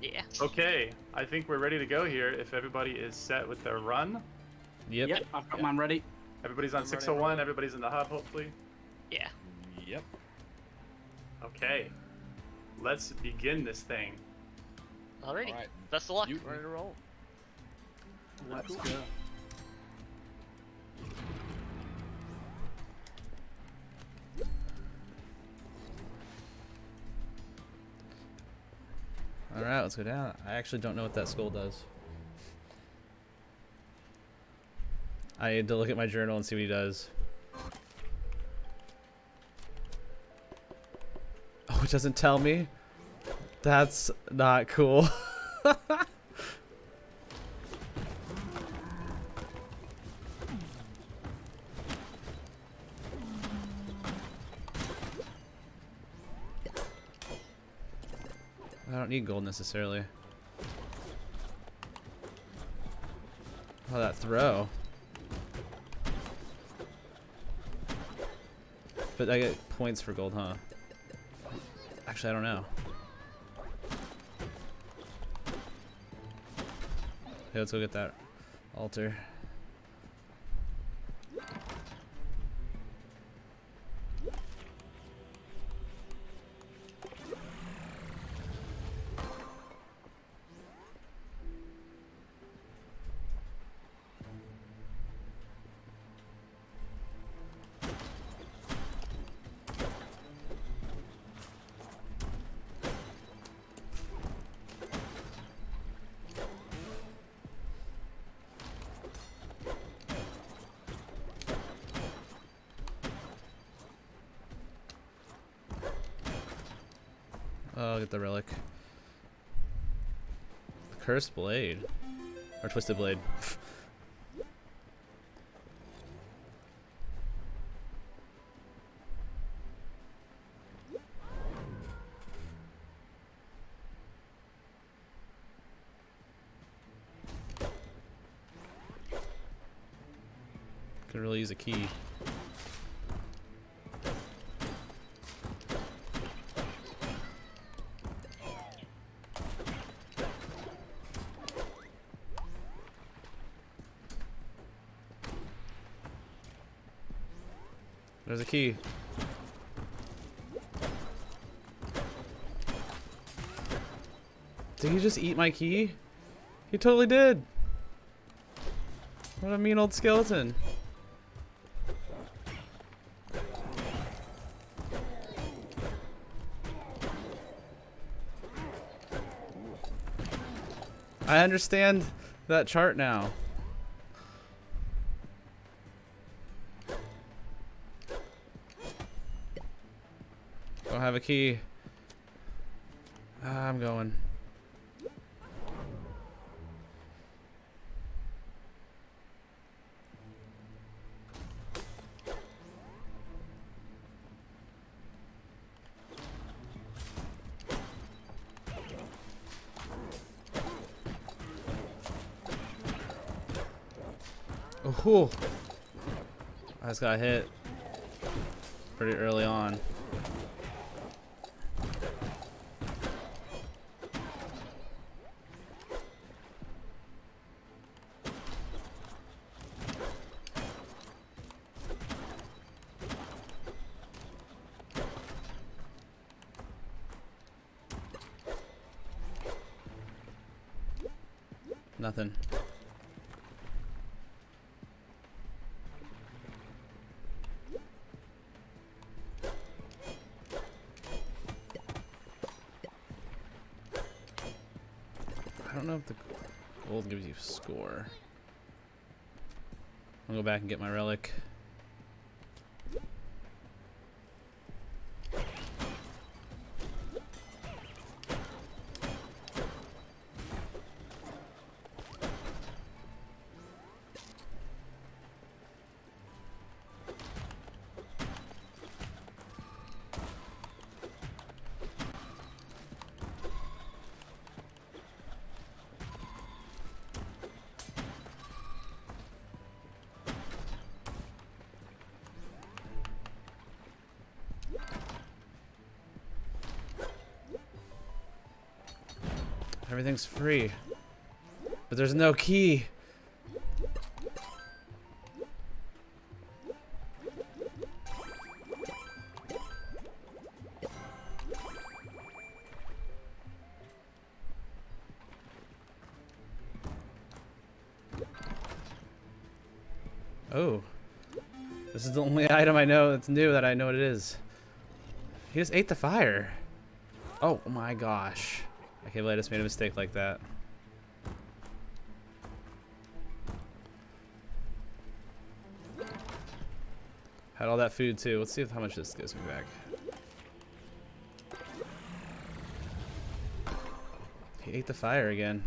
Yeah. Okay, I think we're ready to go here. If everybody is set with their run, Yep. Yep, I've got mine ready. everybody's on I'm ready, 601. Everybody's in the hub, hopefully. Yeah. Yep. Okay, let's begin this thing. Alrighty. All right. Best of luck. You- Ready to roll. Let's go. All right, let's go down. I actually don't know what that skull does. I need to look at my journal and see what he does. Oh, it doesn't tell me? That's not cool. I don't need gold necessarily. Oh, that throw. But I get points for gold, huh? Actually, I don't know. Okay, let's go get that altar. Oh, I'll get the relic. Cursed blade. Or twisted blade. Could really use a key. There's a key. Did he just eat my key? He totally did. What a mean old skeleton. I understand that chart now. Don't have a key. I'm going. Oh, I just got hit pretty early on. Nothing. I don't know if the gold gives you score. I'll go back and get my relic. Everything's free. But there's no key. Oh. This is the only item I know that's new that I know what it is. He just ate the fire. Oh my gosh. I can't believe I just made a mistake like that. Had all that food too. Let's see how much this gives me back. He ate the fire again.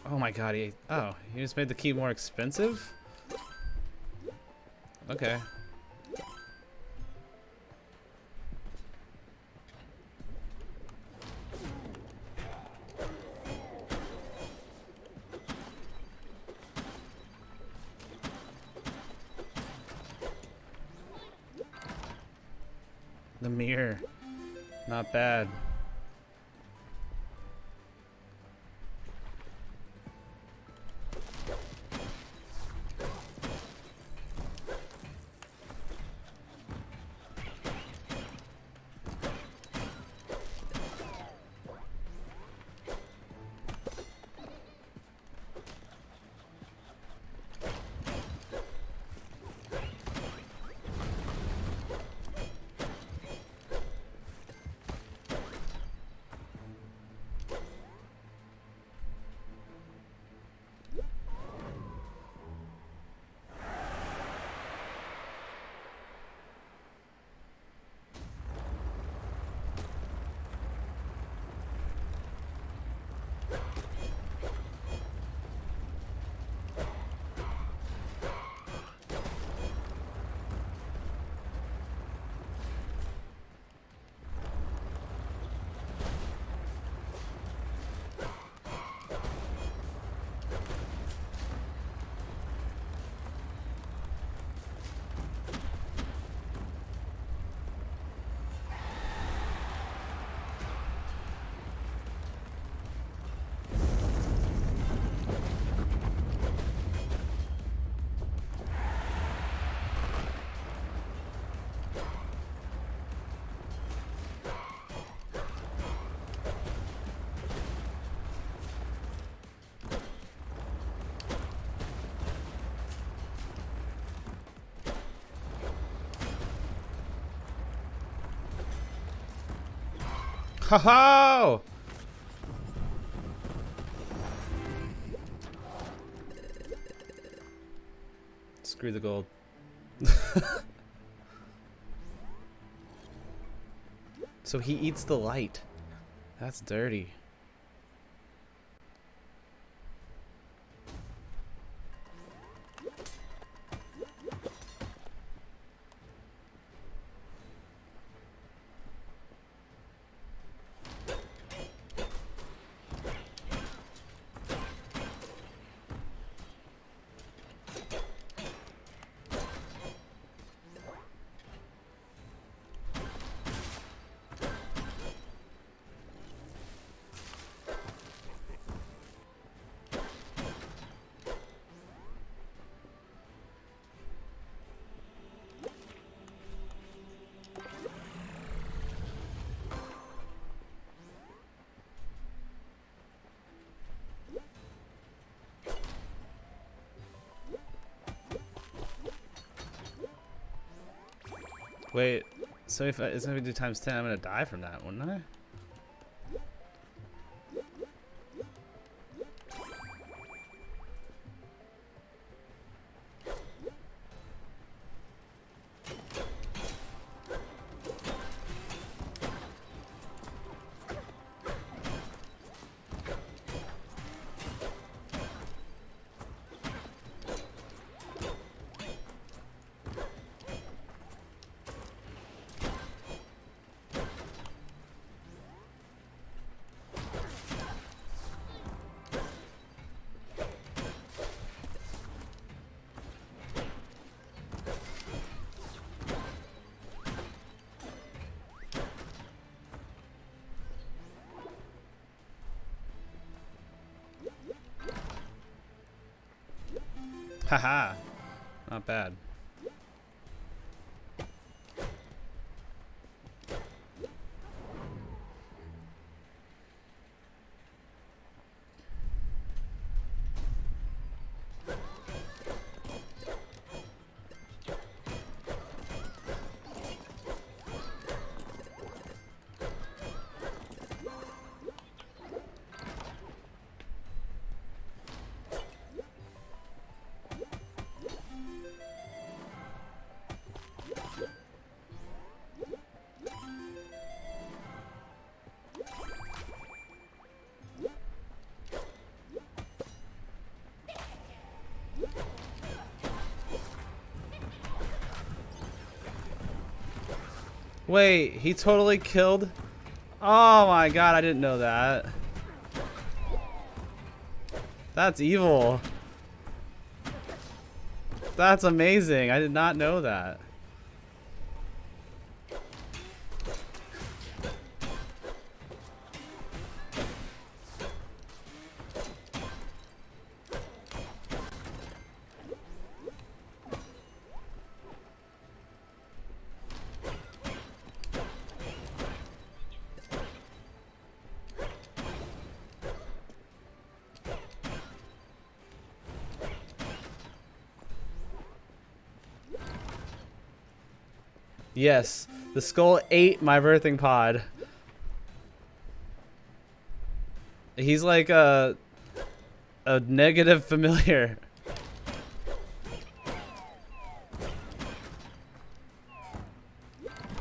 Oh my god, he just made the key more expensive? Okay. The mirror. Not bad. Ho ho! Screw the gold. So he eats the light. That's dirty. Wait, so if it's gonna do times 10, I'm gonna die from that, wouldn't I? Haha. Not bad. Wait, he totally killed? Oh my god, I didn't know that. That's evil. That's amazing. I did not know that. Yes, the skull ate my birthing pod. He's like a negative familiar.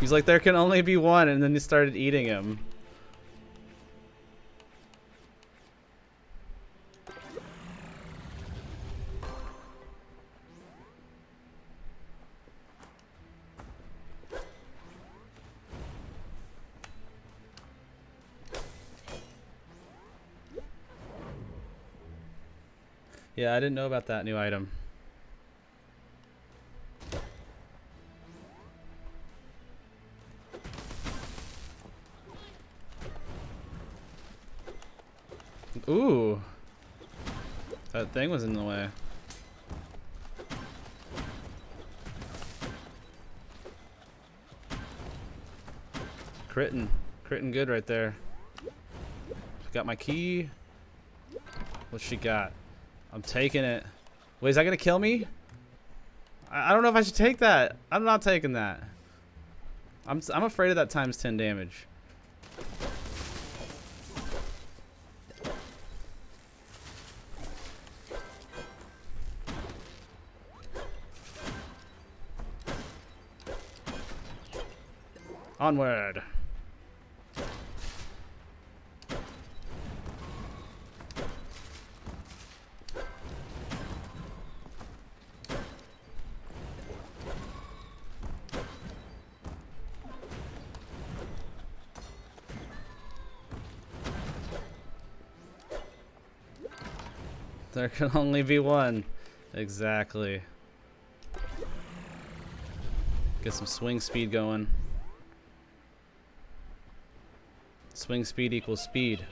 He's like, there can only be one, and then he started eating him. Yeah, I didn't know about that new item. Ooh. That thing was in the way. Critting. Critting good right there. Got my key. What's she got? I'm taking it. Wait, is that gonna kill me? I don't know if I should take that. I'm not taking that. I'm afraid of that times 10 damage. Onward. There can only be one. Exactly. Get some swing speed going. Swing speed equals speed.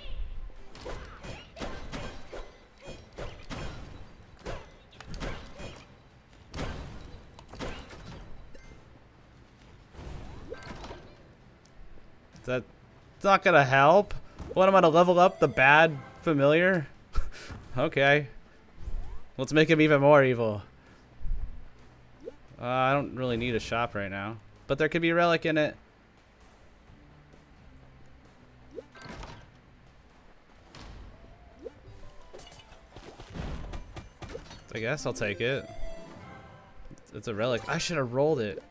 That's not gonna help. What, am I to level up the bad familiar? Okay. Let's make him even more evil. I don't really need a shop right now. But there could be a relic in it. I guess I'll take it. It's a relic. I should have rolled it.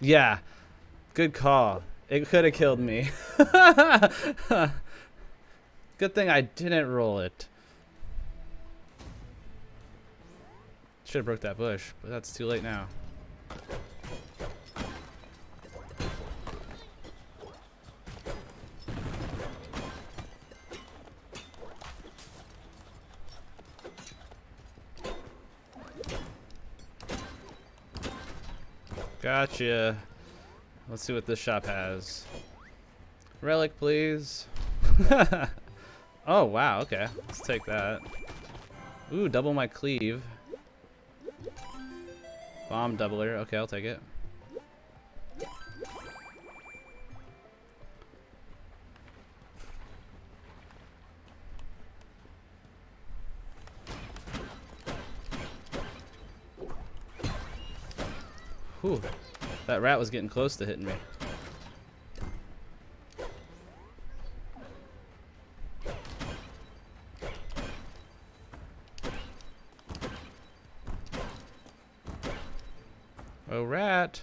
Yeah, good call. It could have killed me. Good thing I didn't roll it. Should have broke that bush, but that's too late now. Gotcha. Let's see what this shop has. Relic, please. Oh, wow. Okay. Let's take that. Ooh, double my cleave. Bomb doubler. Okay, I'll take it. Whew. That rat was getting close to hitting me. Oh, rat.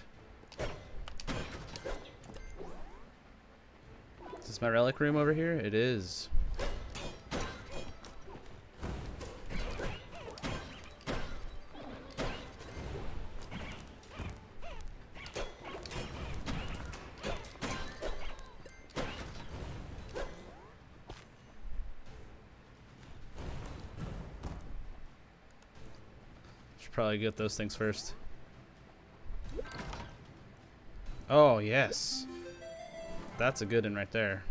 Is this my relic room over here? It is. Should probably get those things first. Oh, yes. That's a good one right there.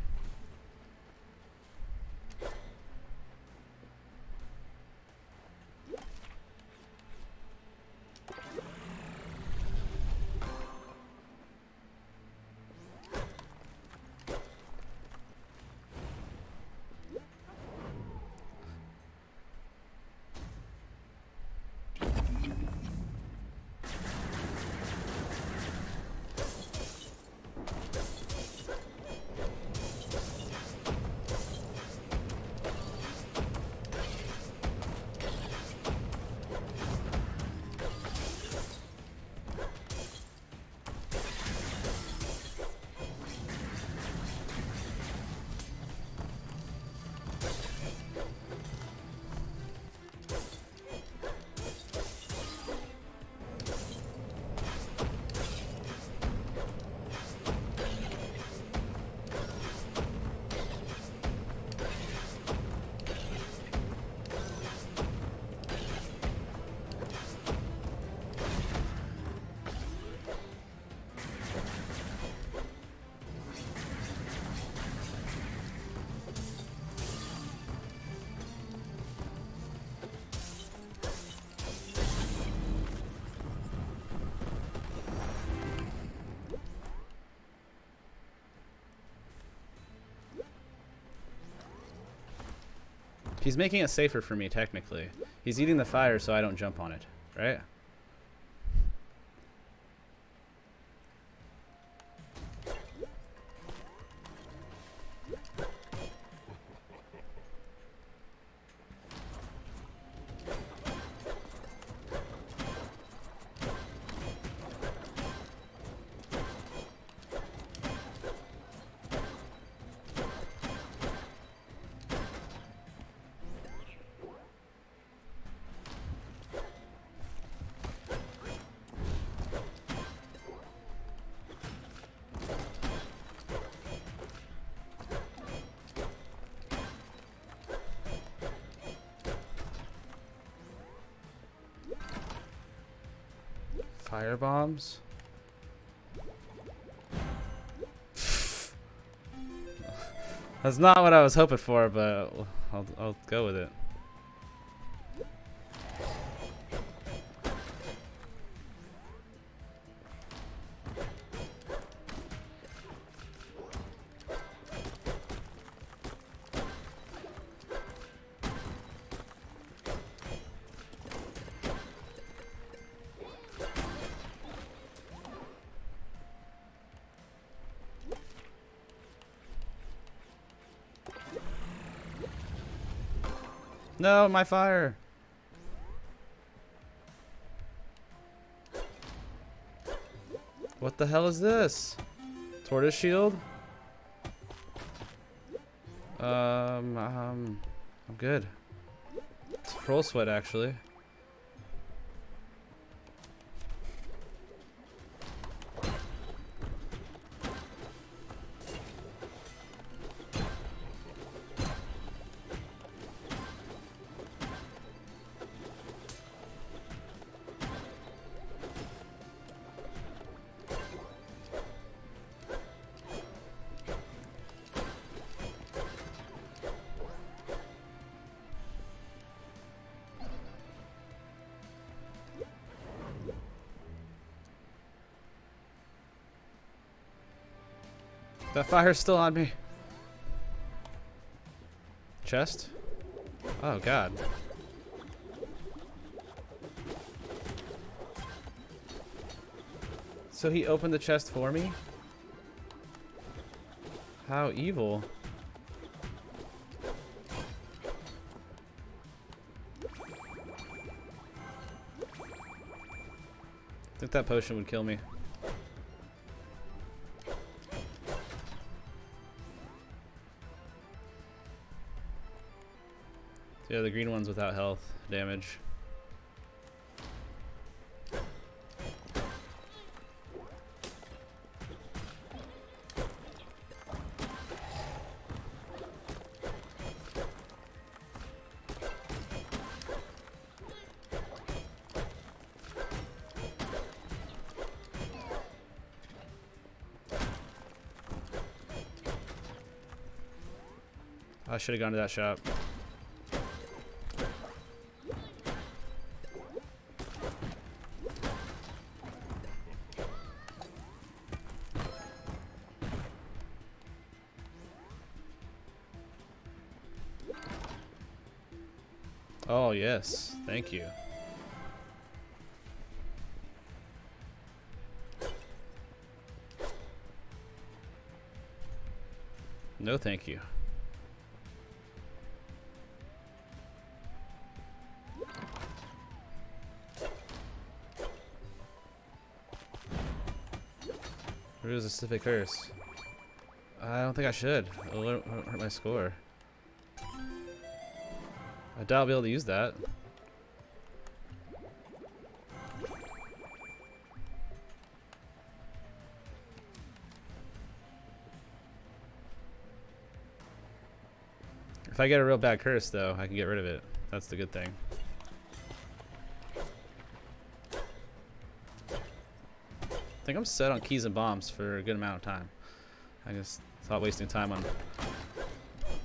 He's making it safer for me, technically. He's eating the fire so I don't jump on it, right? Fire bombs? That's not what I was hoping for, but I'll go with it. No, my fire. What the hell is this? Tortoise shield? I'm good. It's troll sweat, actually. That fire's still on me. Chest? Oh god. So he opened the chest for me? How evil. I think that potion would kill me. Yeah, the green one's without health damage. I should have gone to that shop. Oh, yes. Thank you. No, thank you. Where's the specific curse? I don't think I should. It'll hurt my score. I doubt I'll be able to use that. If I get a real bad curse, though, I can get rid of it. That's the good thing. I think I'm set on keys and bombs for a good amount of time. I just thought wasting time on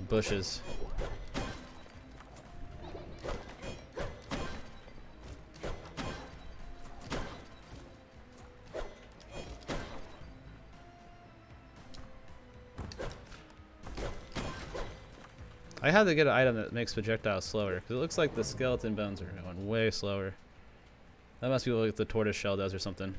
bushes. I had to get an item that makes projectiles slower, because it looks like the skeleton bones are going way slower. That must be what the tortoise shell does or something.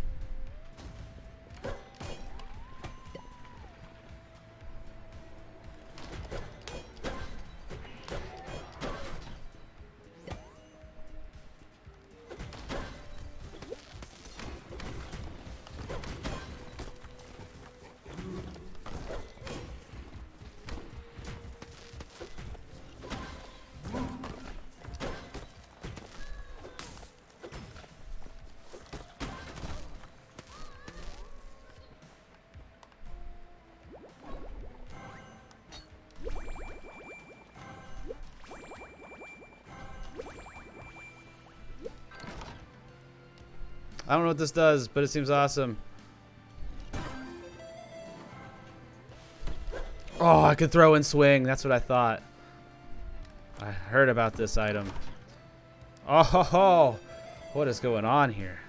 I don't know what this does, but it seems awesome. Oh, I could throw and swing. That's what I thought. I heard about this item. Oh, ho, ho. What is going on here?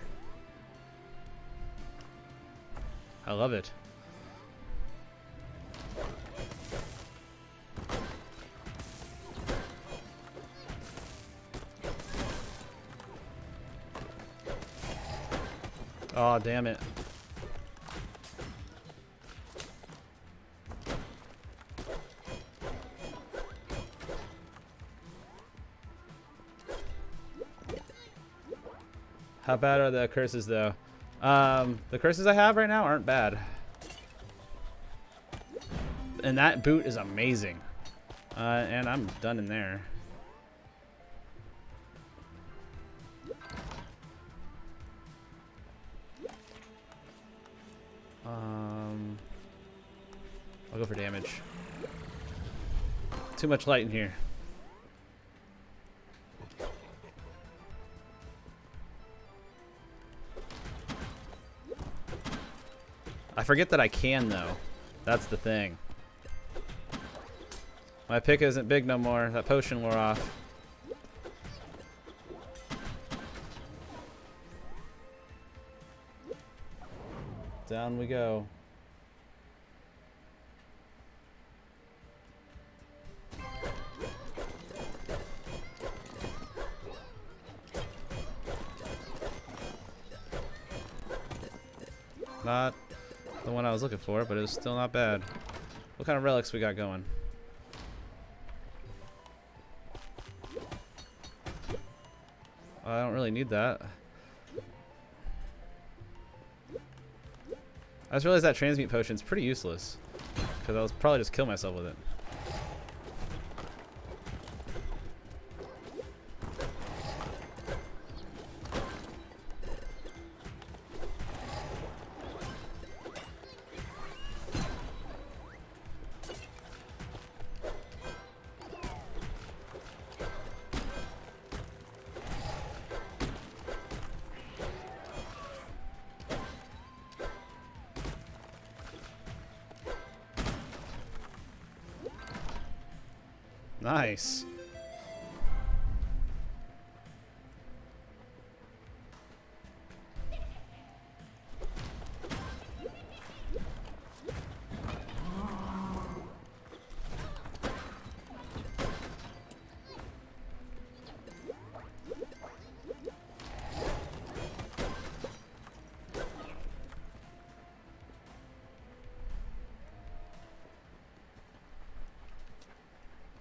I love it. Oh, damn it. How bad are the curses, though? The curses I have right now aren't bad. And that boot is amazing. And I'm done in there. I'll go for damage. Too much light in here. I forget that I can, though. That's the thing. My pick isn't big no more. That potion wore off. Down we go. Not the one I was looking for, but it was still not bad. What kind of relics we got going? I don't really need that. I just realized that transmute potion's pretty useless. Because I'll probably just kill myself with it. Nice.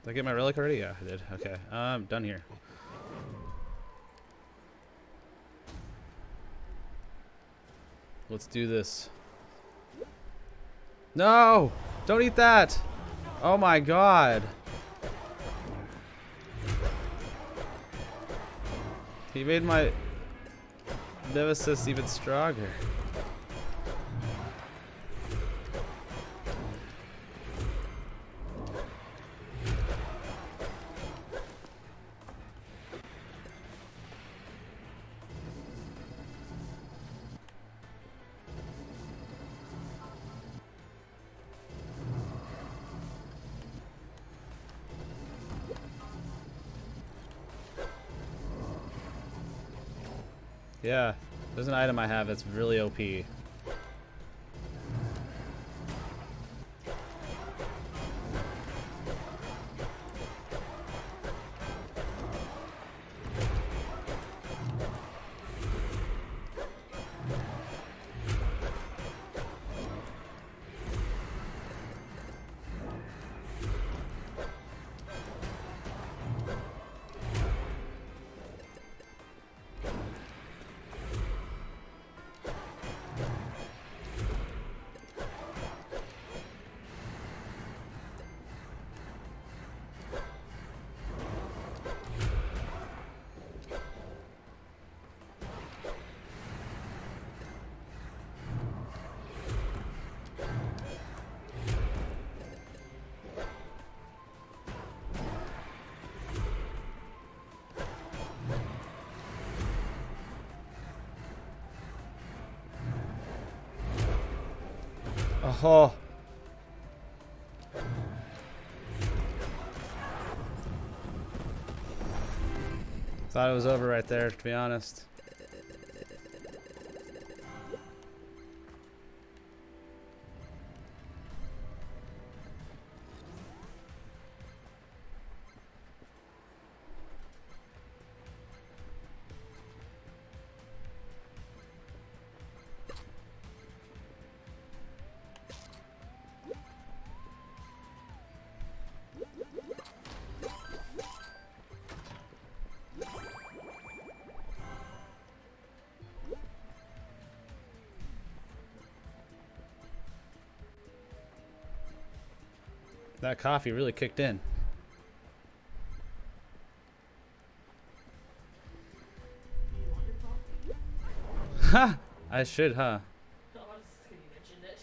Did I get my relic already? Yeah, I did. Okay, I'm done here. Let's do this. No! Don't eat that! Oh my god. He made my nemesis even stronger. Yeah, there's an item I have that's really OP. Oh. Thought it was over right there, to be honest. That coffee really kicked in. Ha! I should, huh? Oh, I was just gonna mention it.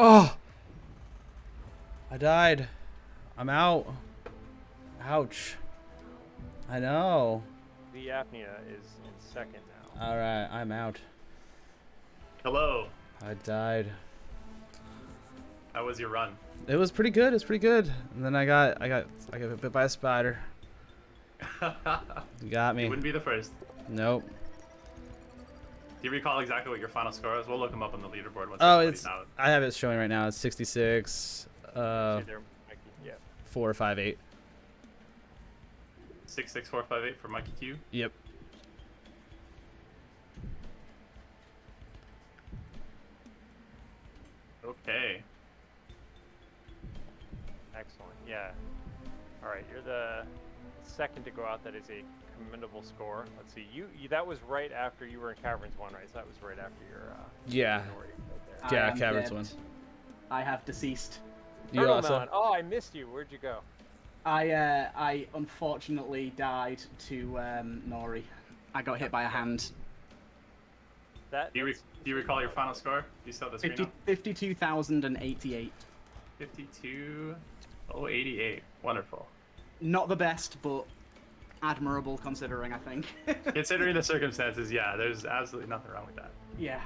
Oh! I died. I'm out. Ouch. I know. The apnea is in second now. Alright, I'm out. Hello. I died. How was your run? It was pretty good. It's pretty good. And then I got bit by a spider. You got me. You wouldn't be the first. Nope. Do you recall exactly what your final score was? We'll look them up on the leaderboard once Oh, everybody's it's out. I have it showing right now. It's 66, See there, Mikey? Yeah. 458. 66458 for Mikey Q. Yep. Okay. Excellent. Yeah. All right, you're the second to go out. That is a commendable score. Let's see. You that was right after you were in Caverns 1, right? So that was right after your Yeah. minority right there. Yeah, I am Caverns dead. one. I have deceased. You Turtle also? Melon. Oh, I missed you. Where'd you go? I unfortunately died to Nori. I got hit by a hand. That. Do you recall your final score? Do you still have the screen 50, up? 52,088. 52,088. Wonderful. Not the best, but admirable considering, I think. Considering the circumstances, yeah, there's absolutely nothing wrong with that. Yeah,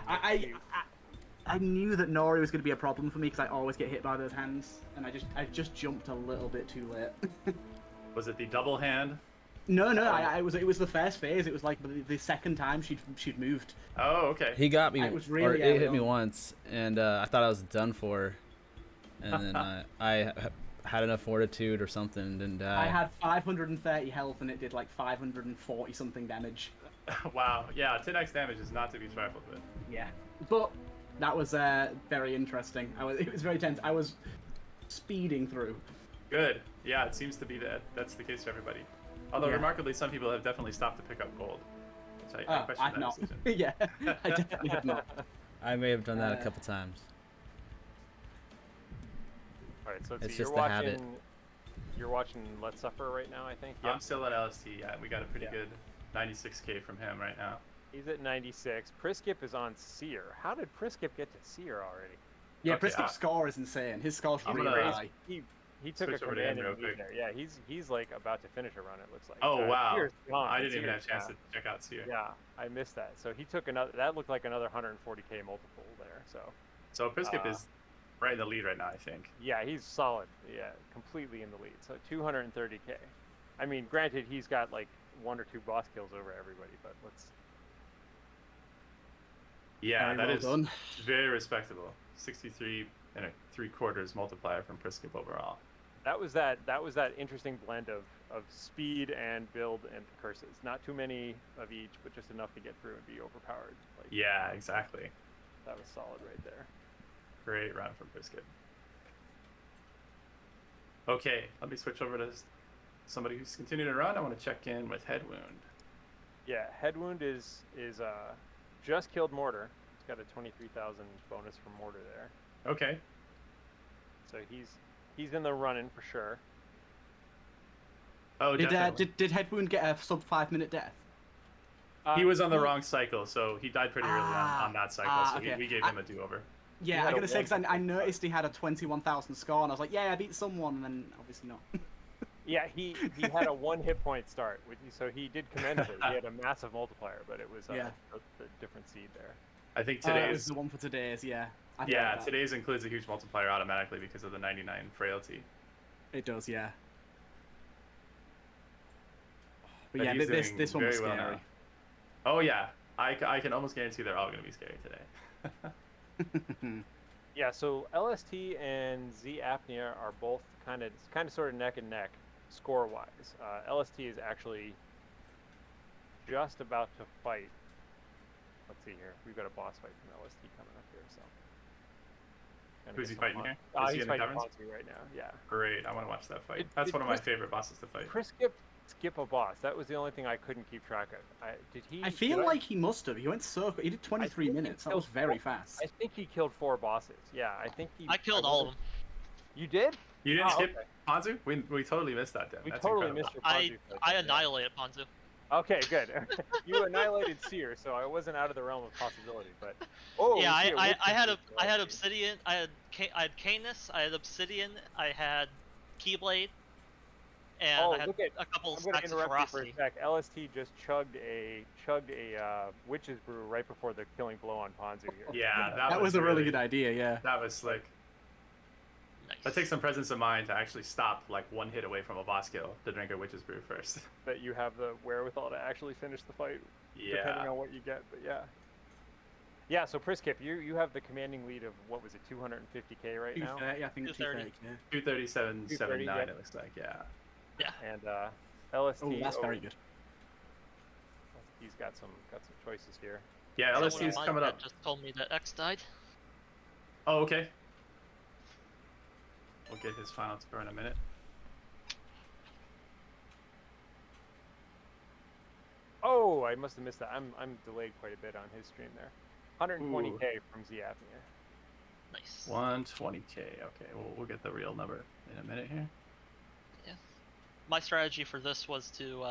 I knew that Nori was going to be a problem for me because I always get hit by those hands, and I just jumped a little bit too late. Was it the double hand? No, it was the first phase. It was like the second time she'd moved. Oh, okay. He got me, It was or really it hit early me on. once, and I thought I was done for. And then I had enough fortitude or something and didn't die. I had 530 health, and it did like 540 something damage. Wow. Yeah, 10x damage is not to be trifled with. Yeah, but that was very interesting. It was very tense. I was speeding through. Good. Yeah, it seems to be that's the case for everybody. Although, Yeah. remarkably, some people have definitely stopped to pick up gold. Which I question I've that not. decision. Yeah, I definitely have not. I may have done that a couple times. All right, so let's It's see. just You're the watching. habit. You're watching Let's Suffer right now, I think. I'm still at LST. Yeah, we got a pretty Yeah. good 96k from him right now. He's at 96. Priskip is on Seer. How did Priskip get to Seer already? Yeah, Okay, Priskip's score is insane. His score's I'm really gonna- high. He took a Switch over to him command real and lead quick. there. Yeah, he's like about to finish a run. It looks like. Oh, wow. Seer's gone. I didn't even have a Seer's chance to check out Seer. Yeah, I missed that. So he took another. That looked like another 140k multiple there. So Priskip is right in the lead right now, I think. Yeah, he's solid. Yeah, completely in the lead. So 230k. I mean, granted, he's got like 1 or 2 boss kills over everybody, but let's. Yeah, Very that well is done. very respectable. 63 and 3/4 multiplier from Priskip overall. That was that interesting blend of speed and build and curses. Not too many of each, but just enough to get through and be overpowered. Like, Yeah, exactly. that was solid right there. Great run from Priskip. Okay, let me switch over to somebody who's continuing to run. I want to check in with Head Wound. Yeah, Head Wound is just killed Mortar. He's got a 23,000 bonus from Mortar there. Okay. So he's in the running for sure. Oh, definitely. Did Headwound get a sub 5-minute death? He was on the wrong cycle, so he died pretty early on that cycle, so okay. we gave him a do-over. Yeah, had I a gotta say, because I 1. noticed he had a 21,000 score, and I was like, yeah, I beat someone, and then obviously not. Yeah, he had a 1 hit point start, so he did commendably. He had a massive multiplier, but it was Yeah. a different seed there. I think It was today's the one for today's, yeah. I yeah, felt that. today's includes a huge multiplier automatically because of the 99 frailty. It does, yeah. But But yeah, he's this doing one was very well scary. now. Oh yeah, I can almost guarantee they're all going to be scary today. Yeah, so LST and Z Apnea are both kind of sort of neck and neck score-wise. LST is actually just about to fight. Let's see here. We've got a boss fight from LST coming up here, so. Gonna Who's get he some fighting fun. here? Is he He's in the fighting caverns? Fonzie right now. Yeah. Great, I want to watch that fight. Did- That's did one of my Chris- favorite bosses to fight. Chris skip a boss. That was the only thing I couldn't keep track of. Did he? I feel like he must have. He went so quick. He did 23 think he minutes. That killed was very fast. I think he killed 4 bosses. Yeah, I think he. I killed all of them. You did? You didn't Oh, skip okay. Ponzu? We totally missed that, Dan. We That's totally incredible. missed your I Ponzu fight I there, yeah. annihilated Ponzu. Okay, good. You annihilated Seer, so I wasn't out of the realm of possibility. But oh, Yeah, we see I witch had is I had LST. Obsidian. I had Canis. I had Obsidian. I had Keyblade. And Oh, I had look at- a couple I'm going to stacks of interrupt you for ferocity. a sec. LST just chugged a witch's brew right before the killing blow on Ponzu here. Yeah, That was a really good idea, yeah. That was slick. Nice. That takes some presence of mind to actually stop like 1 hit away from a boss kill to drink a witch's brew first. That you have the wherewithal to actually finish the fight, depending Yeah. on what you get. But yeah, Yeah, so Priskip, you have the commanding lead of, what was it, 250k right now? 230, I think 230. 230. 237.79 230, it looks like, yeah. Yeah. And LST. Oh, that's very good. He's got some choices here. Yeah, Someone LST on is my coming chat up. just told me that X died. Oh, okay. We'll get his final score in a minute. Oh, I must have missed that. I'm delayed quite a bit on his stream there. 120k from Zapnia. Nice. 120k. Okay, we'll get the real number in a minute here. Yeah. My strategy for this was to,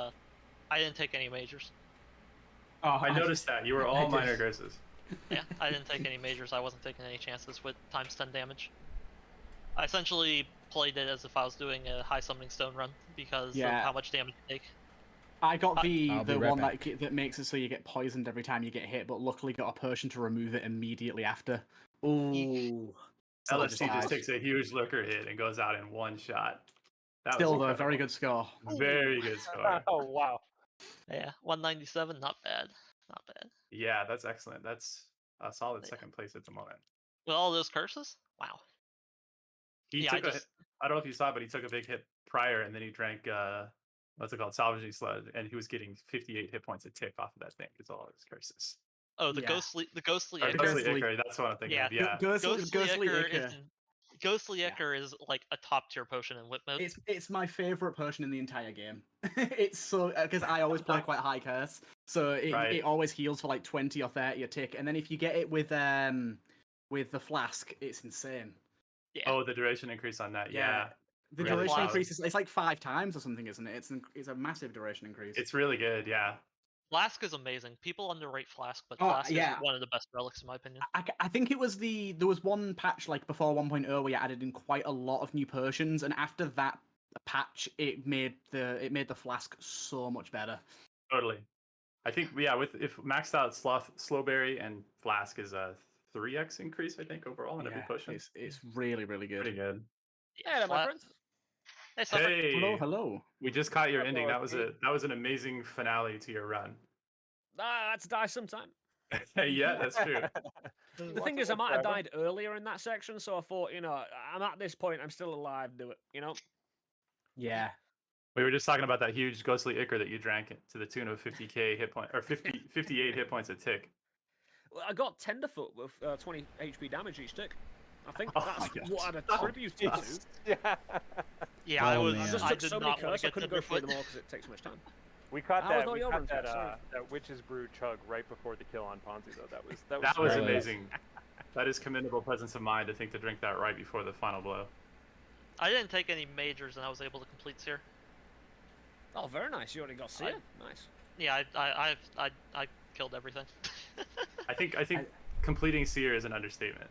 I didn't take any majors. Oh, I noticed that you were all did. minor curses. Yeah, I didn't take any majors. I wasn't taking any chances with times 10 damage. I essentially played it as if I was doing a high summoning stone run because of Yeah. how much damage you take. I got the I'll be the right one back. that makes it so you get poisoned every time you get hit, but luckily got a potion to remove it immediately after. Ooh. Still, I LST just died. takes a huge lurker hit and goes out in one shot. That Still was though, incredible. very good score. Very good score. Oh wow. Yeah, 197, not bad. Not bad. Yeah, that's excellent. That's a solid Yeah. second place at the moment. With all those curses? Wow. He Yeah, took I don't know if you saw it, but he took a big hit prior, and then he drank what's it called, salvaging sludge, and he was getting 58 hit points a tick off of that thing. It's all his curses. Oh, the Yeah. ghostly Or Ichor. Ghostly Ghostly- Ichor, that's what I'm thinking Yeah. of. Yeah. Ghostly Ichor Ichor. is Ghostly Yeah. Ichor is like a top tier potion in whip mode. It's my favorite potion in the entire game. It's so because I always play quite high curse, so Right. it always heals for like 20 or 30 a tick, and then if you get it with the flask, it's insane. Yeah. Oh, the duration increase on that. Yeah. The Really duration solid. increase is it's like 5 times or something, isn't it? It's a massive duration increase. It's really good. Yeah. Flask is amazing. People underrate Flask, but Oh, Flask yeah. is one of the best relics in my opinion. I think it was there was one patch like before 1.0 where you added in quite a lot of new potions, and after that patch, it made the flask so much better. Totally. I think if maxed out Slowberry and Flask is a 3x increase, I think, overall in every potion. It's really really good. Pretty good. Yeah, my Flat- friends. Hey, Suffer. Hey, Hello. we just caught your ending. Hello, That was an amazing finale to your run. Ah, that's die sometime. Yeah, that's true. The thing is, I might have died earlier in that section, so I thought, I'm at this point, I'm still alive, do it, Yeah. We were just talking about that huge ghostly ichor that you drank to the tune of 50k hit point or 58 hit points a tick. Well, I got Tenderfoot with 20 HP damage each tick. I think Oh that's my gosh. what I'd attributed it to. Yeah. Yeah, I Oh, was. man. I just I took did so many not want curse, to I get couldn't go through them Tenderfoot. all because it takes too much time. We caught How was that. all We your caught runs, that. Jack? Sorry. That witch's brew chug right before the kill on Ponzi though. That That was Right. amazing. That is commendable presence of mind to think to drink that right before the final blow. I didn't take any majors and I was able to complete Seer. Oh, very nice. You already got Seer. Nice. Yeah, I killed everything. I think completing Seer is an understatement.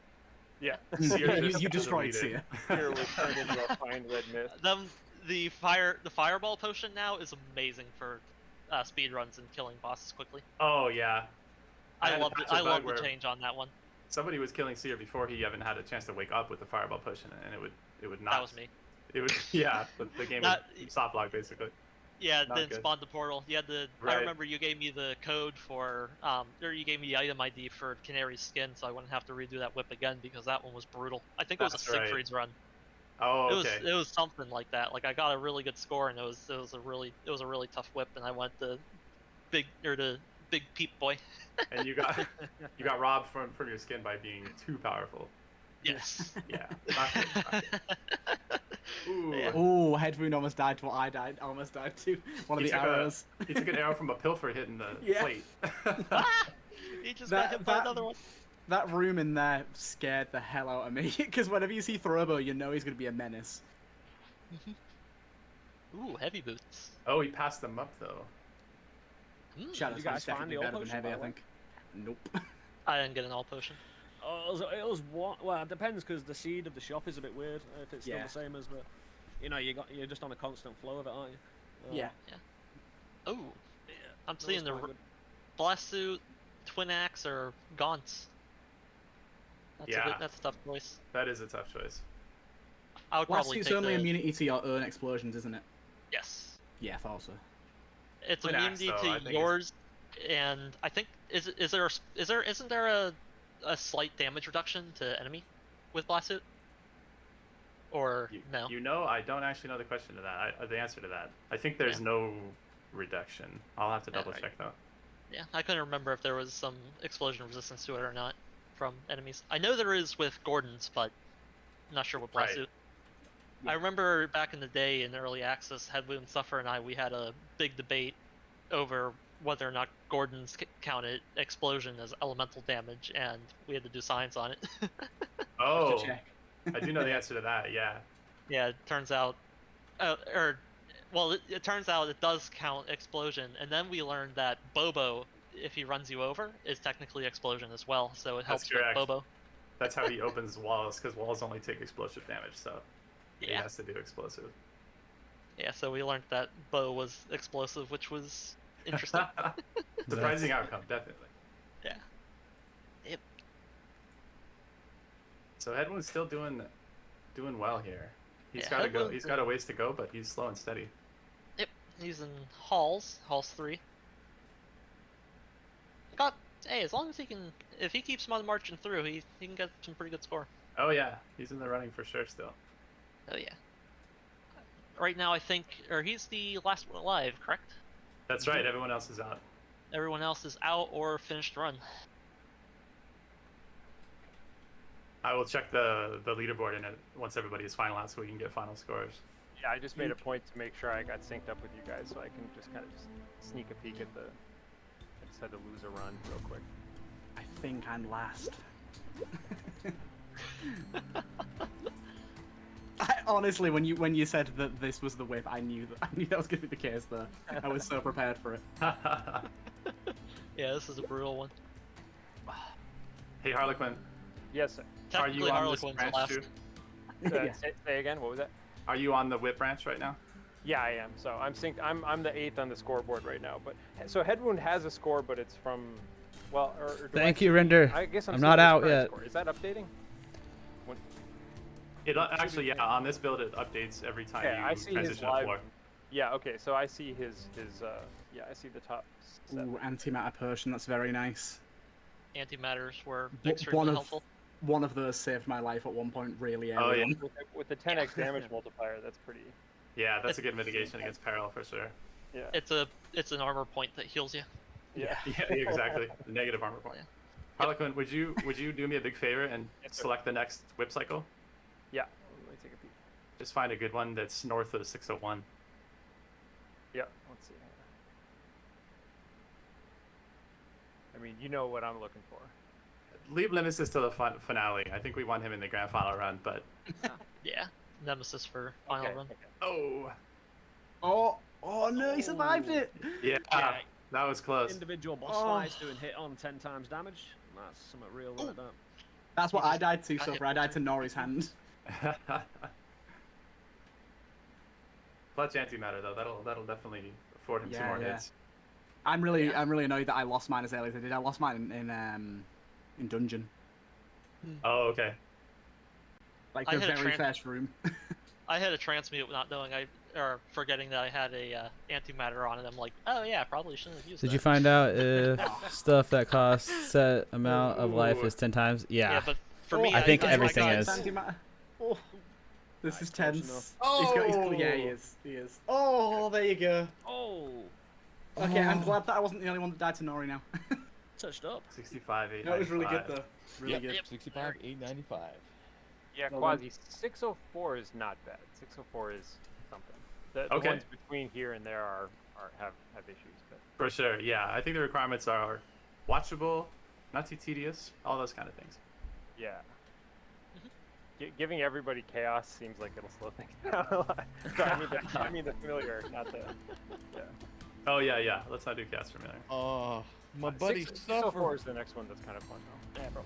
Yeah. Seer You just destroyed deleted. Seer. Here was turned into a fine red mist. The fireball potion now is amazing for speed runs and killing bosses quickly. Oh yeah. I love That's a I bug love the where change on that one. Somebody was killing Seer before he even had a chance to wake up with the fireball potion, and it would not. That was me. It would the game would soft lock basically. Yeah, Not then good. spawned the portal. You had the. Right. I remember you gave me the code for or you gave me the item ID for Canary's skin, so I wouldn't have to redo that whip again because that one was brutal. I think it was That's a right. Siegfried's run. Oh, okay. It was something like that. Like I got a really good score, and it was a really tough whip, and I went the big peep boy. And you got robbed from your skin by being too powerful. Yes. Yeah. Not good, not good. Ooh. Yeah. Oh, head wound almost died to what I almost died to. One of He the took arrows. He took an arrow from a pilfer hitting the Yeah. plate. He just got hit by another one. That room in there scared the hell out of me, because whenever you see Throbo, you know he's going to be a menace. Ooh, heavy boots. Oh, he passed them up though. Shadow you guys Swords find definitely the better old than potion, heavy, by I the way? think. Nope. I didn't get an all potion. Oh, it was what? Well, it depends because the seed of the shop is a bit weird. If it's still Yeah. the same as the, you're just on a constant flow of it, aren't you? Yeah. Oh, Yeah, I'm that was seeing the quite good. blast suit, twin axe, or gaunts. Yeah. That's a tough choice. That is a tough choice. I would Last probably it's take only the immunity to your own explosions, isn't it? yes. Yeah, I thought so. It's Twin axe, immunity though, I think to yours, and I think isn't there a a slight damage reduction to enemy with blast suit? Or no? You know, I don't actually know the question to that. The answer to that. I think there's no reduction. I'll have to double right. check though. Yeah, I couldn't remember if there was some explosion resistance to it or not from enemies. I know there is with Gordon's, but I'm not sure with blast Right. suit. I remember back in the day in early access, Headwound Suffer and I, we had a big debate over whether or not Gordon's counted explosion as elemental damage, and we had to do science on it. Oh, check. I do know the answer to that. Yeah. Yeah, it turns out, it turns out it does count explosion, and then we learned that Bobo, if he runs you over, is technically explosion as well, so it helps with correct. Bobo. That's how he opens walls, because walls only take explosive damage, so he Yeah, has to do explosive. yeah. So we learned that Bo was explosive, which was interesting. Surprising outcome, definitely. Yeah. Yep. So Headwound's still doing well here. He's Yeah, got to go. Headwound's He's got a ways to go, but he's slow and steady. Yep. He's in Halls 3. Hey, as long as if he keeps marching through, he can get some pretty good score. Oh yeah, he's in the running for sure still. Oh yeah. Right now, I think, or he's the last one alive, correct? That's right. Everyone else is out. Everyone else is out or finished run. I will check the leaderboard in it once everybody is final out, so we can get final scores. Yeah, I just made a point to make sure I got synced up with you guys, so I can just kind of just sneak a peek at the. I just had to lose a run real quick. I think I'm last. Honestly, when you said that this was the whip, I knew that was going to be the case. Though I was so prepared for it. Yeah, this is a brutal one. Hey Harlequin, Yes, sir. are you Technically, on this Harlequin's branch last. too? Yeah. Say again. What was that? Are you on the whip branch right now? Yeah, I am. So I'm synced. I'm the 8th on the scoreboard right now. But so Headwound has a score, but it's from, well, or do Thank I you, see- Render. I guess I'm I'm seeing not his out current yet. Score. Is that updating? It actually, yeah, on this build it updates every time Yeah, you I see his transition a live. floor. Yeah. Okay. So I see his. Yeah, I see the top. Seven. Ooh, antimatter potion. That's very nice. Antimatters were One extremely of- helpful. One of those saved my life at one point really early Oh, yeah. on. With the 10x damage multiplier, that's pretty. Yeah, that's a good mitigation against peril for sure. Yeah. It's an armor point that heals you. Yeah. Yeah, exactly. Negative armor point. Yeah. Harlequin, would you do me a big favor and Yes, sir. select the next whip cycle? Yeah. Let me take a peek. Just find a good one that's north of 601. Yeah. Let's see. I mean, you know what I'm looking for. Leave Nemesis to the finale. I think we want him in the grand final run, but Yeah. Nemesis for final Okay, run. okay. Oh no, he survived it. yeah, Yeah. that was close. Individual boss Oh. fights doing hit on 10 times damage. That's something real like that. That's what He I just died to, got so hit far. I died to with Nori's hand. Clutch antimatter though. That'll definitely afford him some Yeah, more yeah. hits. I'm really annoyed that I lost mine as early as I did. I lost mine in dungeon, Oh, okay. like I the had a very first room. I had a transmute not knowing or forgetting that I had a antimatter on, and I'm like, oh yeah, probably shouldn't have used Did that. you find out if stuff that costs set amount of life Ooh. is 10 times? Yeah, Yeah. but for me, I think I everything got- is. Antimatter. Oh, this is Nice, close tense. enough. Yeah, he is. He is. Oh, there you go. Oh, Okay, I'm glad that I wasn't the only one that died to Nori now. touched up. 65, 8. No, it was really good though. Really good. Yep. 65, 895. Yeah, Well Quasi, 604 is not bad. 604 is something. The Okay. ones between here and there have issues, but For sure, yeah. I think the requirements are watchable, not too tedious, all those kind of things. yeah. Giving everybody chaos seems like it'll slow things down a lot. So I mean the familiar, not the. Yeah. Oh yeah. Let's not do cast familiar. Oh, my buddy 604 suffer. is the next one that's kind of fun though. Yeah, bro.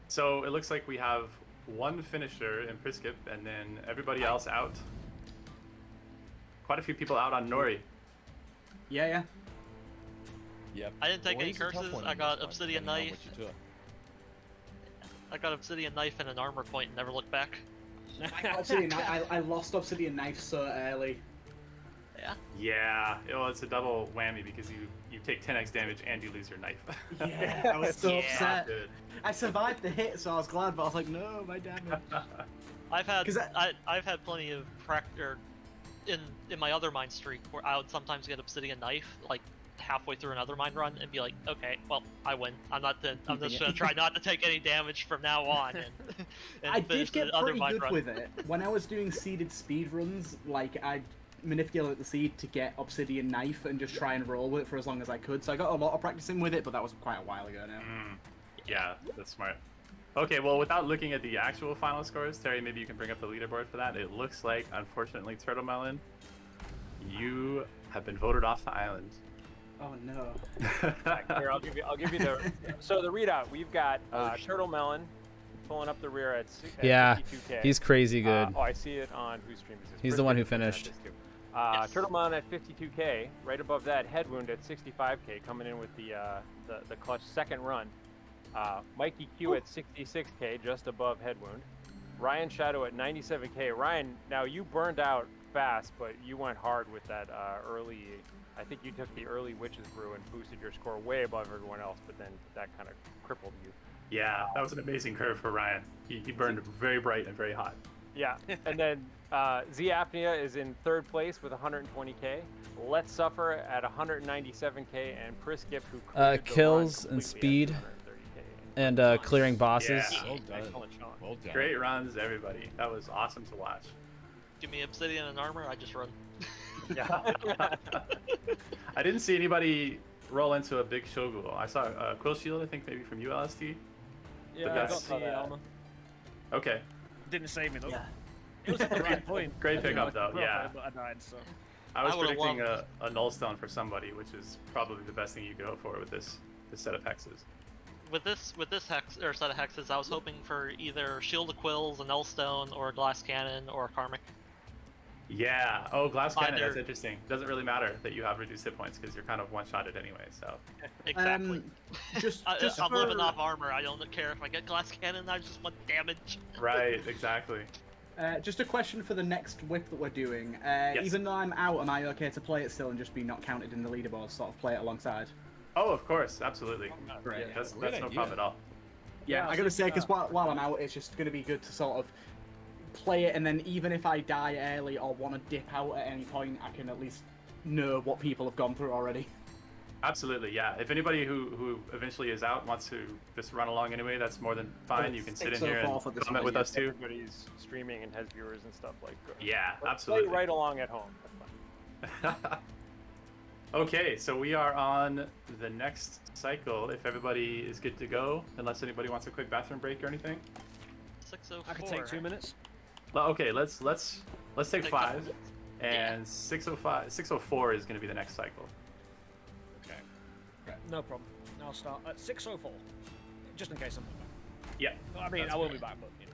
So it looks like we have one finisher in Priskip, and then everybody else out. Quite a few people out on Nori. Yeah. Yep. I didn't take any Nori's a tough curses. one I in got this one, obsidian depending on knife. what you took. I got obsidian knife and an armor point and never looked back. I lost Obsidian Knife so early. Yeah. Yeah, well, it's a double whammy because you take 10x damage and you lose your knife. Yeah, I was so Yeah. upset. Good. I survived the hit, so I was glad, but I was like, no, my damage. I've had 'Cause I've had plenty of in my other mine streak where I would sometimes get obsidian knife like halfway through another mine run and be like, okay, well, I win. I'm Keeping just it. gonna try not to take any damage from now on and, and I finish did get the other pretty mine good run. with it. When I was doing seeded speed runs, like I'd manipulate the seed to get obsidian knife and just try and roll with it for as long as I could. So I got a lot of practicing with it, but that was quite a while ago now. Yeah, that's smart. Okay, well, without looking at the actual final scores, Terry, maybe you can bring up the leaderboard for that. It looks like, unfortunately, Turtle Melon, you have been voted off the island. Oh no. Here, I'll give you the. So the readout, we've got Turtle Melon pulling up the rear at Yeah, 52K. he's crazy good. Oh, I see it on whose stream is this? He's the one who Brisket is finished. looking at this too. Yes. Turtle Melon at 52K. Right above that, Headwound at 65K, coming in with the clutch second run. MikeyQ at 66K, just above Headwound. Ryan Shadow at 97K. Ryan, now you burned out fast, but you went hard with that early. I think you took the early Witch's Brew and boosted your score way above everyone else, but then that kind of crippled you. Yeah, that was an amazing curve for Ryan. He burned very bright and very hot. Yeah, and then Z Apnea is in third place with 120K. Let's Suffer at 197K, and Priskip, who cleared the kills run and completely at speed 230K. And clearing bosses. Yeah. Well done. Excellent, Sean. Well done. Great runs, everybody. That was awesome to watch. Give me obsidian and armor, I just run. Yeah. I didn't see anybody roll into a big Shogu. I saw a Quill Shield, I think maybe from you, LST. Yeah, I that's- got the armor. Okay, Didn't save me though. Yeah. It was at the right point. Great I didn't pickup, know I could though, go for yeah. it, but I died, so. I was I would've predicting loved- a nullstone for somebody, which is probably the best thing you could hope for with this set of hexes. With this hex or set of hexes, I was hoping for either Shield of Quills, a Nullstone, or a Glass Cannon, or a Karmic. Yeah. Oh, Glass Cannon. That's Either- interesting. Doesn't really matter that you have reduced hit points because you're kind of one-shotted anyway. So. Exactly. Just I'm for... living off armor. I don't care if I get Glass Cannon. I just want damage. Right. Exactly. Just a question for the next whip that we're doing. Even though I'm out, am I okay to play it still and just be not counted in the leaderboard, sort of play it alongside? Oh, of course. Absolutely. Great. Yeah, That's great no idea. problem at all. Yeah, Yeah, I I gotta think, say, because while I'm out, it's just gonna be good to sort of play it, and then even if I die early or want to dip out at any point, I can at least know what people have gone through already. Absolutely. Yeah. If anybody who eventually is out wants to just run along anyway, that's more than fine. You can sit in here and for this comment one, with us too. Everybody's streaming and has viewers and stuff like. Yeah. Play Absolutely. right along at home. That's fine. Okay, so we are on the next cycle. If everybody is good to go, unless anybody wants a quick bathroom break or anything. 604. I could take 2 minutes. Well, okay, let's take Take 5, and 604 is going to be the next cycle. Okay. No problem. I'll start at 6:04, just in case I'm not back. Yeah. I mean, That's I will fair. be back, but you know.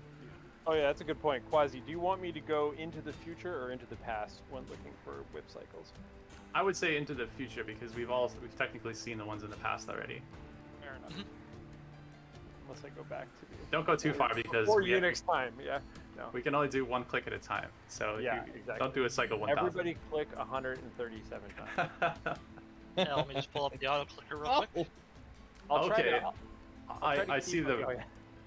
Oh yeah, that's a good point. Quasi, do you want me to go into the future or into the past when looking for whip cycles? I would say into the future because we've technically seen the ones in the past already. Fair enough. Unless I go back to the. Don't go too far because Or we Unix time, yeah. No. we can only do one click at a time. So Yeah, if you exactly. don't do a cycle 1000. Everybody click 137 times. Yeah, let me just pull up the auto clicker real quick. I'll try Okay. to. I'll try to I keep see my- the oh, yeah.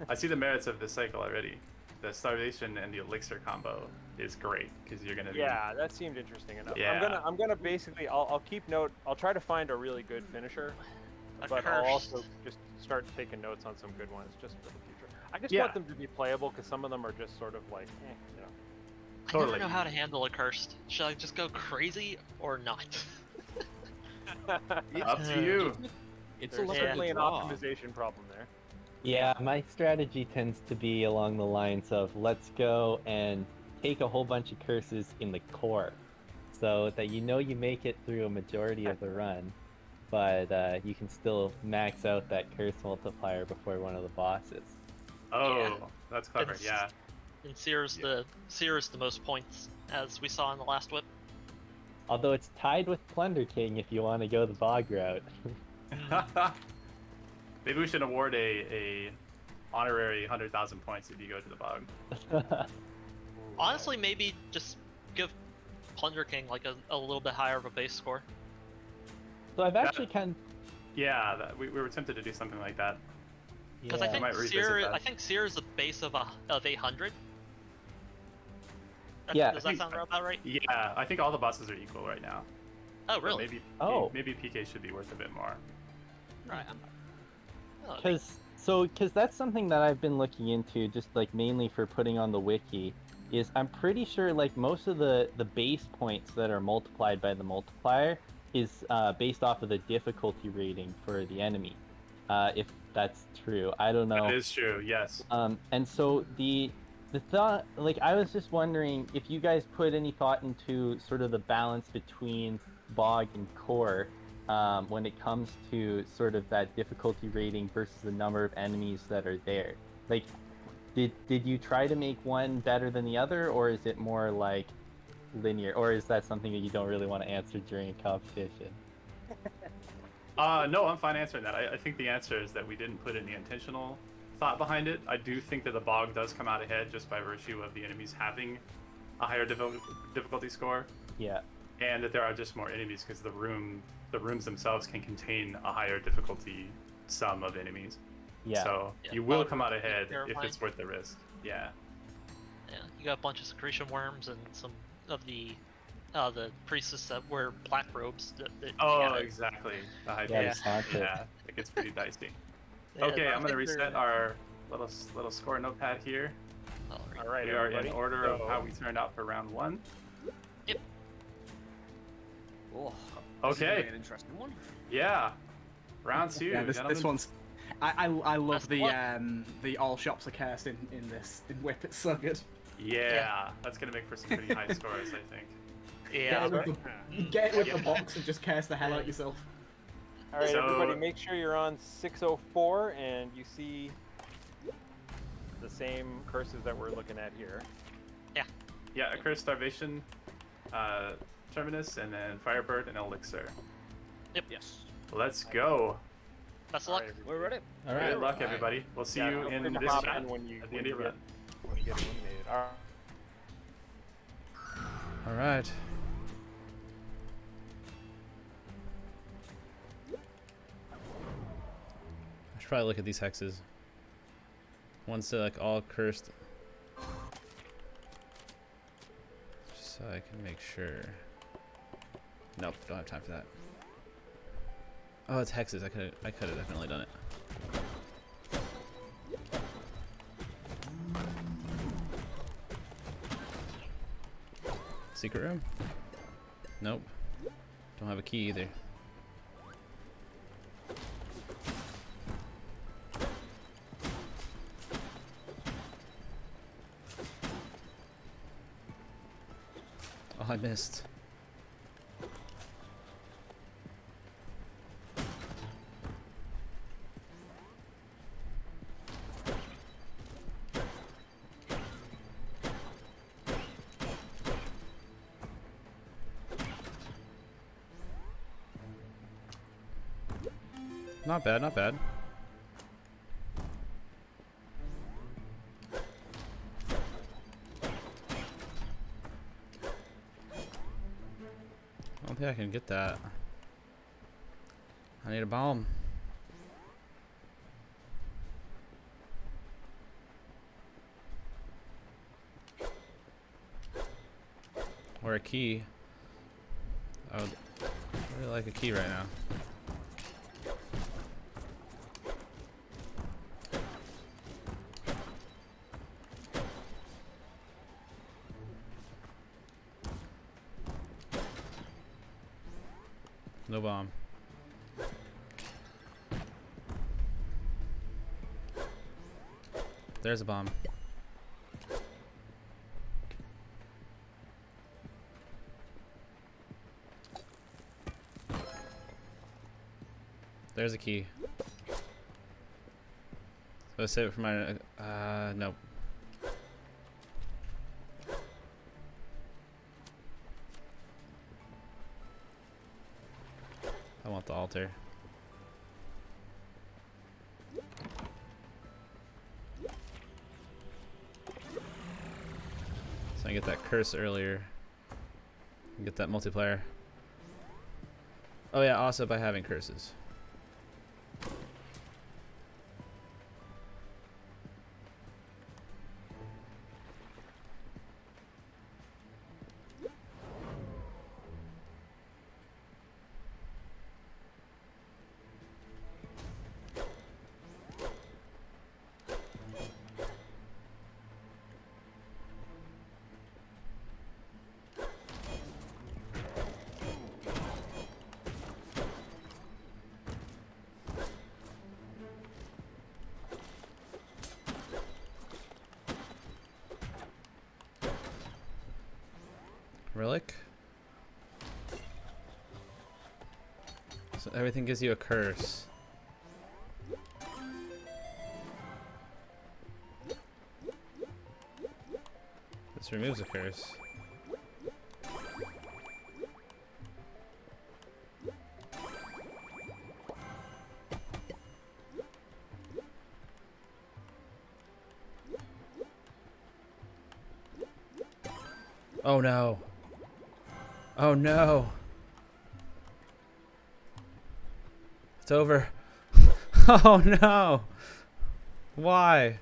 I see the merits of this cycle already. The starvation and the elixir combo is great because you're gonna be Yeah, that seemed interesting enough. Yeah. I'm gonna basically I'll keep note. I'll try to find a really good finisher, A but I'll curse. also just start taking notes on some good ones just for the future. I just Yeah. want them to be playable because some of them are just sort of like, you know. I Totally. never know how to handle a cursed. Should I just go crazy or not? up to you. It's There's a certainly an draw. optimization problem there. Yeah, my strategy tends to be along the lines of let's go and take a whole bunch of curses in the core so that you know you make it through a majority of the run, but you can still max out that curse multiplier before one of the bosses. Oh, Yeah. that's clever. It's- Yeah. And Seer's the most points, as we saw in the last whip. Although it's tied with Plunder King if you want to go the bog route. Maybe we should award a honorary 100,000 points if you go to the bog. Honestly, maybe just give Plunder King like a little bit higher of a base score. So I've actually kind Yeah, we were tempted to do something like that. Because yeah. I might revisit that. I think Seer is a base of 800. Yeah. Does that sound about right? Yeah, I think all the bosses are equal right now. Oh, But really? maybe Oh. maybe PK should be worth a bit more. Right. Oh, Because that's something that I've been looking into, just like mainly for putting on the wiki, is I'm pretty sure like most of the base points that are multiplied by the multiplier is based off of the difficulty rating for the enemy. If that's true, I don't know. That is true. Yes. And so the thought, like, I was just wondering if you guys put any thought into sort of the balance between bog and core when it comes to sort of that difficulty rating versus the number of enemies that are there. Like, did you try to make one better than the other, or is it more like linear, or is that something that you don't really want to answer during a competition? No, I'm fine answering that. I think the answer is that we didn't put any intentional thought behind it. I do think that the bog does come out ahead just by virtue of the enemies having a higher difficulty score, Yeah. and that there are just more enemies because the rooms themselves can contain a higher difficulty sum of enemies. Yeah. So Yeah, you will bog come out would be ahead if terrifying. it's worth the risk. Yeah. Yeah, you got a bunch of secretion worms and some of the priestess that wear black robes. Oh, yeah, exactly. The high Yeah, base. it's haunted. Yeah, it gets pretty dicey. yeah, Okay, I I'm gonna think reset they're- our little score notepad here. Alright. All right, We are in everybody. order of So- how we turned out for round 1. Oh, this is gonna Okay. be an interesting one. Yeah. Round 2. Yeah, this gentlemen. one's. I love Best the of luck. all shops are cursed in Whip. It's so good. Yeah, that's gonna make for some pretty high scores, I think. Yeah. Get it with the box and just curse the hell out yourself. All right, So- everybody, make sure you're on 604 and you see the same curses that we're looking at here. Yeah, Accursed Starvation, Terminus, and then Firebird and Elixir. Yes. Let's go. Best of luck. All right, everybody. We're ready. All Good right. luck, everybody. We'll see Yeah, you feel in free to this hop chat in when you at the end of the run. when you get eliminated. All right. All right. I should probably look at these hexes. One's like all cursed. Just so I can make sure. Nope, don't have time for that. Oh, it's hexes. I could have definitely done it. Secret room? Nope. Don't have a key either. Oh, I missed. Not bad, not bad. I don't think I can get that. I need a bomb. Or a key. I would really like a key right now. No bomb. There's a bomb. There's a key. So I save it for my nope. I want the altar. So I get that curse earlier. Get that multiplayer. Oh yeah, also by having curses. Relic. So everything gives you a curse. This removes a curse. Oh no. Oh no. It's over. Oh no. Why?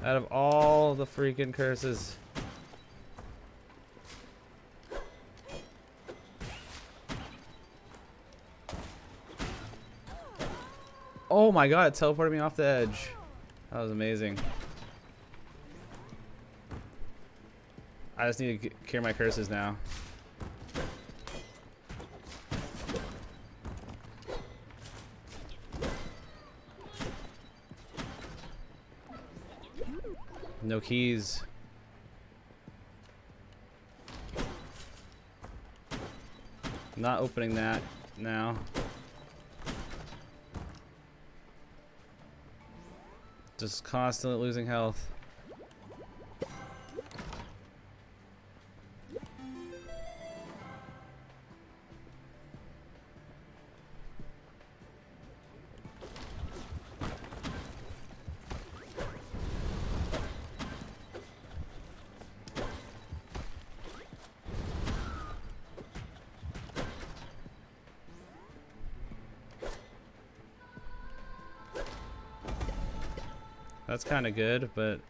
Out of all the freaking curses. Oh my god, it teleported me off the edge. That was amazing. I just need to cure my curses now. No keys. Not opening that now. Just constantly losing health. That's kind of good, but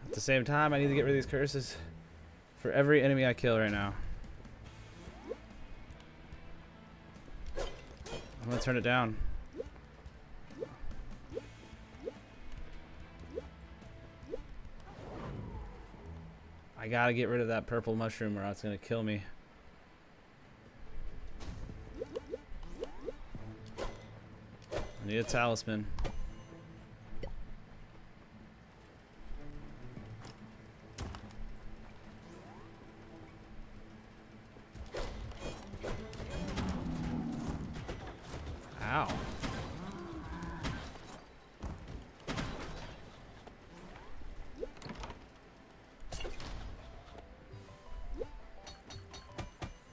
at the same time, I need to get rid of these curses for every enemy I kill right now. I'm gonna turn it down. I gotta get rid of that purple mushroom or it's gonna kill me. I need a talisman. Ow.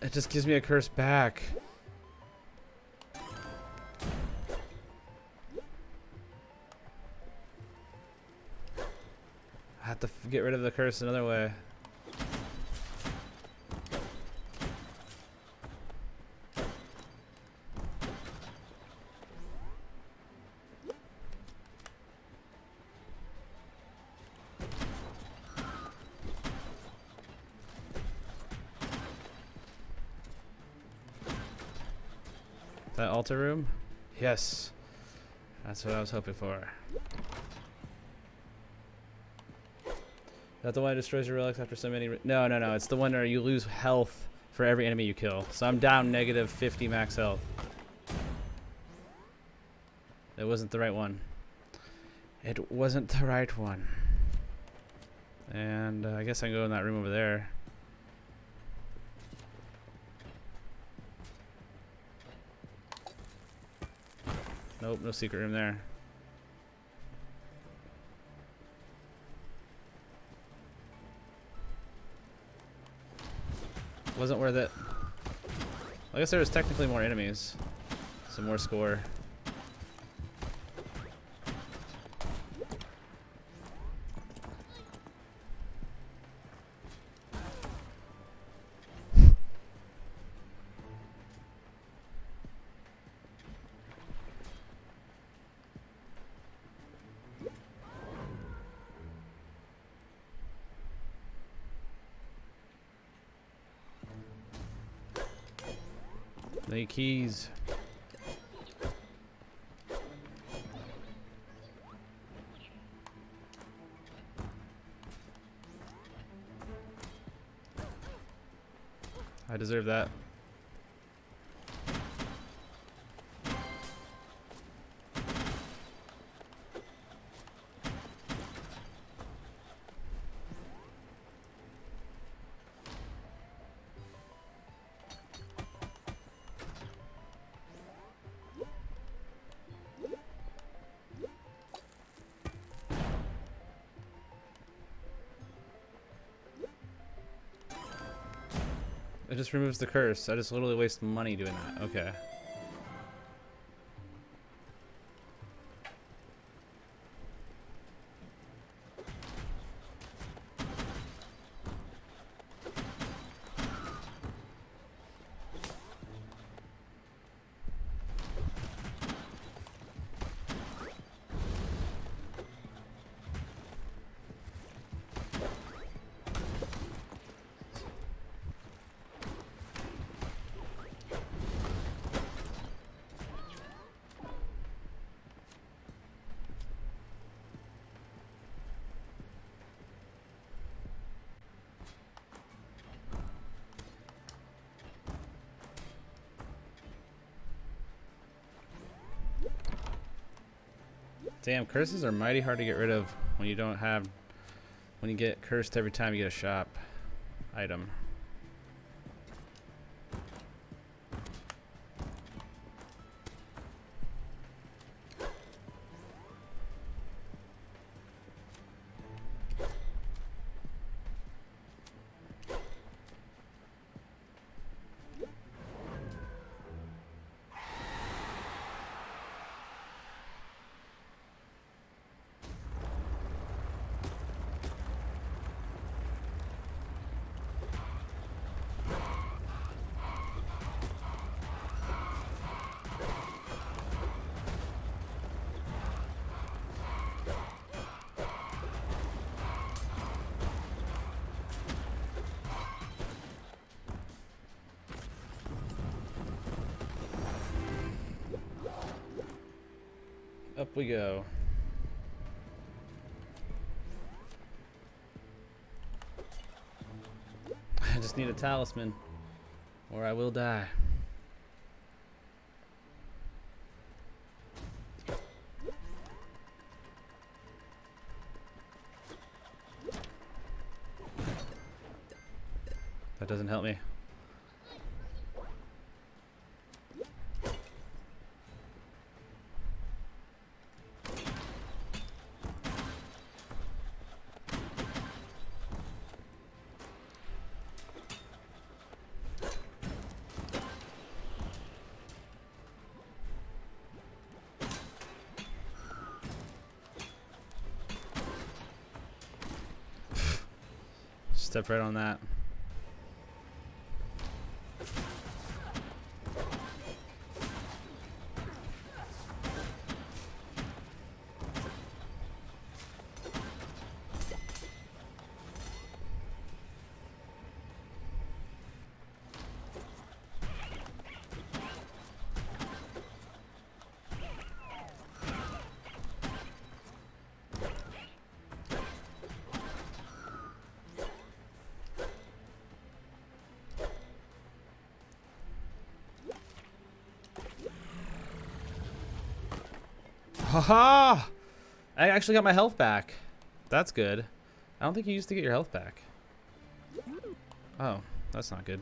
It just gives me a curse back. I have to get rid of the curse another way. That altar room? Yes. That's what I was hoping for. Is that the one that destroys your relics after so many? No, no, no. It's the one where you lose health for every enemy you kill. So I'm down negative 50 max health. It wasn't the right one. It wasn't the right one. And I guess I can go in that room over there. Nope, no secret room there. Wasn't worth it. I guess there was technically more enemies. Some more score. The keys. I deserve that. It just removes the curse. I just literally waste money doing that. Okay. Damn, curses are mighty hard to get rid of when you don't have, when you get cursed every time you get a shop item. Up we go. I just need a talisman, or I will die. That doesn't help me. Step right on that. Haha! I actually got my health back. That's good. I don't think you used to get your health back. Oh, that's not good.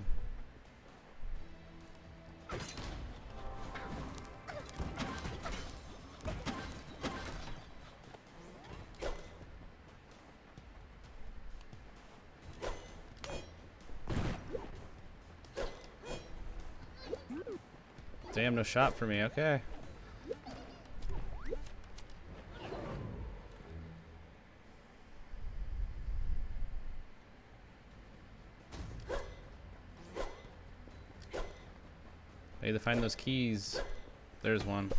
Damn, no shop for me. Okay. I need to find those keys. There's one.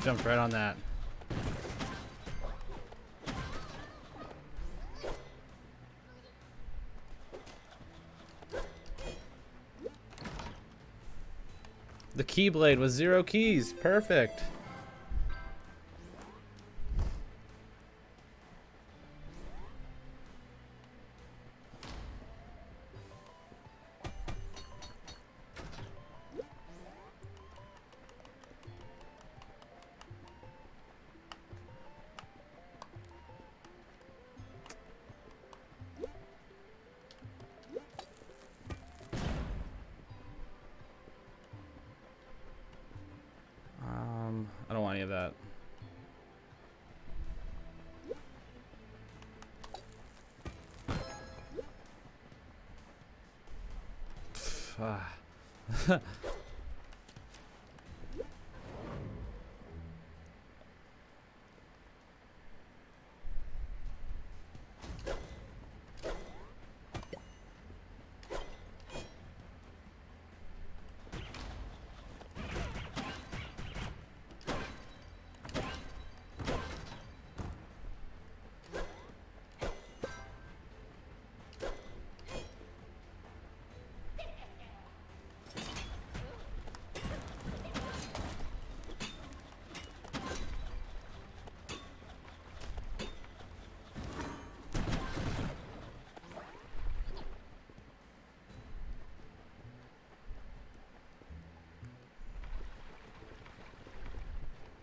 jumped right on that. The Keyblade with 0 keys. Perfect. I don't want any of that.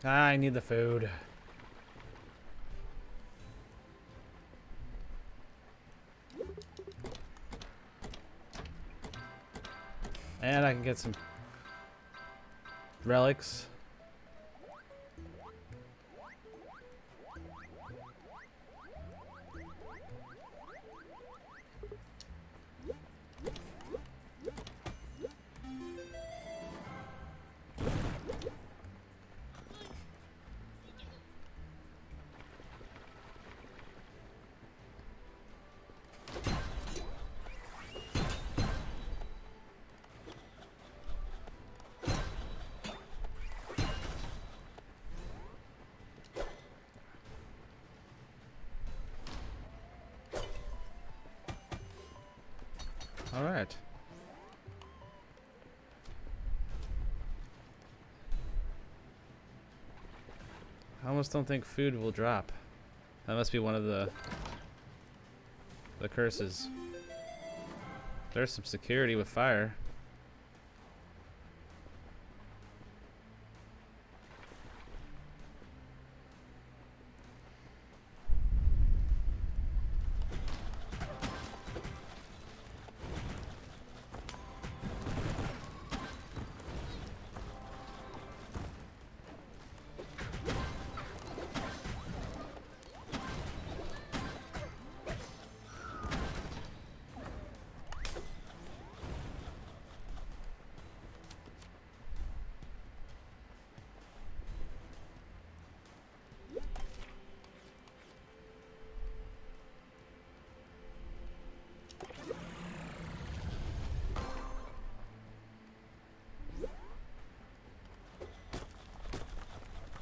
I need the food. And I can get some relics. All right. I almost don't think food will drop. That must be one of the curses. There's some security with fire.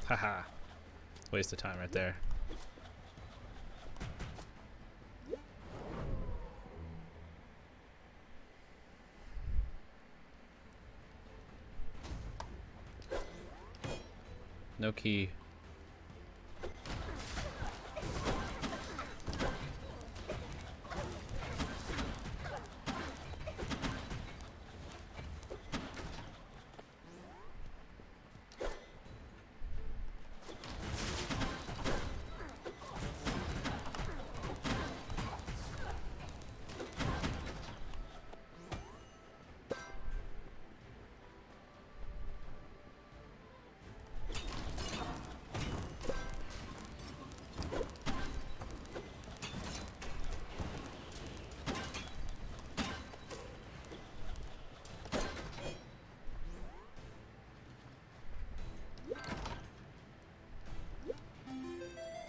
Haha. Waste of time right there. No key.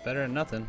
Better than nothing.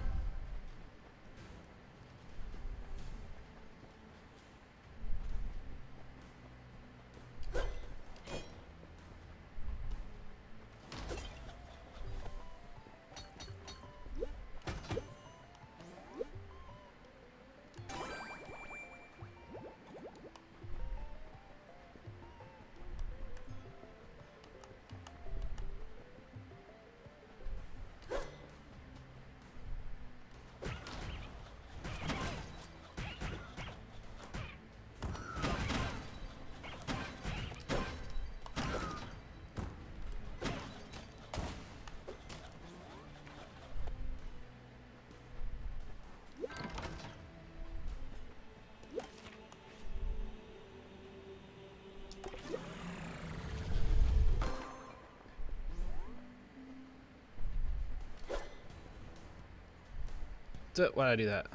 Why'd I do that?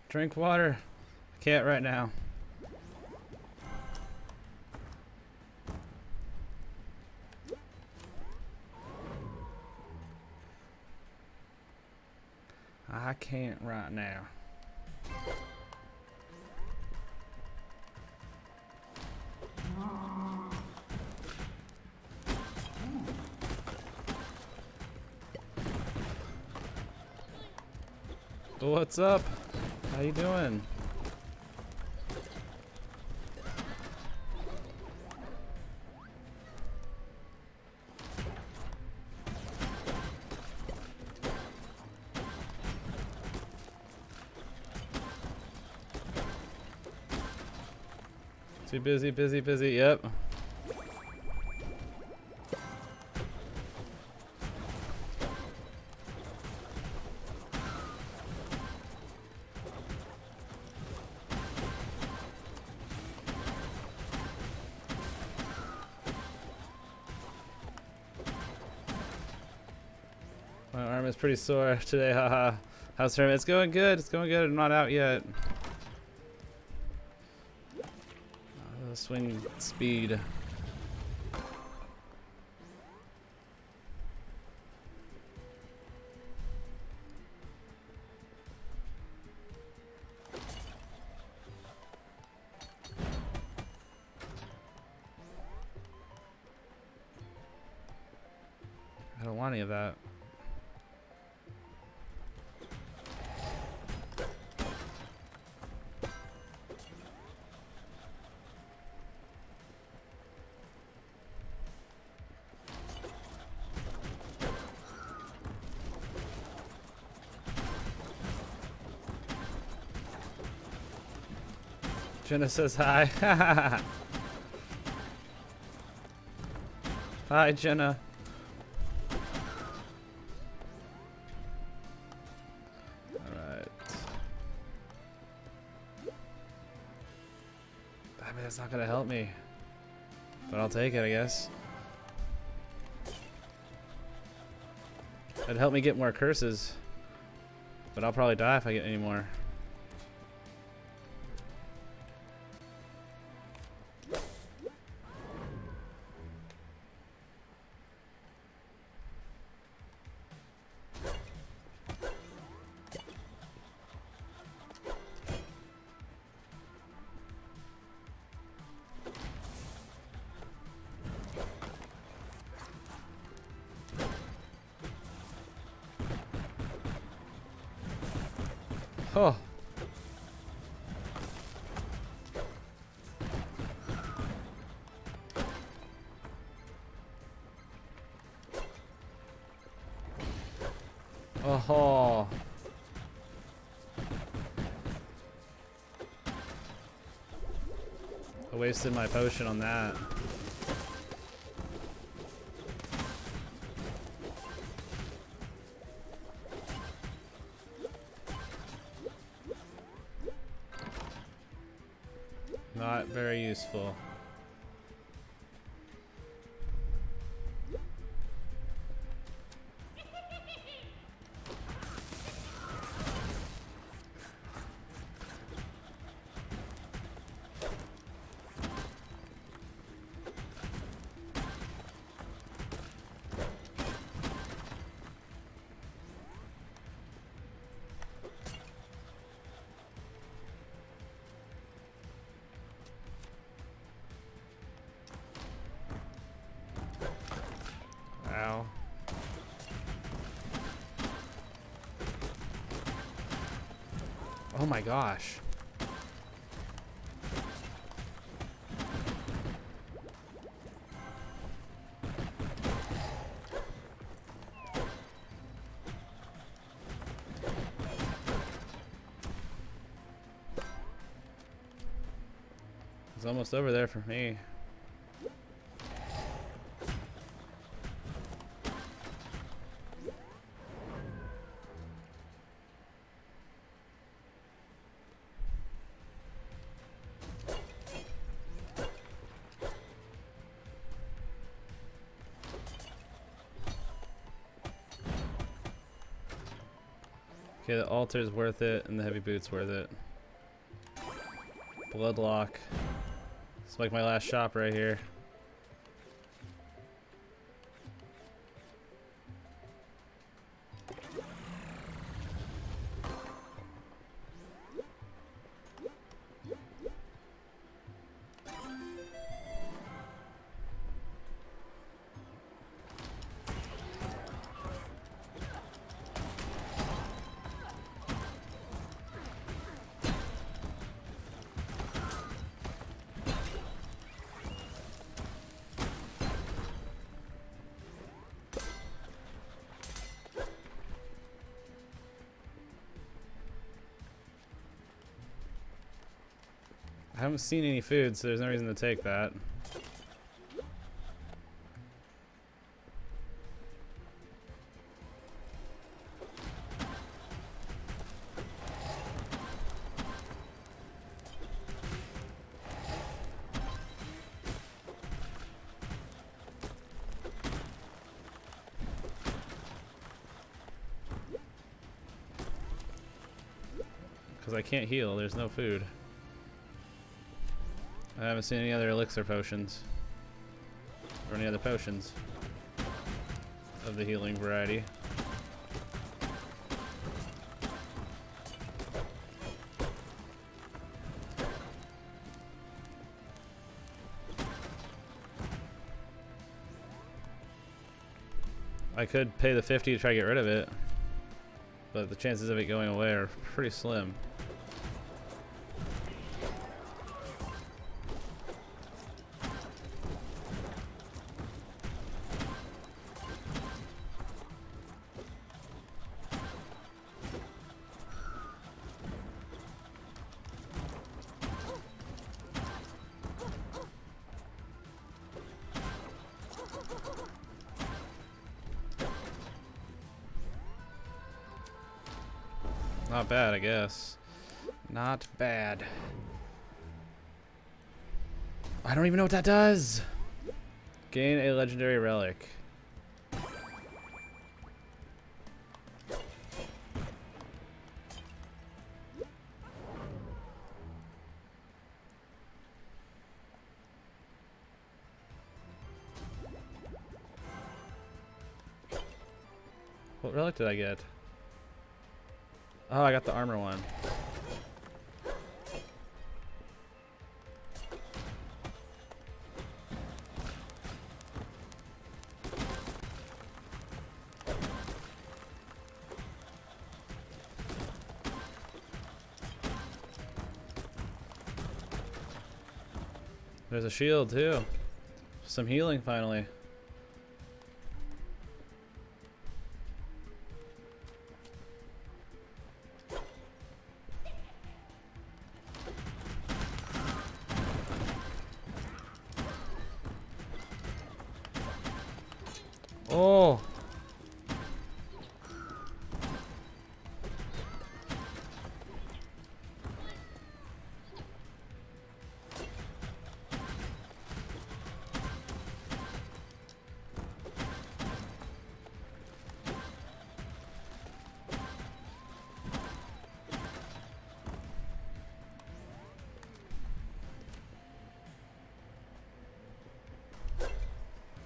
Drink water. Can't right now. I can't right now. What's up? How you doing? Too busy, busy, busy. Yep. My arm is pretty sore today, haha. How's it? It's going good. It's going good. I'm not out yet. Swing speed. I don't want any of that. Jenna says hi. Hi, Jenna. Alright. I mean, that's not gonna help me. But I'll take it, I guess. It'd help me get more curses. But I'll probably die if I get any more. Oh. Oh. I wasted my potion on that. Not very useful. Oh my gosh. It's almost over there for me. Okay, the altar's worth it, and the heavy boot's worth it. Bloodlock. It's like my last shop right here. I haven't seen any food, so there's no reason to take that. Because I can't heal, there's no food. I haven't seen any other elixir potions. Or any other potions of the healing variety. I could pay the 50 to try to get rid of it, but the chances of it going away are pretty slim. Not bad, I guess. Not bad. I don't even know what that does. Gain a legendary relic. What relic did I get? Oh, I got the armor one. There's a shield too. Some healing finally. Oh.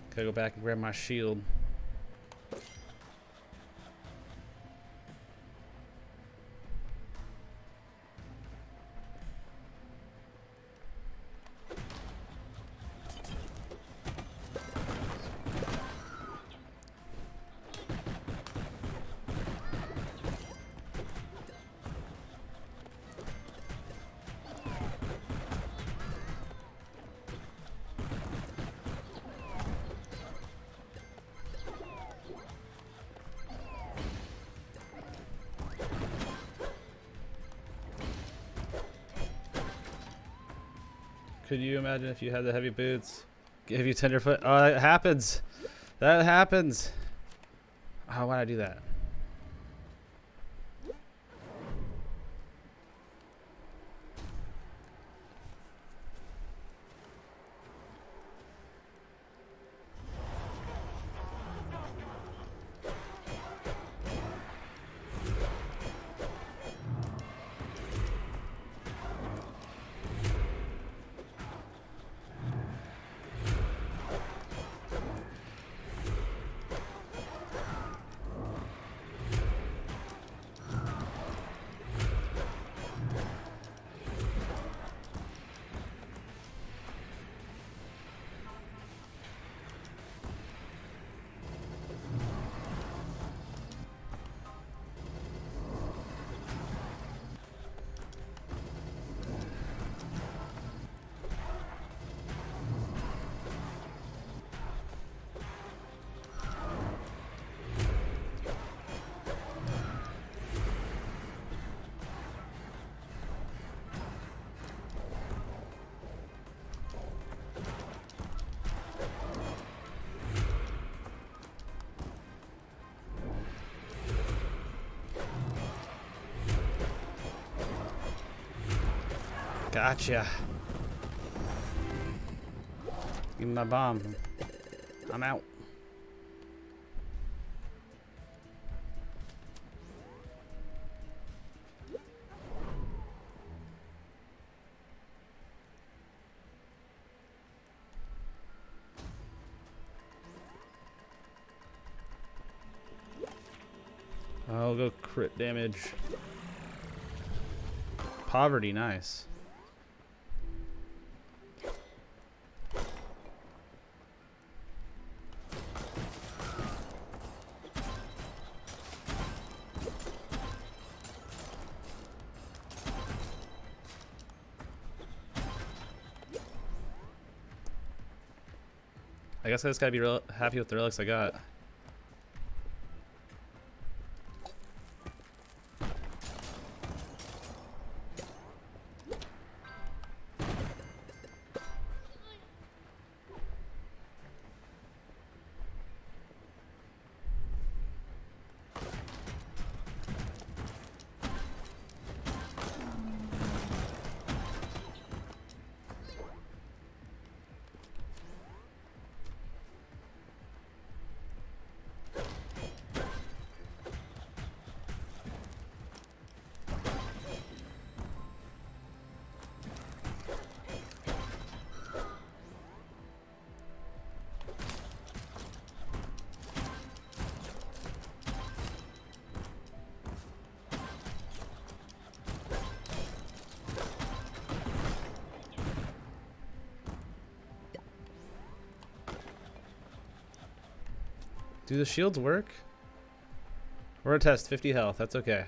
Gotta go back and grab my shield. Could you imagine if you had the heavy boots? Give you tenderfoot. Oh, that happens. That happens. Oh, why'd I do that? Gotcha. Give me my bomb. I'm out. I'll go crit damage. Poverty, nice. I guess I just gotta be real happy with the relics I got. Do the shields work? We're a test, 50 health, that's okay.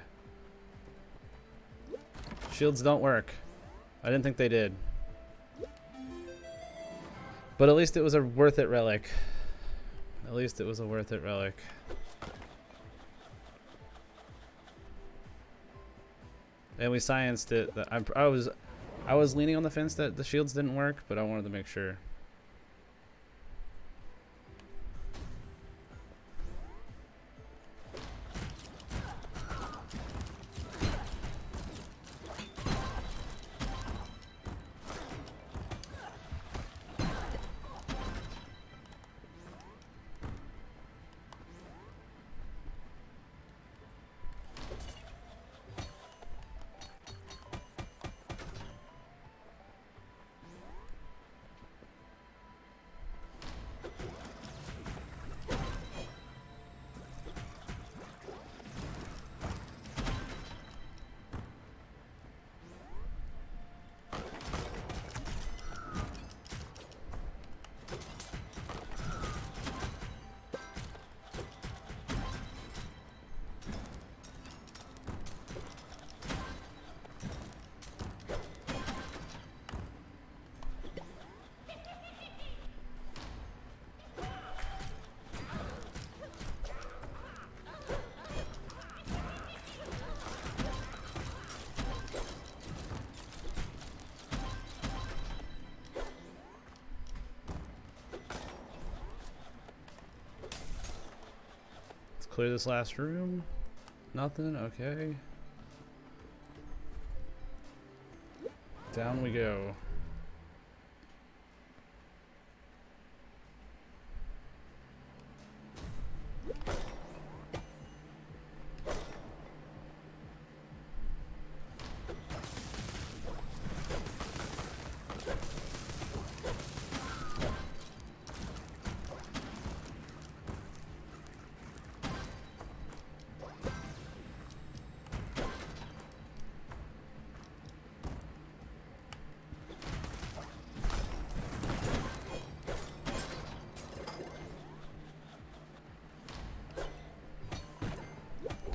Shields don't work. I didn't think they did. But at least it was a worth it relic. At least it was a worth it relic. And we scienced it. I was leaning on the fence that the shields didn't work, but I wanted to make sure. clear this last room. Nothing. Okay. Down we go.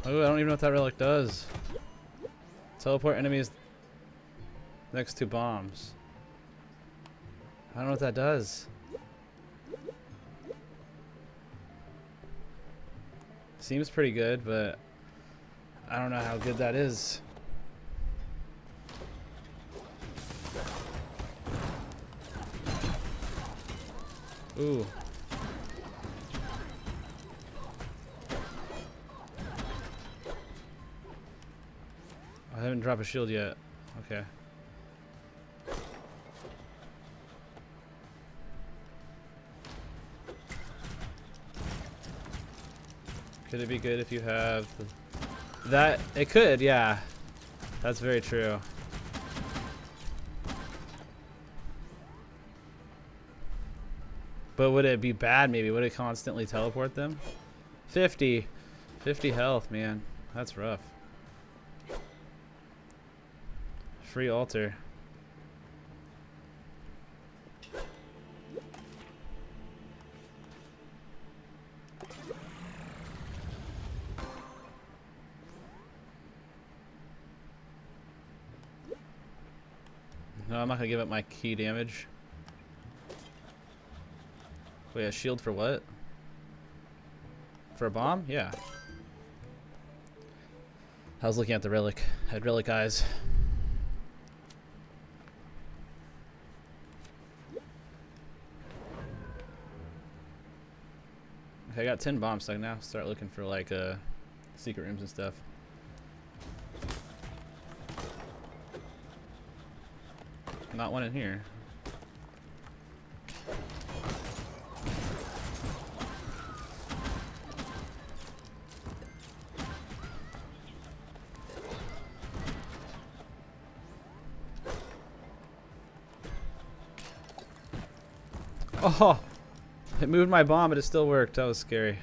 Oh, I don't even know what that relic does. Teleport enemies next to bombs. I don't know what that does. Seems pretty good, but I don't know how good that is. Ooh. I haven't dropped a shield yet. Okay. Could it be good if you have that? It could, yeah. That's very true. But would it be bad maybe? Would it constantly teleport them? 50 health, man. That's rough. Free altar. No, I'm not gonna give up my key damage. Wait, a shield for what? For a bomb? Yeah. I was looking at the relic. Had relic eyes. Okay, I got 10 bombs, so I can now start looking for like secret rooms and stuff. Not one in here. Oh, it moved my bomb, but it still worked. That was scary.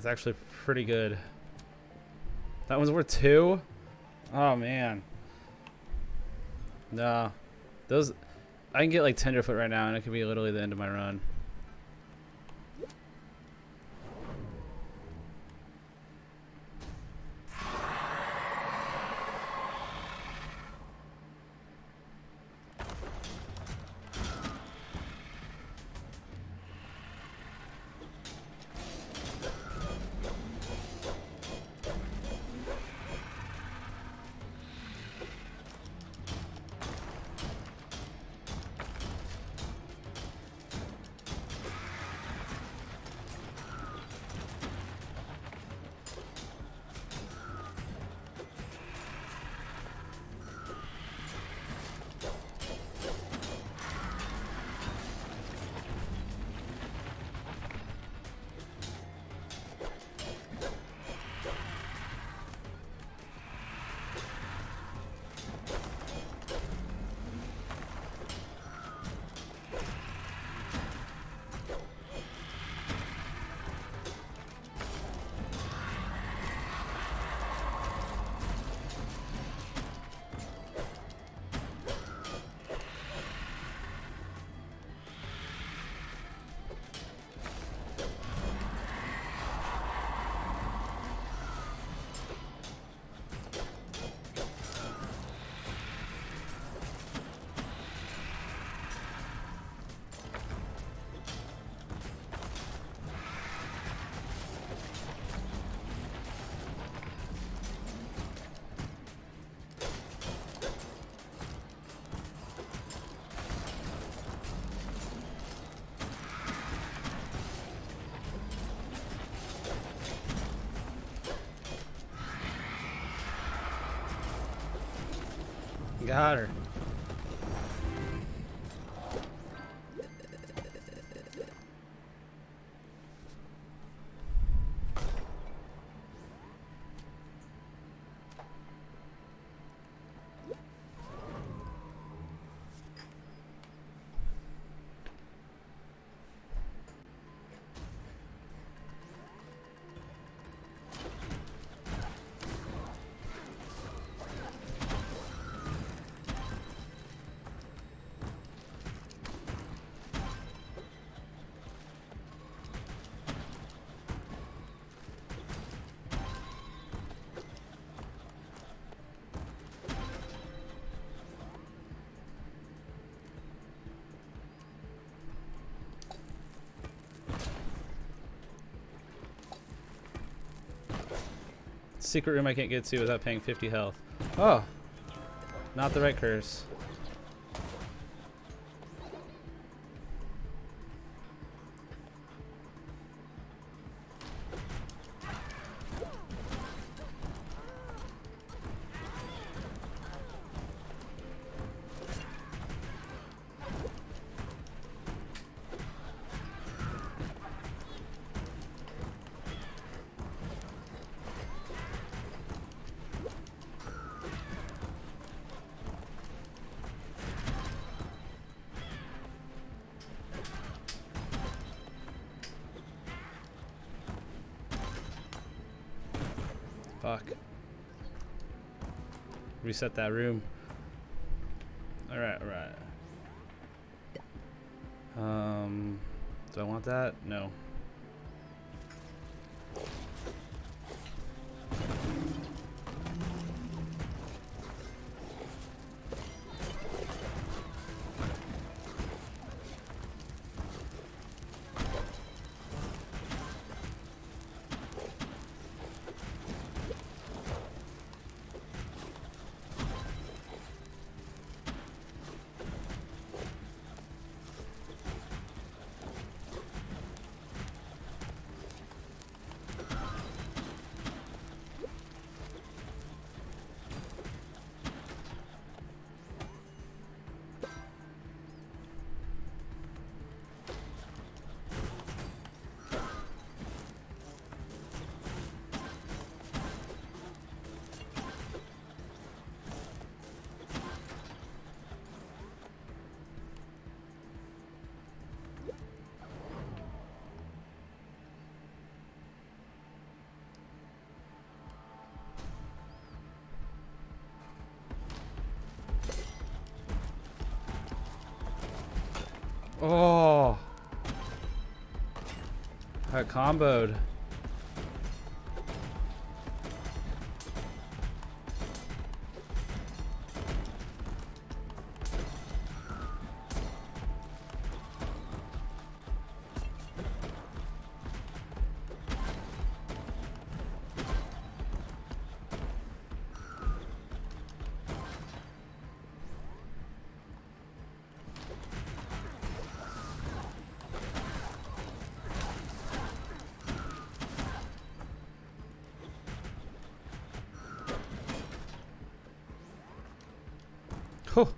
That's actually pretty good. That one's worth 2? Oh man. No. Those I can get like Tenderfoot right now and it could be literally the end of my run. Got her. Secret room I can't get to without paying 50 health. Oh, not the right curse. Fuck. Reset that room. Alright, alright. Do I want that? No. Oh, I got comboed. Oh.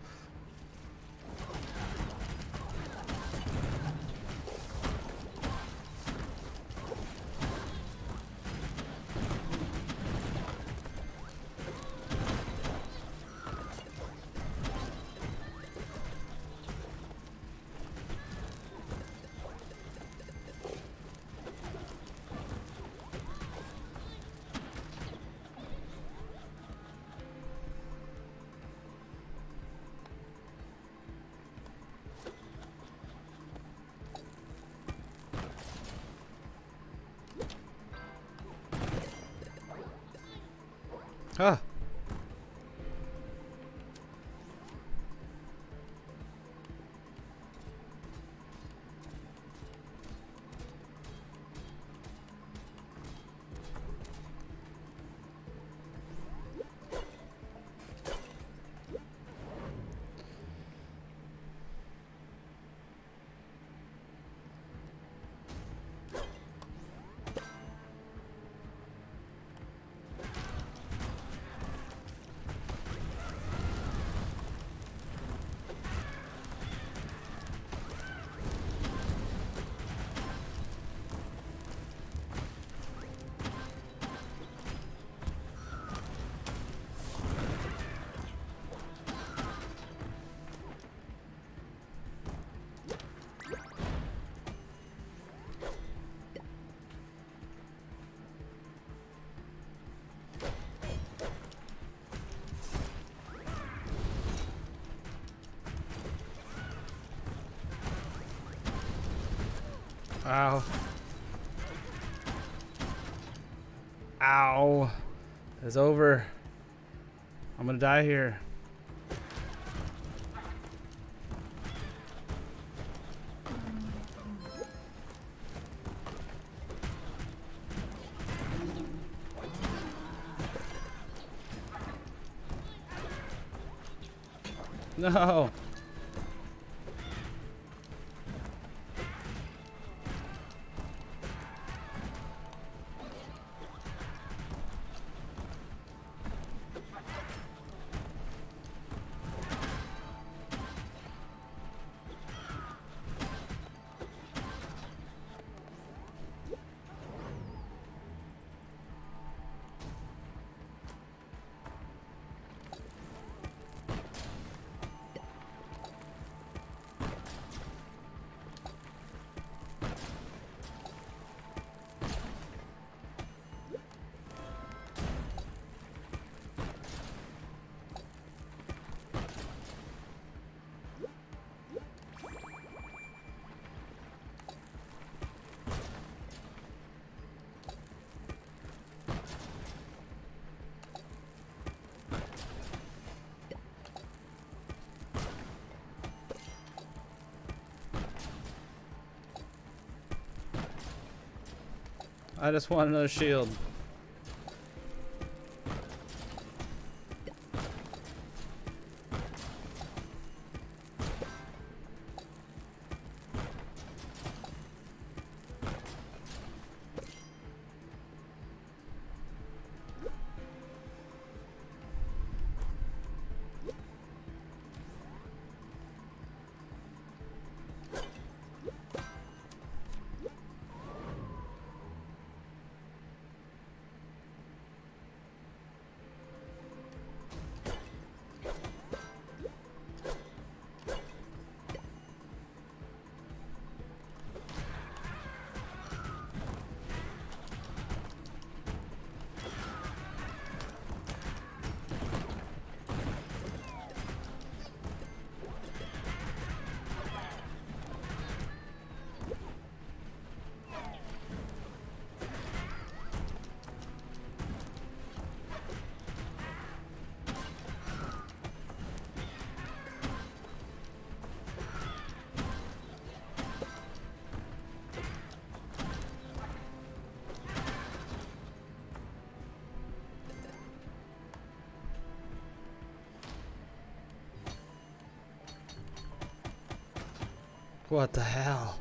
Ah. Ow. Ow. It's over. I'm gonna die here. No. I just want another shield. What the hell?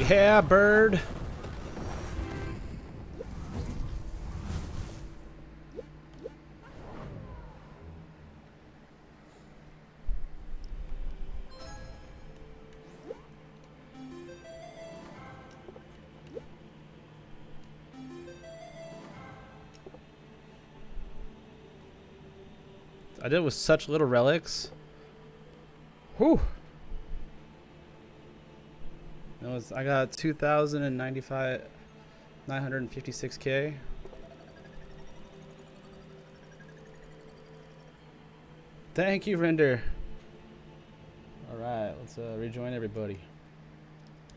Yeah, bird. I did it with such little relics. Whew. I got 2,095, 956K. Thank you, Render. All right, let's rejoin everybody.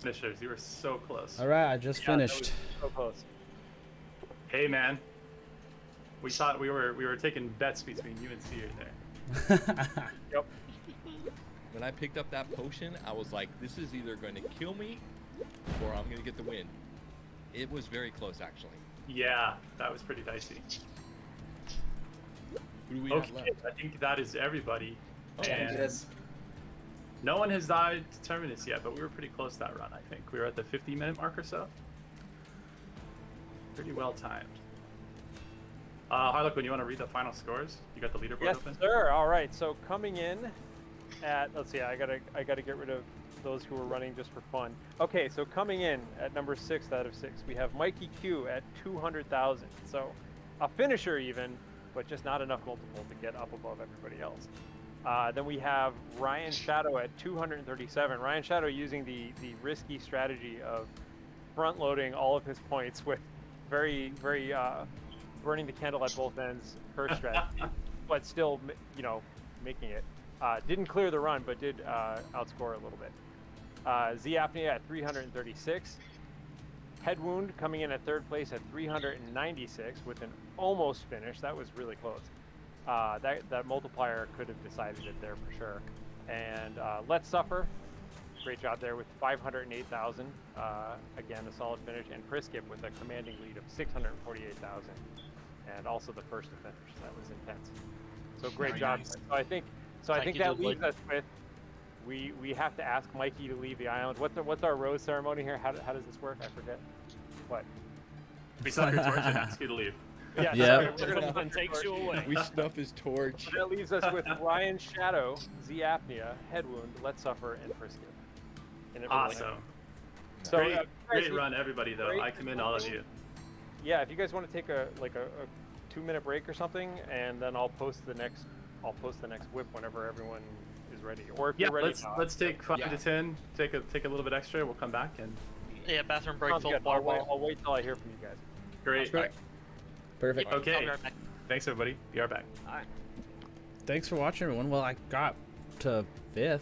Finishers, you were so close. All right, I just Yeah, that finished. was so close. Hey man, we thought we were taking bets between you and Seer there. Yep. When I picked up that potion, I was like, this is either going to kill me or I'm going to get the win. It was very close, actually. Yeah, that was pretty dicey. Who do we have Okay, left? I think that is everybody. Oh, And Yes. no one has died to Terminus yet, but we were pretty close that run, I think. We were at the 50-minute mark or so. Pretty well timed. Harlequin, you want to read the final scores? You got the leaderboard Yes, open? sir. All right. So coming in at, let's see, I gotta get rid of those who were running just for fun. Okay, so coming in at number 6 out of 6, we have MikeyQ at 200,000. So a finisher even, but just not enough multiple to get up above everybody else. Then we have Ryan Shadow at 237. Ryan Shadow using the risky strategy of front loading all of his points with very burning the candle at both ends first strategy, but still making it. Didn't clear the run, but did outscore a little bit. Z Apnea at 336. Head Wound coming in at 3rd place at 396 with an almost finish. That was really close. That multiplier could have decided it there for sure. And Let's Suffer, great job there with 508,000. Again, a solid finish. And Priskip with a commanding lead of 648,000. And also the first to finish. That was intense. So great job. Nice. So I think you, that Dudley. leaves us with we have to ask Mikey to leave the island. What's our rose ceremony here? How does this work? I forget. What? We saw your torch and asked you to leave. Yeah. Yep. sorry, we're gonna And takes you away. We snuff his torch. So that leaves us with Ryan Shadow, Z Apnea, Head Wound, Let's Suffer, and Priskip. In it for the Awesome. next- So Great, guys, great run, everybody, though. great I commend all of you. Yeah, if you guys want to take a 2-minute break or something, and then I'll post the next whip whenever everyone is ready. Or if Yeah, you're ready, let's take 5 Yeah. to 10. Take a little bit extra. We'll come back and Yeah, bathroom break, sounds fill good. bar I'll wait till I hear from you guys. great. Perfect. I'll Okay. be right back. Thanks, everybody. Be right back. Thanks for watching, everyone. Well, I got to 5th.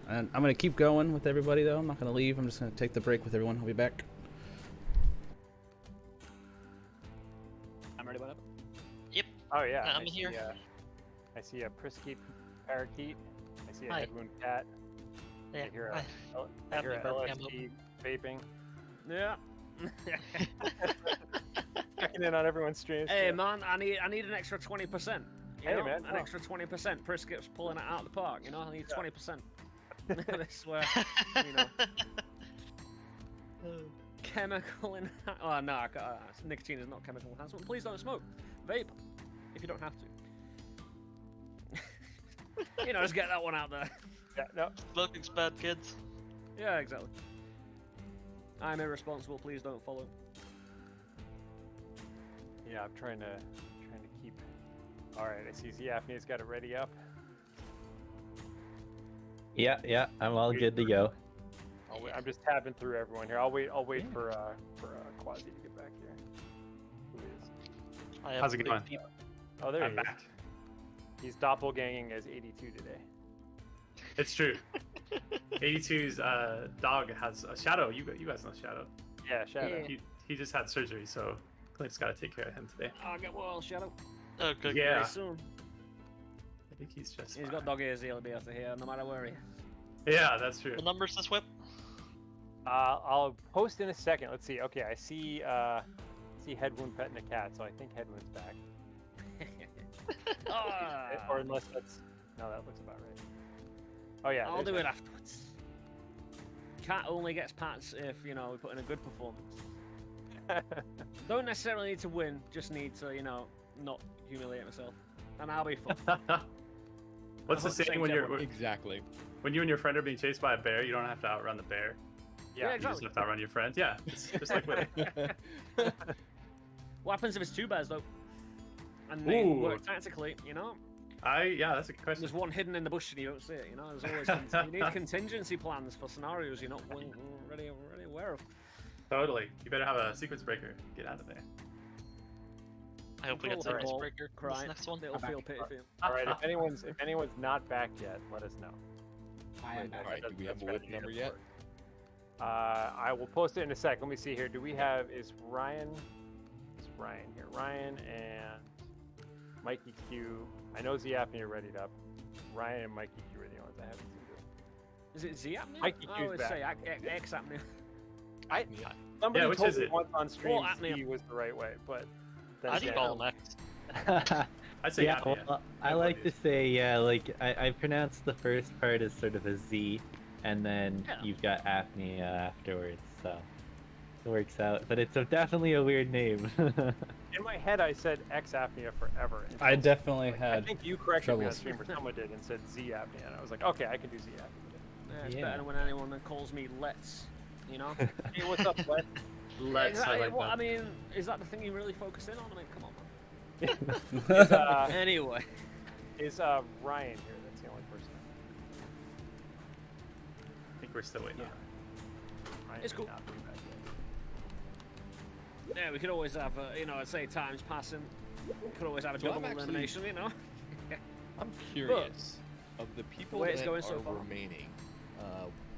And I'm going to keep going with everybody, though. I'm not going to leave. I'm just going to take the break with everyone. I'll be back. I'm ready, whatever. Yep. Oh yeah, I'm here. I see a Priskip parakeet. I see a Hi. Head Wound cat. Yeah. I hear hi. I hear a Happy birthday, LSD vaping. Yeah. Checking in on everyone's streams. Hey too. man, I need an extra 20%. You Hey, know? man, An no. extra 20%. Priskip's pulling it out of the park. You know, I need 20%. This where chemical oh no, nicotine is not chemical enhancement. Please don't smoke. Vape, if you don't have to. Just get that one out there. Yeah, no. Smoking's bad, kids. Yeah, exactly. I'm irresponsible. Please don't follow. Yeah, I'm trying to keep. All right, I see Apnea's got it ready up. Yeah, I'm all good to go. I'm just tabbing through everyone here. I'll wait for Quasi to get back here. Who is? I have How's it big going? people. Oh, there I'm he is. back. He's doppelganging as 82 today. It's true. 82's dog has a Shadow. You guys know Shadow. Yeah, Shadow. Yeah. He just had surgery, so Clint's got to take care of him today. I'll get well, Shadow. Oh, good. Yeah. Very soon. I think he's just. He's fine. got dog ears. He'll be able to hear no matter where he is. Yeah, that's true. The numbers this whip? I'll post in a second. Let's see. Okay, I see Head Wound petting a cat, so I think Head Wound's back. Or unless that's that looks about right. Oh yeah, I'll there's do Head. it afterwards. cat only gets pats if, you know, we put in a good performance. Don't necessarily need to win, just need to, you know, not humiliate myself. And I'll be fun. What's the saying when you're Exactly. when you and your friend are being chased by a bear? You don't have to outrun the bear. Yeah, You exactly. just have to outrun your friends. Yeah, it's just like with What happens if it's two bears, though? And they Ooh. work tactically, you know? yeah, that's a good question. There's one hidden in the bush and you don't see it, you know? There's always you need contingency plans for scenarios you're not already aware of. Totally. You better have a sequence breaker. Get out of there. I hope we get Control Sequence ball, Breaker this cry, next one. It'll feel pity for you. All right, if anyone's not back yet, let us know. I am All right, do we have a Strategy whip number doesn't yet? work. I will post it in a sec. Let me see here. Do we have is Ryan here? Ryan and MikeyQ. I know Zapney are readied up. Ryan and MikeyQ are the only ones I haven't seen do it. Is it Z apnea? MikeyQ's I always back. say X apnea. Somebody which told is me it? once on stream Well, apnea. Z was the right way, but then I think yeah, all them X. I'd say yeah, apnea. well, I like to say, yeah, like I pronounce the first part as sort of a Z, and then Yeah. you've got apnea afterwards, so it works out. But it's definitely a weird name. in my head I said X apnea forever. until- I definitely I had think you corrected me on troubles. stream, or someone did, and said Z apnea, and I was like, okay, I can do Z apnea. Yeah, it's Yeah. better when anyone calls me Let's, you know? Hey, what's up, Les? Let's. I like Well, that. I mean, is that the thing you really focus in on? I mean, come on, Is, man. Anyway. is Ryan here? That's the only person. I think we're still waiting. Yeah. on Ryan It's may cool. not be back yet. Yeah, we could always have, you know, I'd say time's passing. We could always have a So I'm double actually- elimination, you know? I'm curious of the people way it's that going are so far. remaining.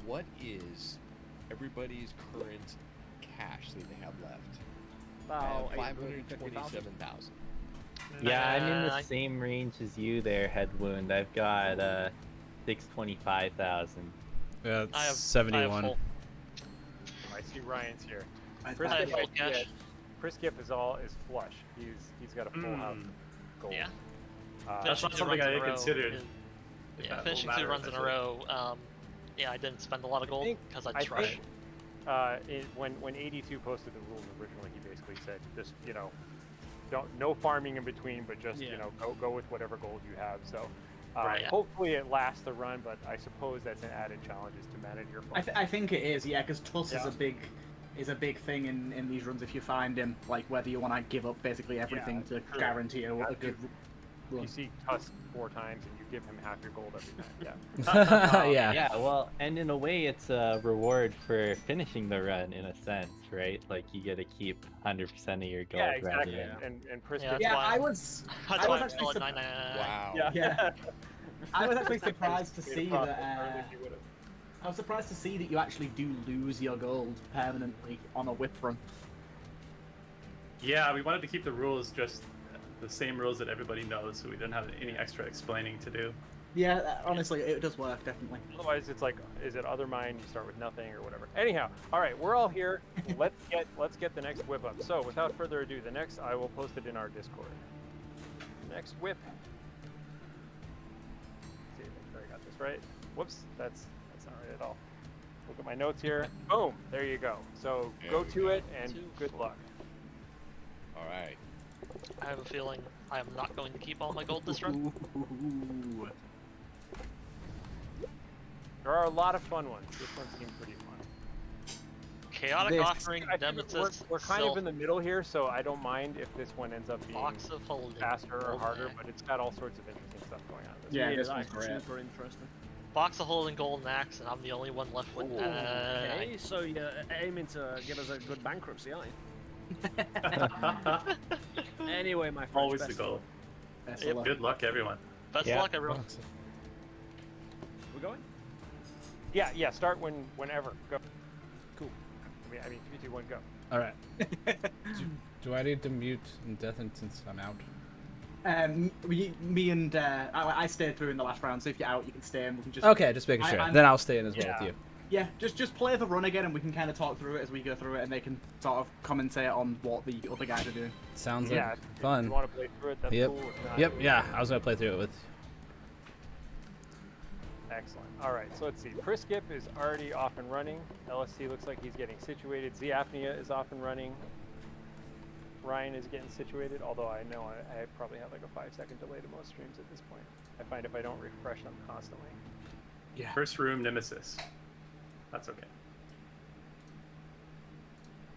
What is everybody's current cash that they have left? About 527,000. Yeah, I'm in Nah, the same range as you there, Head Wound. I've got 625,000. Yeah, it's I have 71. full. I see Ryan's here. I Chris I have Gipp, full I see cash. it. Chris Gipp is flush. He's got a full house of gold. Yeah. That's not Finishing two something runs I in a row considered. is- If Yeah, that will finishing matter two runs in a eventually. row. Yeah, I didn't spend a lot of gold think- because I I tried. think when 82 posted the rules originally, he basically said just no farming in between, but just Yeah. go with whatever gold you have. So Right, yeah. hopefully it lasts the run, but I suppose that's an added challenge is to manage your farm. I think it is, yeah, because Tuss Yeah. is a big thing in these runs if you find him. Like whether you want to give up basically everything to true. guarantee a Yeah, good You run. see Tuss 4 times and you give him half your gold every time. Yeah. yeah. Yeah, well, and in a way, it's a reward for finishing the run, in a sense, right? Like you get to keep 100% of your gold. Yeah, exactly. Yeah. And Chris Yeah, Gipp- Yeah, why- I was That's I why was I'm actually still at sup- 999. Wow. Yeah. Yeah. I was actually surprised to Made a see profit that. further than you would've. I was surprised to see that you actually do lose your gold permanently on a whip run. Yeah, we wanted to keep the rules just the same rules that everybody knows, so we didn't have any extra explaining to do. Yeah, honestly, it does work definitely. Otherwise, it's like, is it other mine? You start with nothing or whatever. Anyhow, all right, we're all here. Let's get the next whip up. So, without further ado, the next I will post it in our Discord. Next whip. Let's see, make sure I got this right. Whoops, that's not right at all. Look at my notes here. Boom, there you go. So There go we to go. it and good luck. All right. I have a feeling I am not going to keep all my gold this run. Ooh. There are a lot of fun ones. This one seemed pretty fun. Chaotic This- Offering, I think Nemesis, we're kind of in the middle here, so I don't mind if this one ends up being Box of Holding. faster or Gold harder, Knack. but it's got all sorts of interesting stuff going on. This Yeah, one. this that's one's great. super interesting. Box of Holding Golden Axe, and I'm the only one left with. Okay, so you're aiming to give us a good bankruptcy, aren't you? Anyway, my friend. Always the goal. Best Yep. of luck. Good luck, everyone. Best Yeah. of luck, everyone. We're going? Yeah. Start whenever. Go. Cool. I mean, 3, 2, 1, go. All right. do I need to mute indefinite since I'm out? Me and I stayed through in the last round, so if you're out, you can stay and we can just. Okay, just making sure. I'm- Then I'll stay in as well Yeah. with you. Yeah, just play the run again, and we can kind of talk through it as we go through it, and they can sort of commentate on what the other guys are doing. Sounds Yeah. like If fun. you want to play through it, that's Yep. cool. If not, Yep. Yeah, I was gonna play through it with. Excellent. All right, so let's see. Priskip is already off and running. LST looks like he's getting situated. Z Apnea is off and running. Ryan is getting situated, although I know I probably have like a 5-second delay to most streams at this point. I find if I don't refresh them constantly. Yeah. First room, Nemesis. That's okay.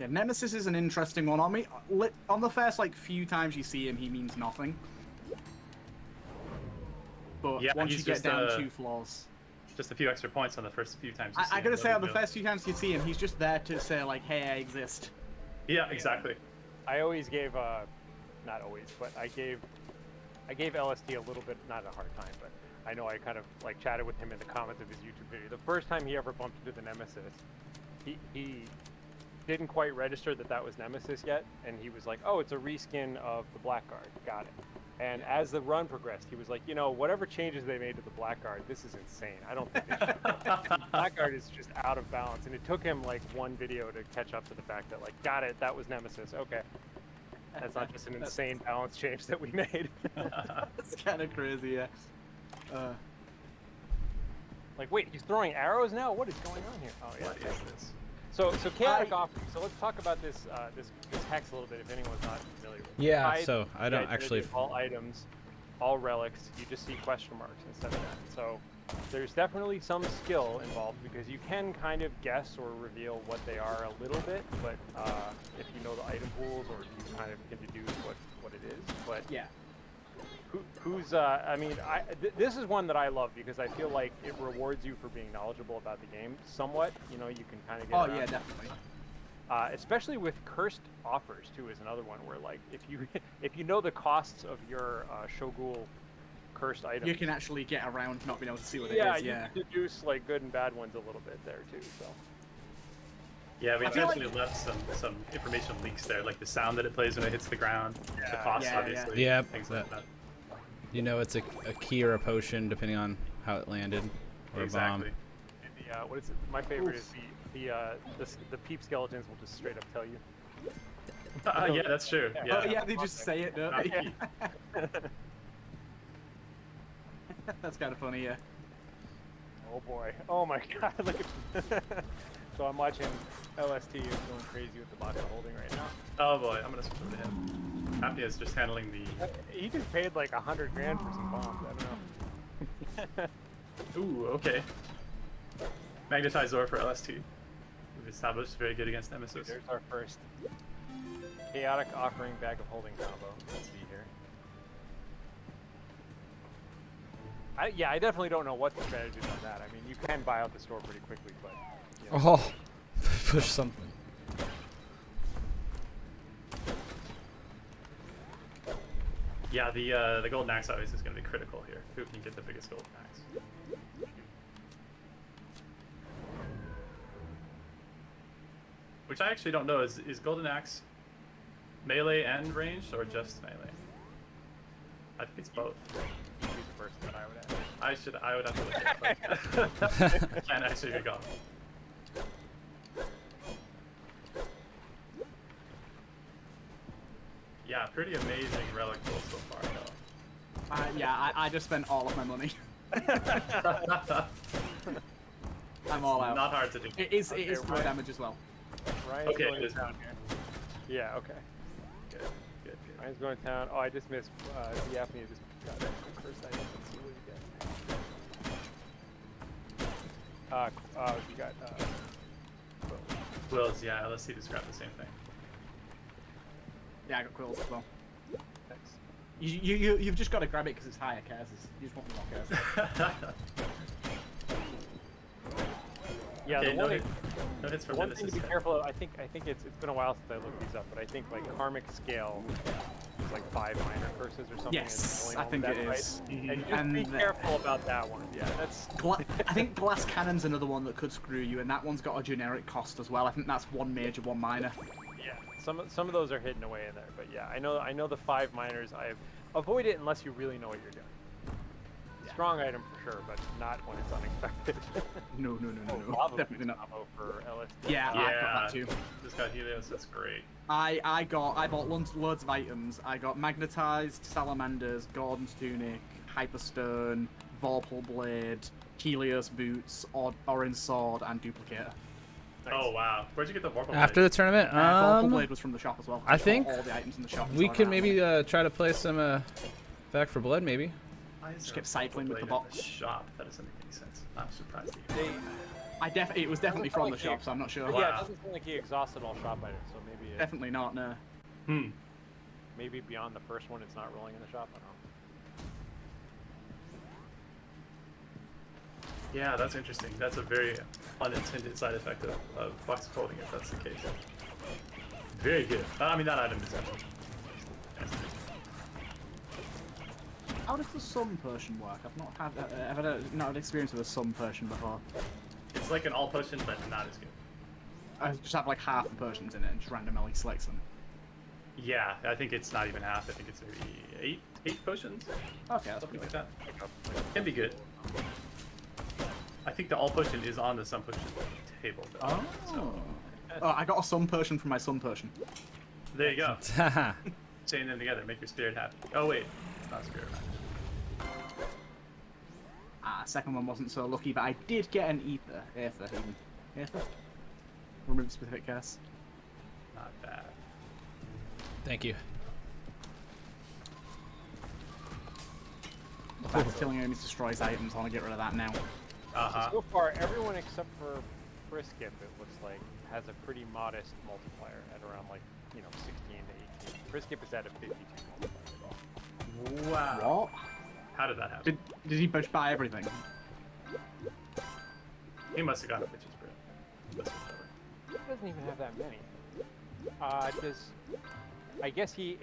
Yeah, Nemesis is an interesting one. On the first like few times you see him, he means nothing. But Yeah, once you he's get just, down 2 floors, Just a few extra points on the first few times you see I gotta him, say, but on the he'll- first few times you see him, he's just there to say like, "Hey, I exist." Yeah, exactly. I always gave, not always, but I gave LST a little bit, not a hard time, but I know I kind of like chatted with him in the comments of his YouTube video. The first time he ever bumped into the Nemesis, he didn't quite register that was Nemesis yet, and he was like, "Oh, it's a reskin of the Blackguard." Got it. And as the run progressed, he was like, "You know, whatever changes they made to the Blackguard, this is insane. I don't think Blackguard is just out of balance." And it took him like one video to catch up to the fact that, like, got it, that was Nemesis. Okay, that's not just an insane balance change that we made. It's kind of crazy, yeah. Like, wait, he's throwing arrows now? What is going on here? Oh yeah. What is this? So chaotic offering. So let's talk about this this hex a little bit if anyone's not familiar with it. Yeah, Hide so I the don't identity actually. of all items, all relics. You just see question marks instead of that. So there's definitely some skill involved because you can kind of guess or reveal what they are a little bit, but if you know the item pools or you kind of can deduce what it is. But Yeah. I mean, this is one that I love because I feel like it rewards you for being knowledgeable about the game somewhat. You know, you can kind of get Oh around yeah, it. definitely. Especially with cursed offers too is another one where like if you know the costs of your Shogul cursed items, You can actually get around not being able to see what yeah, it is. you Yeah. can deduce like good and bad ones a little bit there too. So Yeah, we I feel intentionally left some information leaks there, like the sound that it plays when it hits the ground, the Yeah. cost, Yeah, yeah. obviously, Yeah, things like that. You know, it's a key or a potion depending on how it landed, or Exactly. and the what is it? My favorite is the peep skeletons will just straight up tell you. Yeah, that's true. Yeah. Yeah. Oh yeah, they just say it, don't they? That's kind of funny, yeah. Oh boy. Oh my god, look at So I'm watching LST is going crazy with the box I'm holding right now. Oh boy, I'm gonna switch over to him. Apnea is just handling the. He just paid like 100 grand for some bombs, I don't know. Ooh, okay. Magnetized ore for LST. We've established very good against Nemesis. There's our first chaotic offering bag of holding combo. Let's see here. I definitely don't know what the strategy is on that. I mean, you can buy out the store pretty quickly, but you know. Oh, push something. Yeah, the golden axe obviously is going to be critical here. Who can get the biggest golden axe? Which I actually don't know. Is golden axe melee and ranged or just melee? I think it's both. He's the person that I would ask. I would have to look it up. I can't actually recall. Yeah, pretty amazing relic pull so far, though. Yeah, I just spent all of my money. I'm all out. Not hard to do. It is Okay, throw right. damage as well. Ryan's Okay, going it is. to town here. Yeah, okay. Good, good, good. Ryan's going to town. Oh, I just missed. The Apnea just got a cursed item. Let's see what you get. You got. Wills, yeah, LSC described the same thing. Yeah, I got quills as well. Thanks. You've just got to grab it because it's higher curses. You just want more curses. Yeah, Okay, the no, one, hit, no hits the from one thing Nemesis. to be careful of, I think it's been a while since I looked these up, but I think like karmic scale is like 5 minor curses or something. Yes, and I think that, it right? is. And just And be the- careful about that one. Yeah, that's. I think glass cannon's another one that could screw you, and that one's got a generic cost as well. I think that's 1 major, 1 minor. Yeah, some of those are hidden away in there, but yeah, I know the 5 minors. Avoid it unless you really know what you're doing. Strong item for sure, but not when it's unexpected. No, Lava definitely boost not. combo for LSD. Yeah, I've got that too. Just got Helios, that's great. I bought loads of items. I got magnetized salamanders, Gordon's tunic, hyperstone, vorpal blade, Helios boots, orange sword, and duplicator. Oh wow, where'd you get the Vorpal After blade? the tournament, Vorpal blade was from the shop as well. I Just got think all the items in the shop. and we saw can around maybe it. try to play some Back for Blood, maybe. Why is Just there kept a cycling Vorpal with the blade in box. shop. That doesn't make any sense. I'm surprised. It was definitely from the shop, so I'm not sure. Wow. Yeah, it doesn't seem like he exhausted all shop items, so maybe Definitely not. No. maybe beyond the first one, it's not rolling in the shop. I don't know. Yeah, that's interesting. That's a very unintended side effect of box folding, if that's the case. Very good. I mean, that item is definitely. How does the sun potion work? I've not had experience with a sun potion before. It's like an all potion, but not as good. I just have like half the potions in it and just randomly select them. Yeah, I think it's not even half. I think it's maybe eight potions, Okay, that's something pretty like good. that. Can be good. I think the all potion is on the sun potion table. Though. Oh. Oh, I got a sun potion from my sun potion. There you go. Chain them together, make your spirit happy. Oh wait, it's not spirit happy. Second one wasn't so lucky, but I did get an Aether even. Aether? Remember the specific case? Not bad. Thank you. The fact that killing enemies destroys items, I want to get rid of that now. So far, everyone except for Friskip, it looks like, has a pretty modest multiplier at around like 16 to 18. Friskip is at a 52 multiplier. Wow. What? How did that happen? Did he buy everything? He must have got a bitch's bread. He doesn't even have that many. I guess he's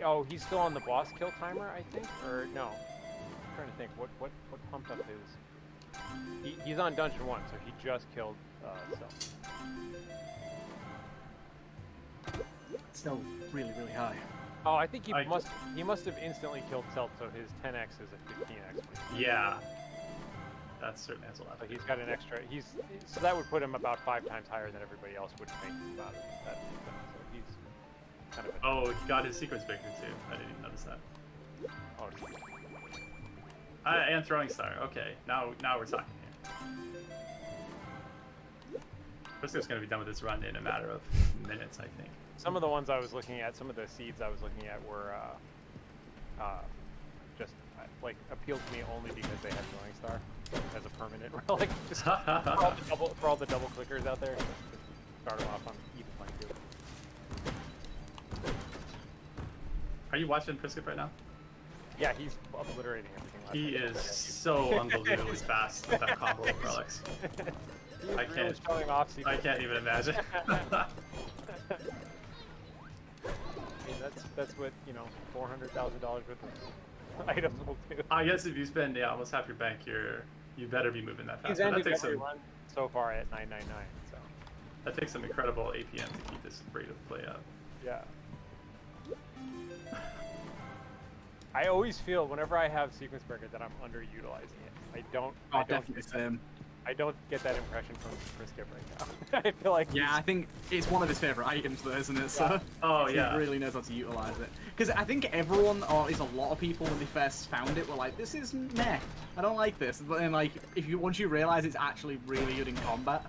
still on the boss kill timer, I think, or no? I'm trying to think what pumped up his. He's on dungeon 1, so he just killed Self. Still really, really high. Oh, I think he must have instantly killed Self, so his 10x is a 15x. Yeah. That certainly has a lot. So he's got an extra. So that would put him about 5 times higher than everybody else would think about it. So he's kind of. Oh, he got his sequence breaker too. I didn't even notice that. Oh. And throwing star. Okay, now we're talking here. Friskip's gonna be done with this run in a matter of minutes, I think. Some of the ones I was looking at, some of the seeds I was looking at were just like appealed to me only because they had throwing star as a permanent relic. Just for all the double clickers out there, just start them off on even playing field. Are you watching Friskip right now? Yeah, he's obliterating everything. He is so unbelievably fast with that combo of relics. I can't. Showing off I can't even imagine. I mean, that's what $400,000 worth of items will do. I guess if you spend almost half your bank, you better be moving that fast. He's But ended that takes every some run so far at 999. So that takes some incredible APM to keep this rate of play up. yeah. I always feel whenever I have sequence breaker that I'm underutilizing it. I don't Definitely same. I don't get that impression from Friskip right now. I feel like Yeah, I think it's one of his favorite items, though, isn't it? So Oh yeah. he really knows how to utilize it. Because I think everyone, or at least a lot of people, when they first found it, were like, "This is meh. I don't like this." But then, like, once you realize it's actually really good in combat.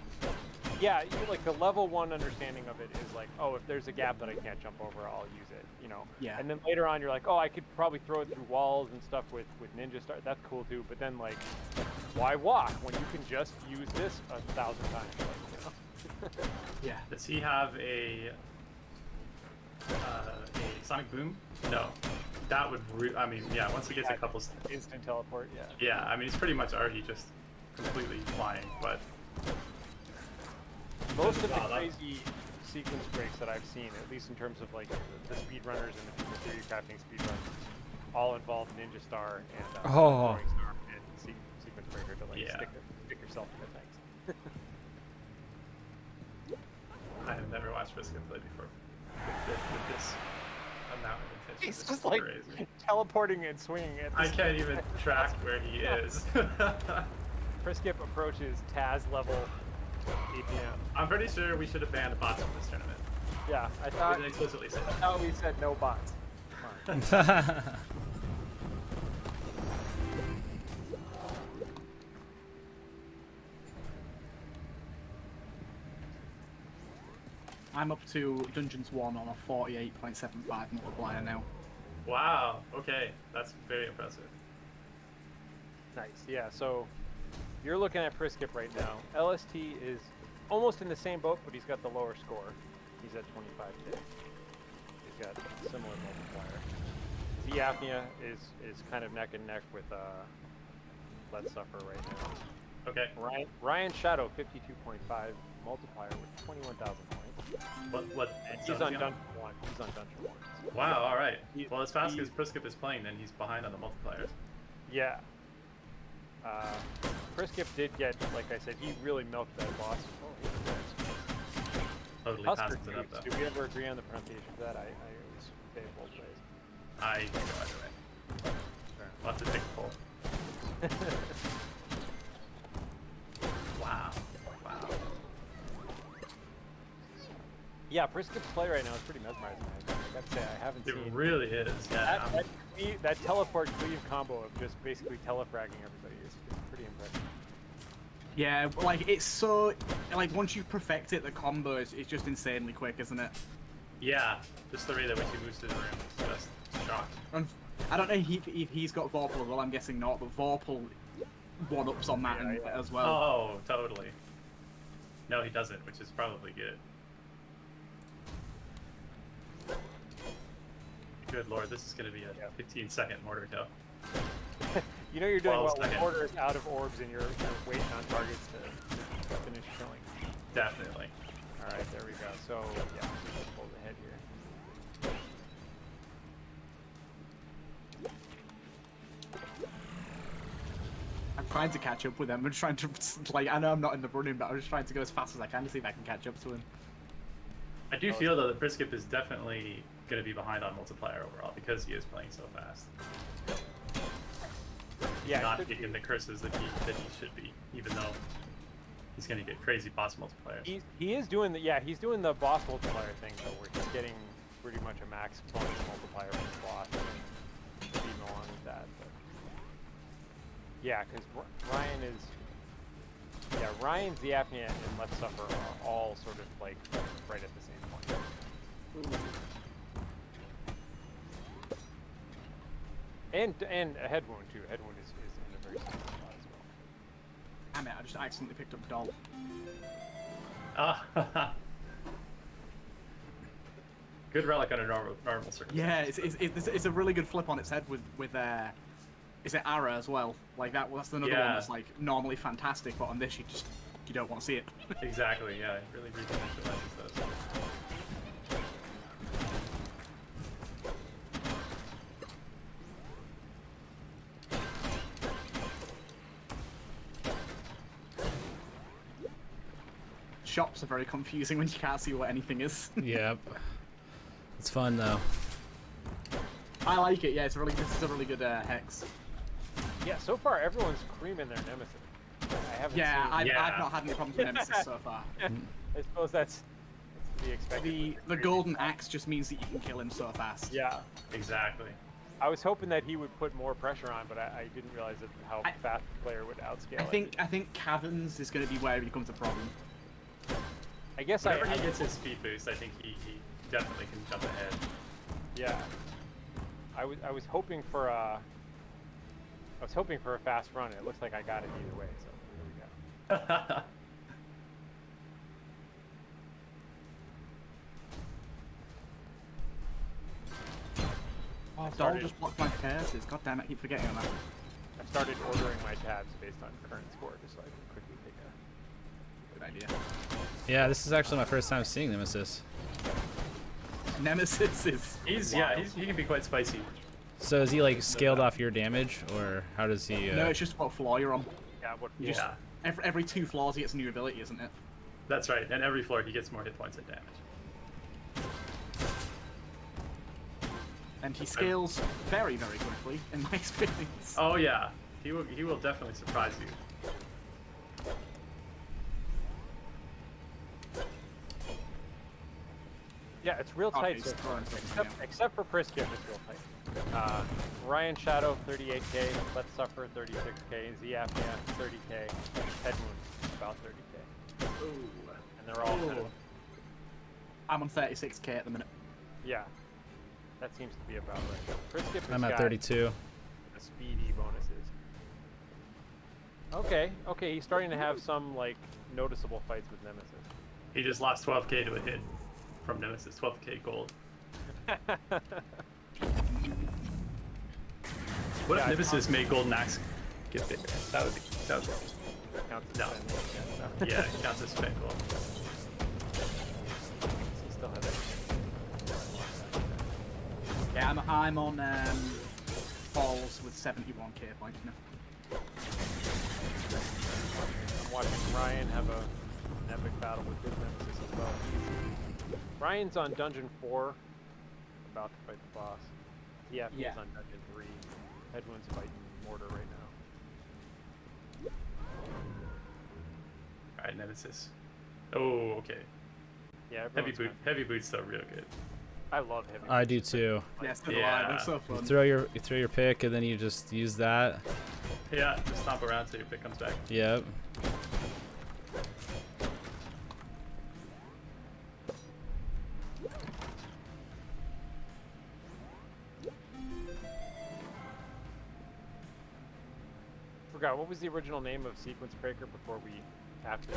yeah, like the level 1 understanding of it is like, oh, if there's a gap that I can't jump over, I'll use it, Yeah. And then later on, you're like, oh, I could probably throw it through walls and stuff with Ninja Star. That's cool too. But then, like, why walk when you can just use this 1,000 times? Like, Yeah. Does he have a sonic boom? No. That would. I mean, yeah. Once he gets a couple. Instant teleport. Yeah. Yeah. I mean, he's pretty much already just completely flying, but. Most of the Wow, that- crazy sequence breaks that I've seen, at least in terms of like the speedrunners and the people 3D crafting speedruns, all involve Ninja Star and Throwing Star and sequence breaker to like Yeah. stick yourself in the tanks. I have never watched Friskip play before. With this amount of intention. He's It's just like crazy. teleporting and swinging at I this. can't even track where he is. Friskip approaches Taz level APM. I'm pretty sure we should have banned bots from this tournament. Yeah, I We thought didn't explicitly say that. how we said no bots. Come on. I'm up to Dungeons 1 on a 48.75 multiplier now. Wow. Okay, that's very impressive. Nice. Yeah. So you're looking at Priskip right now. LST is almost in the same boat, but he's got the lower score. He's at 25k. He's got a similar multiplier. Z Apnea is kind of neck and neck with Let's Suffer right now. Okay. Ryan Shadow 52.5 multiplier with 21,000 points. What? And he's zone on is he Dungeon 1. He's on Dungeon 1. Wow. All right. He- Well, as fast he- as Priskip is playing, then he's behind on the multipliers. Yeah. Priskip did get, like I said, he really milked that boss. Oh, he did. Totally Husker passes it up Tubes. though. Do we ever agree on the pronunciation of that? I always say it both ways. I can go either way. We'll have to take a poll. Wow. Wow. Yeah, Priskip's play right now is pretty mesmerizing. I gotta say, I haven't It seen really is. Yeah. that teleport cleave combo of just basically telefragging everybody is pretty impressive. Yeah, like it's so like once you perfect it, the combo is just insanely quick, isn't it? Yeah. Just the way that when she moves to the room is just shocking. And I don't know if he's got Vorpal as well. I'm guessing not, but Vorpal one-ups on that as well. Oh, totally. No, he doesn't, which is probably good. Good lord, this is going to be a 15-second mortar kill. You know you're doing 12 well when seconds. order is out of orbs and you're waiting on targets to finish killing. Definitely. Alright, there we go. So, yeah, just hold ahead here. I'm trying to catch up with him. I'm just trying to, like, I know I'm not in the running, but I'm just trying to go as fast as I can to see if I can catch up to him. I do feel though that Priskip is definitely going to be behind on multiplier overall because he is playing so fast. Yeah, Not it could getting the curses that he should be, even though he's going to get crazy boss multipliers. he is doing he's doing the boss multiplier thing though, where he's getting pretty much a max bonus multiplier on the boss. Even along with that, but yeah, because Ryan, Z Apnea, and Let's Suffer are all sort of like right at the same point. And a head wound too. Head wound is in a very similar spot as well. Damn it, I just accidentally picked up Doll. Ah, good relic under normal circumstances. Yeah, it's a really good flip on its head with is it Ara as well? Like that's another one that's like normally fantastic, but on this you don't want to see it. Exactly, yeah, it really recontextualizes those. Shops are very confusing when you can't see what anything is. Yep. It's fun though. I like it. Yeah, this is a really good hex. Yeah, so far everyone's creaming their nemesis. I haven't Yeah, seen. I've not had any problems with Nemesis so far. I suppose that's to be expected. The golden axe just means that you can kill him so fast. Yeah, Exactly. I was hoping that he would put more pressure on, but I didn't realize how fast the player would outscale. I think Caverns is going to be where it becomes a problem. I guess Whenever he gets his speed boost, I think he definitely can jump ahead. Yeah, I was hoping for a fast run. It looks like I got it either way. So here we go. Oh, Doll just blocked my curses. God damn it, I keep forgetting on that. I started ordering my tabs based on current score, just so I can quickly pick Good idea. Yeah, this is actually my first time seeing Nemesis. Nemesis is. He can be quite spicy. So is he like scaled off your damage, or how does he? No, it's just what floor you're on. Yeah, what? You just, every 2 floors he gets a new ability, isn't it? That's right. And every floor he gets more hit points and damage. And he scales very, very quickly, in my experience. Oh yeah, he will definitely surprise you. Yeah, it's real tight. Okay, So so far, except for Priskip, it's real tight. Ryan Shadow 38k, Let's Suffer 36k, Z Apnea 30k, Head Wound about 30k. Ooh. And they're all kind of I'm on 36k at the minute. Yeah, that seems to be about right. Frisket has I'm at got 32. the speedy bonuses. Okay, he's starting to have some like noticeable fights with Nemesis. He just lost 12k to a hit from Nemesis. 12k gold. What if Nemesis made Golden Axe get bit? That would be interesting. Counts as No. spend, Yeah, it counts as spent gold. He still has it. Yeah, I'm on balls with 71k points now. I'm watching Ryan have an epic battle with his Nemesis as well. Ryan's on Dungeon 4, about to fight the boss. Yeah, he's Yeah. on Dungeon 3. Headwound's fighting Mortar right now. Alright, Nemesis. Oh, okay. Yeah, Heavy boot's still real good. I love heavy. I do too. Yeah, so do Yeah. I. They're so You fun. throw your pick and then you just use that. Yeah, just stomp around till your pick comes back. Yep. Forgot what was the original name of Sequence Breaker before we tapped it.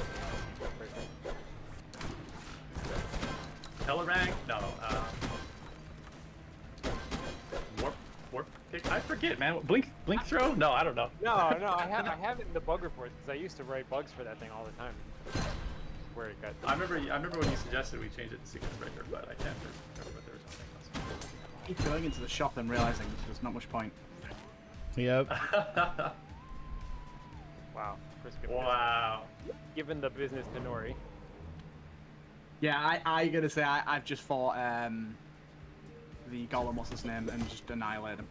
Sequence Breaker. Telerank? No. Warp pick? I forget, man. Blink throw? No, I don't know. No, I have it in the bug reports because I used to write bugs for that thing all the time. Where it got. I remember when you suggested we change it to Sequence Breaker, but I can't remember what there was something else. Keep going into the shop and realizing there's not much point. Yep. Wow. Frisket Wow. given the business to Nori. Yeah, I gotta say I've just fought the Golem, what's his name, and just annihilated him.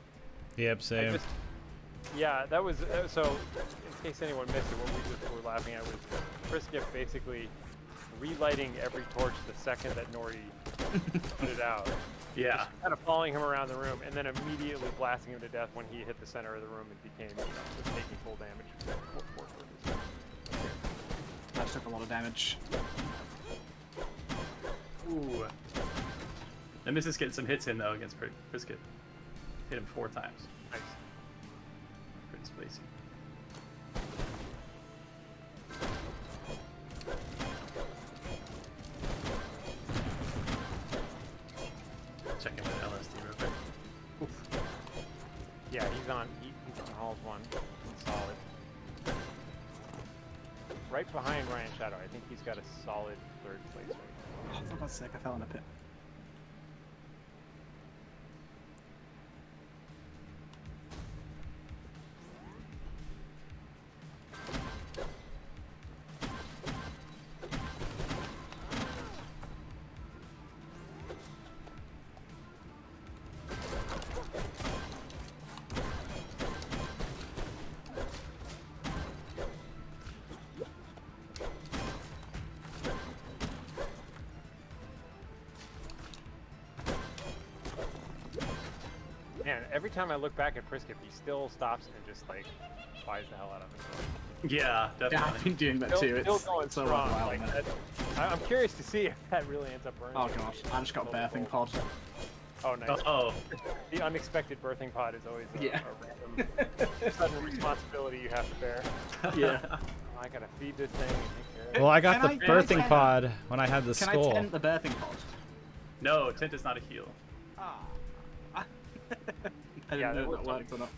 Yep, same. Yeah, that was so. In case anyone missed it, what we just were laughing at was Frisket basically relighting every torch the second that Nori put it out. Yeah. Just kind of following him around the room, and then immediately blasting him to death when he hit the center of the room and became, was taking full damage. That took a lot of damage. Ooh. Nemesis getting some hits in though against Frisket. Hit him 4 times. Nice. Pretty spacey. Checking the LSD real quick. Oof. Yeah, he's on Halls 1. He's solid. Right behind Ryan Shadow. I think he's got a solid 3rd place right now. Oh, for God's sake, I fell in a pit. Man, every time I look back at Frisket, he still stops and just like flies the hell out of himself. Yeah, Yeah, definitely. I've been doing that Still, too. still It's going so strong. wild, Like man. that, I'm curious to see if that really ends up burning. Oh gosh, I just got a birthing pod. Oh, nice. Oh, The unexpected birthing pod is always Yeah. a random sudden responsibility you have to bear. Yeah. Oh, I gotta feed this thing and take care of it. Well, I got the Can I birthing tent- pod when I had the Can skull. I tent the birthing pod? no, Tint is not a heal. Ah. I Yeah, didn't there know was if that worked or not.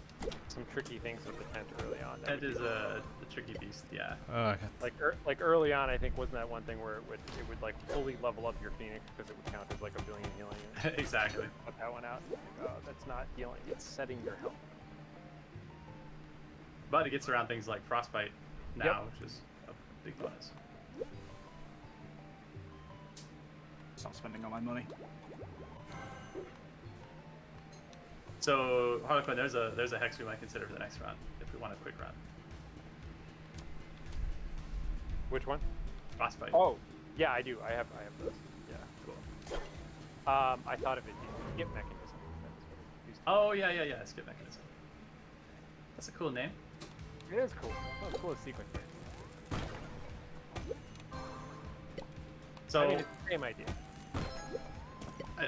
Some tricky things with the tent early on. that Tint would is be- a tricky beast, yeah. Oh, okay. like early on, I think wasn't that one thing where it would like fully level up your Phoenix because it would count as like a billion healing. And Exactly. put that one out. Like, oh, that's not healing. It's setting your health. But it gets around things like Frostbite now, Yep. which is a big bonus. Stop spending all my money. So, Harlequin, there's a hex we might consider for the next round if we want a quick run. Which one? Frostbite. Oh, yeah, I do. I have those. Yeah. Cool. I thought of it. Skip mechanism. That was what it used to Oh yeah. Skip mechanism. That's a cool name. be. It is cool. Oh, it's cool sequence. So I mean, it's the same idea.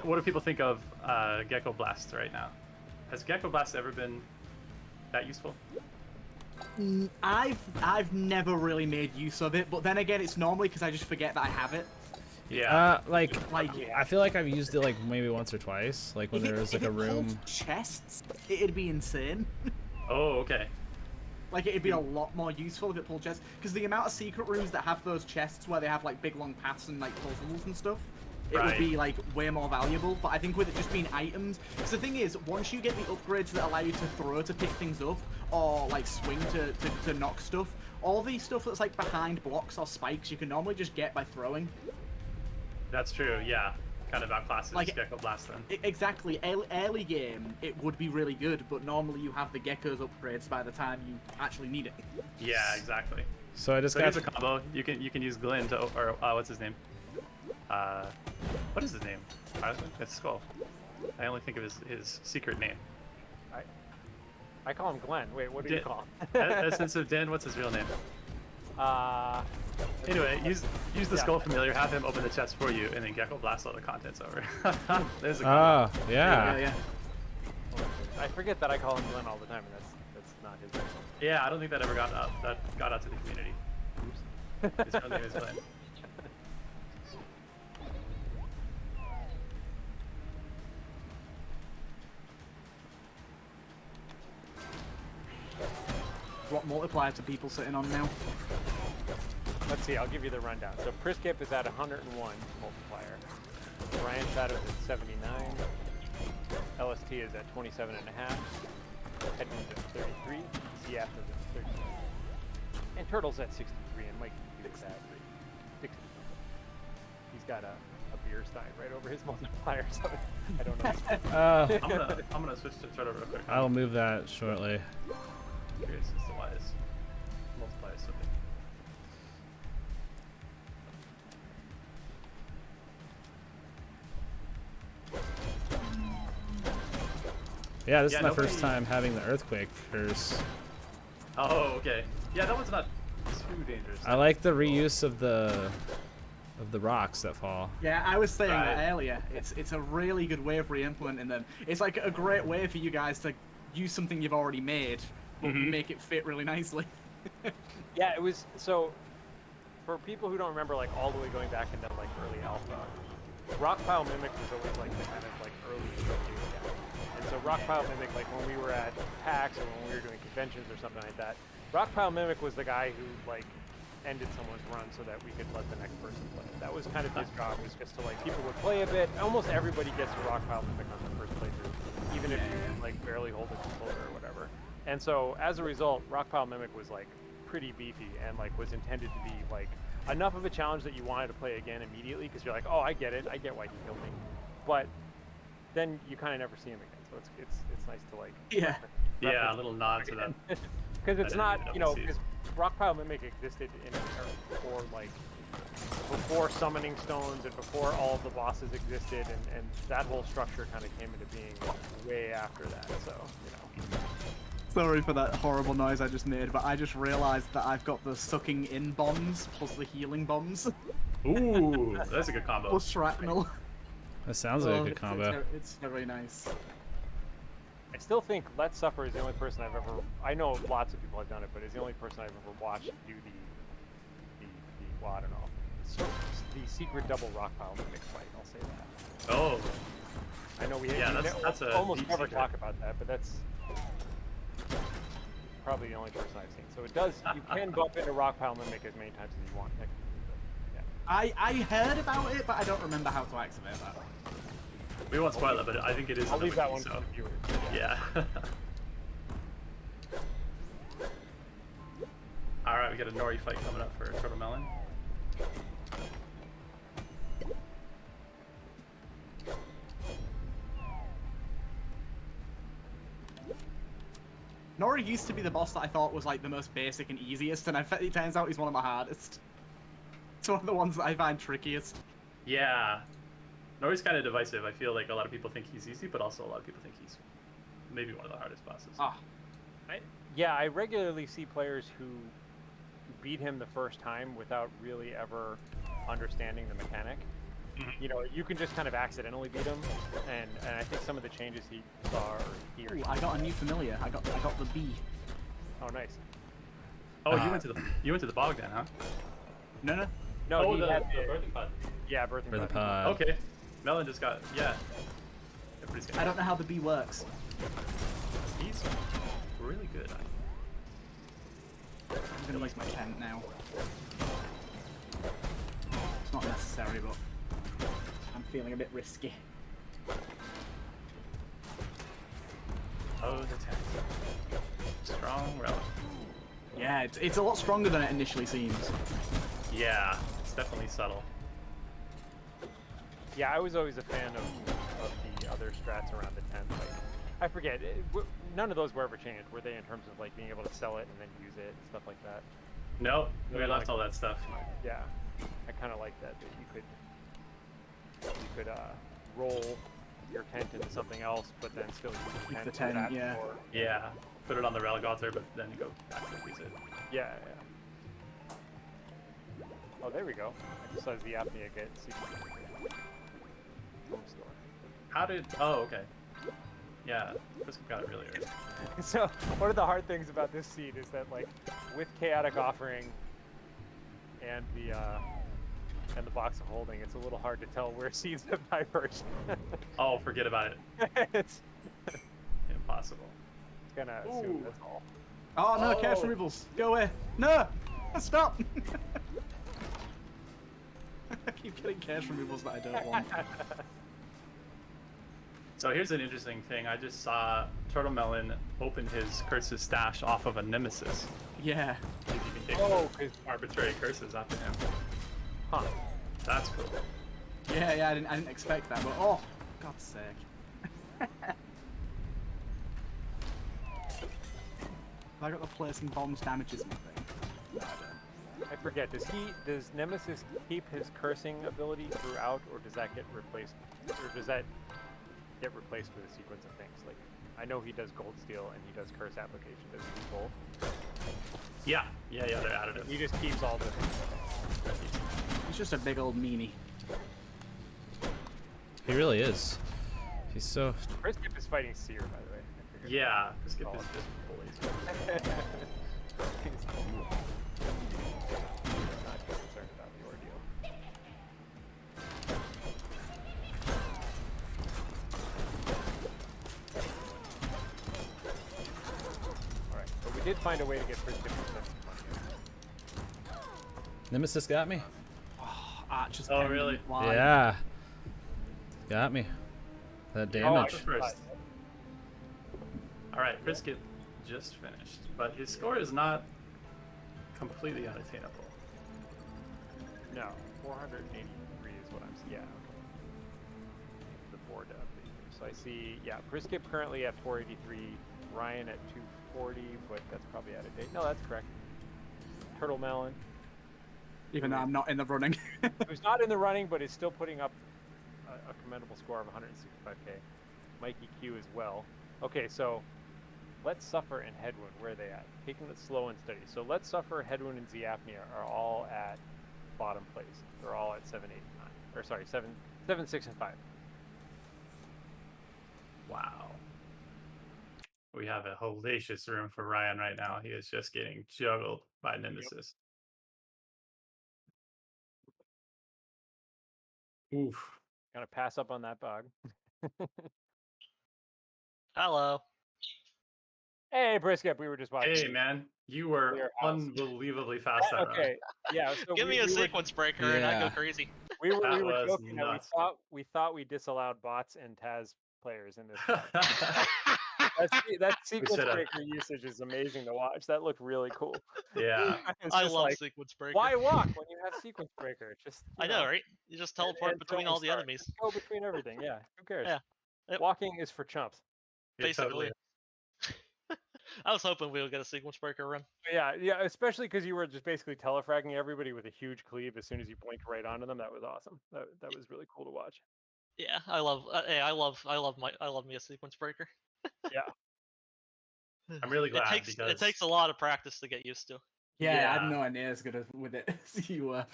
what do people think of Gecko Blast right now? Has Gecko Blast ever been that useful? I've never really made use of it, but then again, it's normally because I just forget that I have it. Yeah. Like Like, I feel like I've used it like maybe once or twice, like when if there was like a if it room. pulled chests, it'd be insane. Oh, okay. Like, it'd be a lot more useful if it pulled chests, because the amount of secret rooms that have those chests where they have like big long paths and like puzzles and stuff, it would Right. be like way more valuable. But I think with it just being items, because the thing is, once you get the upgrades that allow you to throw to pick things up, or like swing to knock stuff, all the stuff that's like behind blocks or spikes, you can normally just get by throwing. That's true. Yeah. Kind of outclasses Like- Gecko Blast then. Exactly. Early game, it would be really good, but normally you have the geckos upgrades by the time you actually need it. Yeah, exactly. So I just So got here's a combo. You can use Glenn to or what's his name? What is his name? It's Skull. I only think of his secret name. I call him Glenn. Wait, what do you call him? Essence of Den. What's his real name? Uh, Anyway, use the Yeah. Skull Familiar. Have him open the chest for you, and then Gecko Blast all the contents over. There's a combo. Ah, Yeah, yeah. yeah. I forget that I call him Glenn all the time, and that's not his name. Yeah, I don't think that ever got out to the community. His real name is Glenn. What multipliers are people sitting on now? Let's see, I'll give you the rundown. So Priskip is at 101 multiplier. Ryan Shadows at 79. LST is at 27.5. Headwinds at 33. Ziath is at 30. And Turtle's at 63, and Mike is at 60. He's got a beer stein right over his multiplier, so I don't know. I'm gonna switch to Turtle real quick. I'll move that shortly. Curious as to why this multiplier is so big. Yeah, this Yeah, is my nobody- first time having the earthquake curse. Oh, okay. Yeah, that one's not too dangerous. I like the reuse of the rocks that fall. Yeah, I was saying Right. that earlier. It's a really good way of re-implementing them. It's like a great way for you guys to use something you've already made, but Mhm. make it fit really nicely. Yeah, it was so. For people who don't remember, like all the way going back into like early alpha, Rockpile Mimic was always like the kind of like early showcase guy. And so Rockpile Mimic, like when we were at PAX or when we were doing conventions or something like that, Rockpile Mimic was the guy who like ended someone's run so that we could let the next person play. That was kind of his job, was just to like people would play a bit. Almost everybody gets a Rockpile Mimic on their first playthrough, even if you can like barely hold the controller or whatever. And so as a result, Rockpile Mimic was like pretty beefy and like was intended to be like enough of a challenge that you wanted to play again immediately because you're like, oh, I get it, I get why he killed me. But then you kind of never see him again, so it's nice to like Yeah. Yeah, a reference little nod to that. because it's didn't not, even you know, see it. because Rockpile Mimic existed in before like before summoning stones and before all of the bosses existed, and that whole structure kind of came into being way after that. So you know. Sorry for that horrible noise I just made, but I just realized that I've got the sucking in bombs plus the healing bombs Ooh, that's a good combo. plus shrapnel. That sounds like a Oh, good combo. It's very nice. I still think Let Suffer is the only person I've ever. I know lots of people have done it, but it's the only person I've ever watched do the well, I don't know, the secret double Rockpile Mimic fight. I'll say that. Oh, I know we Yeah, we that's a almost deep never secret. talk about that, but that's probably the only person I've seen. So it does. You can bump into Rockpile Mimic as many times as you want. I heard about it, but I don't remember how to activate that. we won't spoil it, but I think it is. I'll on the leave that wiki, one for so the viewers. yeah. All right, we got a Nori fight coming up for Turtle Melon. Nori used to be the boss that I thought was like the most basic and easiest, and it turns out he's one of my hardest. It's one of the ones that I find trickiest. Yeah, Nori's kind of divisive. I feel like a lot of people think he's easy, but also a lot of people think he's maybe one of the hardest bosses. Ah, Yeah, I regularly see players who beat him the first time without really ever understanding the mechanic. you know, you can just kind of accidentally beat him, and I think some of the changes he saw or he or Ooh, I got a new familiar. I got the bee. oh nice. Oh, you went to the bog then, huh? No. No, Oh, he the had birthing pod. yeah, birthing For the pod. pod. Okay. Melon just got Everybody's got I don't know how the bee works. He's really good. I'm gonna use my tent now. It's not necessary, but I'm feeling a bit risky. Oh, the tank. Strong relic. Yeah, it's a lot stronger than it initially seems. Yeah, it's definitely subtle. Yeah, I was always a fan of the other strats around the tent. Like, I forget, none of those were ever changed, were they? In terms of like being able to sell it and then use it and stuff like that. No, we Yeah, left like- all that stuff. Yeah, I kind of like that you could roll your tent into something else, but then still use the tent. the for tent, that yeah. or- Yeah, put it on the relic altar, but then you go back and use it. yeah. Oh, there we go. Exercise the apnea get secret. Home store. How did? Oh, okay. Yeah, Brisket got it really early. So one of the hard things about this seed is that like with chaotic offering and the box of holding, it's a little hard to tell where seeds have diverged. Oh, forget about it. it's Impossible. gonna assume that's all. Oh no, chaos Oh. removals! Go away! No! Stop! I keep getting chaos removals that I don't want. So here's an interesting thing. I just saw Turtle Melon open his curses stash off of a nemesis. Yeah. You can take Oh, 'cause- arbitrary curses off of him. Huh. That's cool. Yeah, I didn't expect that, but oh, God's sake. Have I got the placing bombs damages my thing? No, I don't. I forget. Does Nemesis keep his cursing ability throughout, or does that get replaced? Or does that get replaced with a sequence of things? Like, I know he does Gold Steel and he does Curse Application. Does he both? Yeah, they're additive. He just keeps all the. He's just a big old meanie. He really is. He's so. Chris Kip is fighting Seer, by the way. I figured. Yeah, Brisket Oh. is just bullies. He's cool. Not too concerned about the ordeal. Alright, but we did find a way to get Chris Kip to spend some money. Nemesis got me? Archer's Oh, pendant, really? why? Yeah. Got me. That Oh, damage. first. All right, Brisket just finished, but his score is not completely unattainable. No, 483 is what I'm seeing. Yeah, okay. The board update here. So I see, yeah, Brisket currently at 483, Ryan at 240, but that's probably out of date. No, that's correct. Turtle Melon, Even though I'm not in the running. who's not in the running, but is still putting up a commendable score of 165k. MikeyQ as well. Okay, so Let's Suffer and Headwind, where are they at? Taking it slow and steady. So Let's Suffer, Headwind, and Apnea are all at bottom place. They're all at 7, 8, 9. Or sorry, 7, 6, and 5. Wow. We have a hellacious room for Ryan right now. He is just getting juggled by Nemesis. Oof. Gonna pass up on that bug. Hello. Hey, Brisket, we were just watching. Hey, man. You were Clear house. unbelievably fast that round. Okay, yeah. So Give me a we sequence breaker and I Yeah. go crazy. We were That was joking that nuts. we thought we disallowed bots and Taz players in this. That sequence should've. breaker usage is amazing to watch. That looked really cool. Yeah. It's I just love like, sequence breaker. why walk when you have sequence breaker? Just I know, right? You just teleport and between throwing all the stars. enemies. Go between everything. Yeah. Who cares? Yeah. Yep. Walking is for chumps. It Basically. totally is. I was hoping we would get a sequence breaker run. Yeah, especially because you were just basically telefragging everybody with a huge cleave as soon as you blinked right onto them. That was awesome. That was really cool to watch. Yeah, I love. Hey, I love me a sequence breaker. Yeah. I'm really glad It because takes a lot of practice to get used to. Yeah, Yeah. I'm nowhere near as good as with it as you were.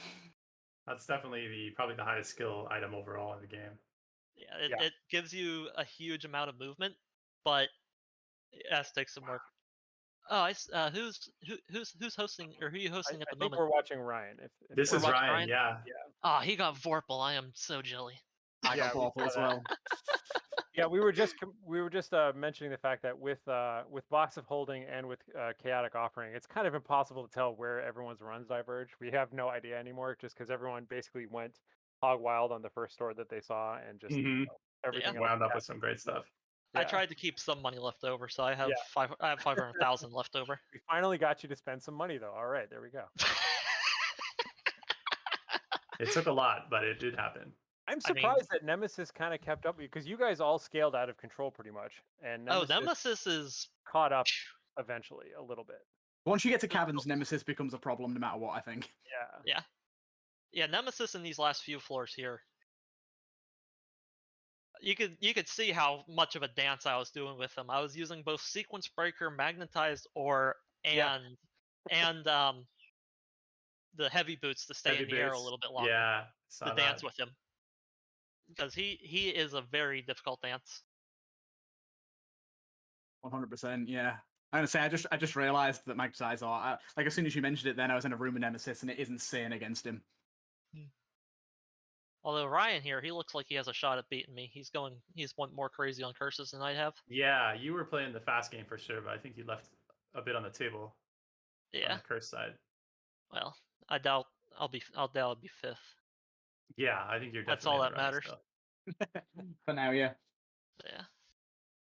That's definitely probably the highest skill item overall in the game. Yeah, it, Yeah. it gives you a huge amount of movement, but it has to take some work. Oh, who's hosting, or who are you hosting at I the think moment? we're watching Ryan. If This We're is watching Ryan. Ryan? Yeah. Ah, he got Vorpal. I am so jelly. I Yeah, got we Vorpal saw as that. well. Yeah, we were just mentioning the fact that with Box of Holding and with Chaotic Offering, it's kind of impossible to tell where everyone's runs diverge. We have no idea anymore, just because everyone basically went hog wild on the first store that they saw, and just everything else. Wound up with some great stuff. I Yeah. tried to keep some money left over, so I have Yeah. I have 500,000 left over. We finally got you to spend some money, though. All right, there we go. It took a lot, but it did happen. I'm I mean- surprised that Nemesis kind of kept up because you guys all scaled out of control pretty much, and Nemesis Nemesis is caught up eventually a little bit. Once you get to caverns, Nemesis becomes a problem no matter what, I think. Yeah. yeah, Nemesis in these last few floors here. You could see how much of a dance I was doing with him. I was using both Sequence Breaker, Magnetized Ore, Yeah. and the heavy boots to stay Heavy in the air a boots. little bit longer Yeah. Saw to dance that. with him. Because he is a very difficult dance. 100%, yeah. I'm gonna say I just realized that Mike's eyes are like as soon as you mentioned it, then I was in a room with Nemesis and it is insane against him. Although Ryan here, he looks like he has a shot at beating me. He's went more crazy on curses than I have. Yeah, you were playing the fast game for sure, but I think you left a bit on the table on Yeah. the curse side. Well, I doubt I'll be fifth. Yeah, I think you're definitely That's all in the that running matters. still. For now, yeah. Yeah.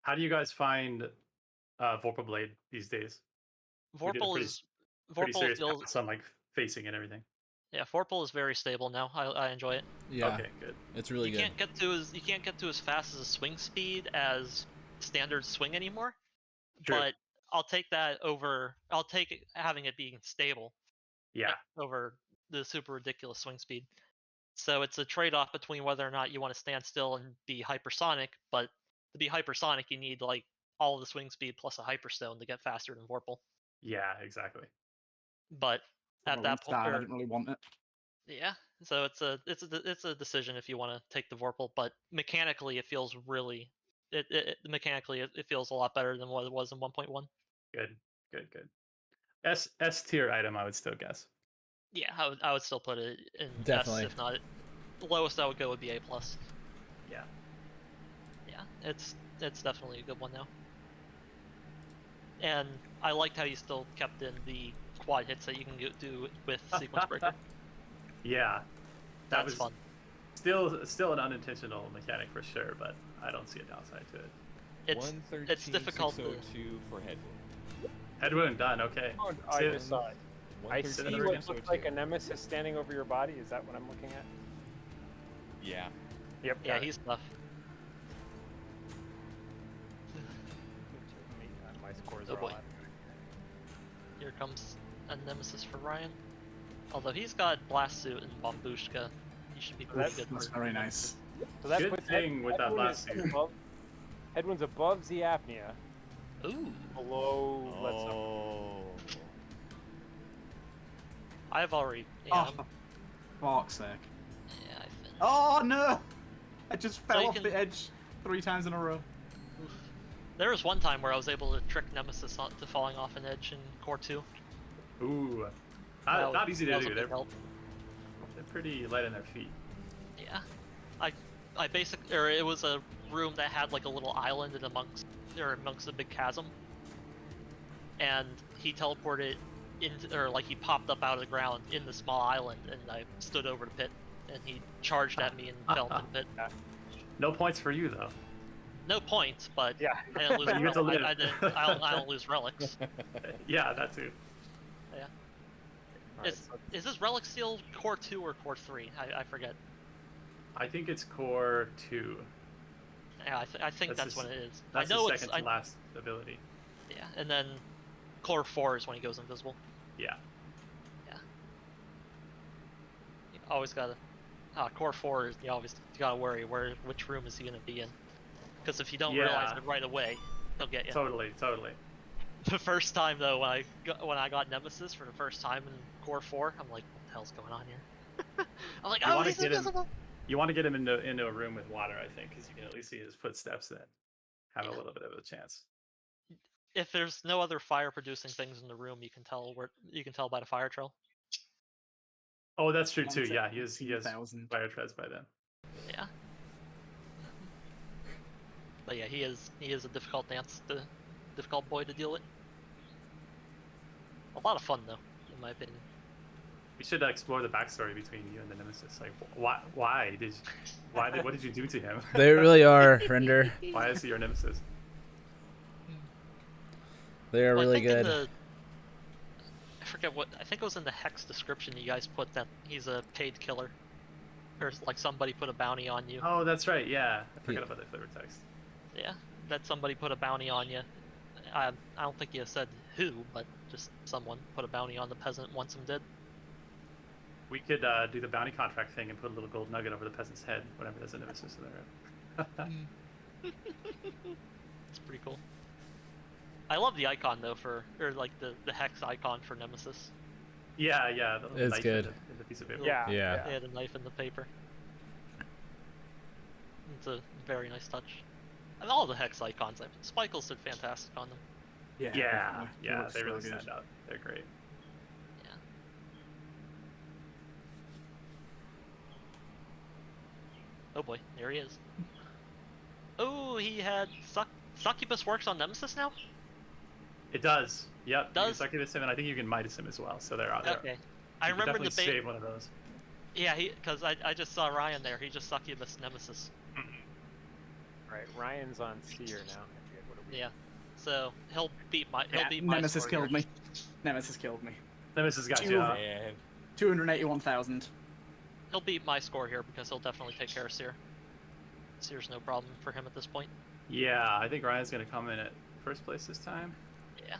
How do you guys find Vorpal Blade these days? You did a Vorpal pretty serious feels pass on like facing and everything. yeah. Vorpal is very stable now. I enjoy it. Yeah, Okay, good. it's really you good. can't get to as fast as a swing speed as standard swing anymore. True. But I'll take that over. I'll take having it being stable Yeah. over the super ridiculous swing speed. So it's a trade-off between whether or not you want to stand still and be hypersonic, but to be hypersonic you need like all of the swing speed plus a hyperstone to get faster than Vorpal. Yeah, exactly. But at that point, I didn't really want it. yeah. So it's a decision if you want to take the Vorpal, but mechanically it feels really mechanically it feels a lot better than what it was in 1.1. Good. S tier item, I would still guess. Yeah, I would still put it in Definitely. S, if not the lowest I would go would be A+. Yeah. Yeah, it's definitely a good one now. And I liked how you still kept in the quad hits that you can do with Sequence Breaker. Yeah. That That's was fun. still an unintentional mechanic for sure, but I don't see a downside to it. It's difficult. 602 for headwind. Headwound done, okay. On See either it? side. I see 113, what 602. looks like a Nemesis standing over your body. Is that what I'm looking at? Yeah. Yep. Yeah, got it. he's tough. My scores Oh are all boy. out. Here comes a nemesis for Ryan. Although he's got Blast Suit and Bombushka, he should be pretty good. That's for very nice. So that Good puts thing with that Headwind blast is suit. Headwind's above the apnea, Ooh, below let's know. Oh. I've already. Yeah, Oh, for fuck's sake. yeah, I finished. Oh no! I just fell you off can- the edge 3 times in a row. Oof. There was one time where I was able to trick Nemesis to falling off an edge in Core 2. Ooh. That was- Not easy that to was a do. big They're help. pretty light on their feet. Yeah, I basically, or it was a room that had like a little island amongst a big chasm, and he teleported into, or like he popped up out of the ground in the small island, and I stood over the pit, and he charged at me and fell into the pit. No points for you though. No points, but Yeah. I didn't lose. But you get to live. I don't lose relics. Yeah, that too. Alright, Is, so is this relic seal Core 2 or Core 3? I forget. I think it's core 2. Yeah, I think That's that's his- what it is. That's I know the it's second to last ability. yeah, and then Core 4 is when he goes invisible. Yeah. You always gotta. Core 4 is you gotta worry which room is he gonna be in, because if you don't realize Yeah. it right away, he'll get you. Totally. The first time though, when I got Nemesis for the first time in Core 4, I'm like, what the hell's going on here? I'm like, You oh, wanna he's get him- invisible. You want to get him into a room with water, I think, because you can at least see his footsteps then. Have a Yeah. little bit of a chance. If there's no other fire-producing things in the room, you can tell by the fire trail. Oh, that's true too. Mine's at Yeah, he has 18,000. fire treads by then. Yeah. But yeah, he is a difficult boy to deal with. A lot of fun though, in my opinion. We should explore the backstory between you and the nemesis. Like, what did you do to him? They really are, Render. Why is he your nemesis? They are Well, I really think good. I forget what. I think it was in the hex description you guys put that he's a paid killer, or like somebody put a bounty on you. Oh, that's right. Yeah, I forgot about that flavor text. Yeah, that somebody put a bounty on you. I don't think you said who, but just someone put a bounty on the peasant once him did. We could do the bounty contract thing and put a little gold nugget over the peasant's head whenever there's a nemesis in there. It's pretty cool. I love the icon though or like the hex icon for Nemesis. Yeah, the little It's knife good. in the piece of paper. Yeah. Yeah. They had a knife in the paper. It's a very nice touch. And all the hex icons, Spikles did fantastic on them. Yeah, It looks they so really good. stand out. They're great. Yeah. Oh boy, there he is. Oh, he had Succubus works on Nemesis now? It does. Yep. Does? You can Succubus him, and I think you can Midas him as well. So they're out there. Okay. I You can remember the definitely bait. save one of those. Yeah, because I just saw Ryan there. He just Succubus Nemesis. Right. Ryan's on seer now. I forget what it was. Yeah. So he'll beat my Nemesis score killed here. me. Nemesis killed me. Nemesis got Two you. of- Man. 281,000. He'll beat my score here because he'll definitely take care of Seer. Seer's no problem for him at this point. Yeah, I think Ryan's gonna come in at first place this time. Yeah.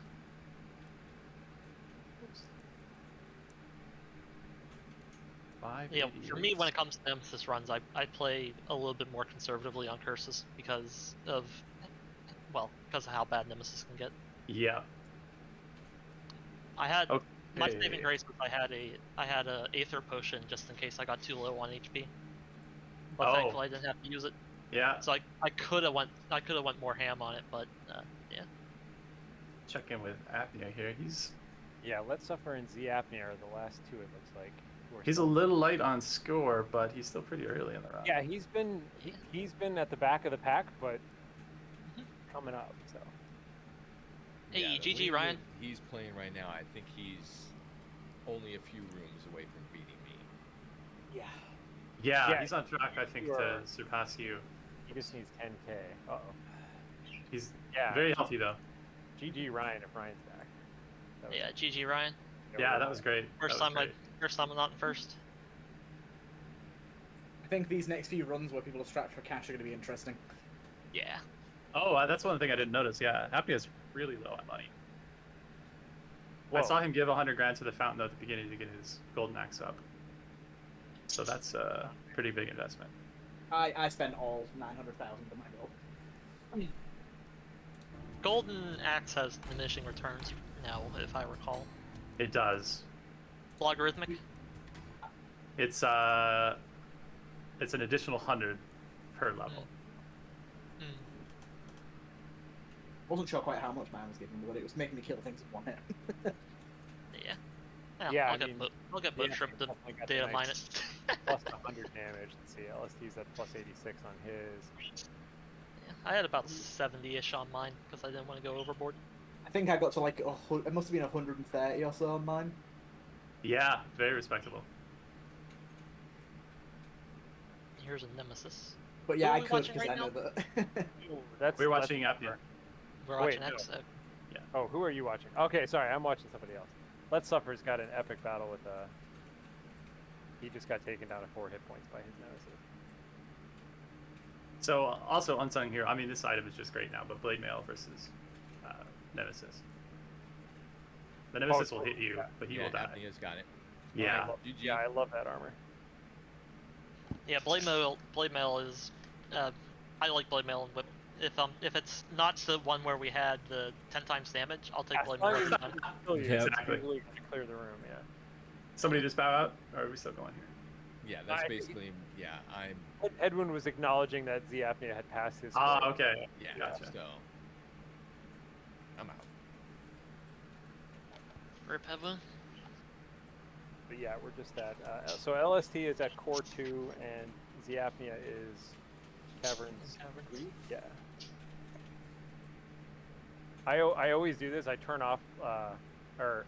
Yeah, for me, when it comes to Nemesis runs, I play a little bit more conservatively on curses because of how bad Nemesis can get. Yeah. I had my Okay. saving grace was I had a Aether potion just in case I got too low on HP. But Oh. thankfully I didn't have to use it. Yeah. So I could have went more ham on it, but yeah. Check in with Apnea here. Yeah, Let's Suffer and Z Apnea are the last two, it looks like. who are He's a still- little light on score, but he's still pretty early in the run. Yeah, he's been at the back of the pack, but coming up. So Hey, Yeah, the GG way Ryan. that he's playing right now, I think he's only a few rooms away from beating me. Yeah. Yeah, Yeah, he's on track, I think, you to are- surpass you. he just needs 10k. Uh oh. He's Yeah. very healthy, though. GG Ryan if Ryan's back. That was- Yeah, GG Ryan. Yeah, that was great. First time I'm not in first. I think these next few runs where people are strapped for cash are going to be interesting. Yeah. Oh, that's one thing I didn't notice. Yeah, Apnea's really low on money. I Whoa. saw him give 100 grand to the fountain though at the beginning to get his golden axe up. So that's a pretty big investment. I spent all 900,000 on my gold. Golden Axe has diminishing returns now, if I recall. It does. Logarithmic? It's an additional 100 per level. Hmm. Wasn't sure quite how much man was giving me, but it was making me kill things in one hit. Yeah. Well, Yeah, I'll get yeah, Bootstrip to definitely got the data nice mine it. plus 100 damage. Let's see, LST's at plus 86 on his. Yeah, I had about 70-ish on mine because I didn't want to go overboard. I think I got to like, it must have been 130 or so on mine. Yeah, very respectable. Here's a Nemesis. But yeah, Who I are we could watching because right I know now? that. Ooh, that's We're that's watching Apnea. We're Wait, watching no. X. Oh, who are you watching? Okay, sorry, I'm watching somebody else. Let's Suffer's got an epic battle with he just got taken down to 4 hit points by his nemesis. So also unsung here. I mean, this item is just great now, but Blade Mail versus Nemesis. The Nemesis will hit you, yeah. but he Yeah, will die. Apnea's got it. Yeah. Alright, GG. Yeah, I love that armor. Yeah, Blade Mail is. I like Blade Mail and Whip. If it's not the one where we had the 10 times damage, I'll take Blade Mail every time. Kill you. Yep. Exactly. Usually clear the room, yeah. Somebody just bow out, or are we still going here? Yeah, that's basically. Yeah, I'm. Edwin was acknowledging that Z Apnea had passed his. Ah, score. okay. Yeah, Gotcha. so. I'm out. Rip Heaven. But yeah, we're just at. So LST is at core 2, and Z Apnea is caverns. Caverns. 3? Yeah. I always do this. I turn off, or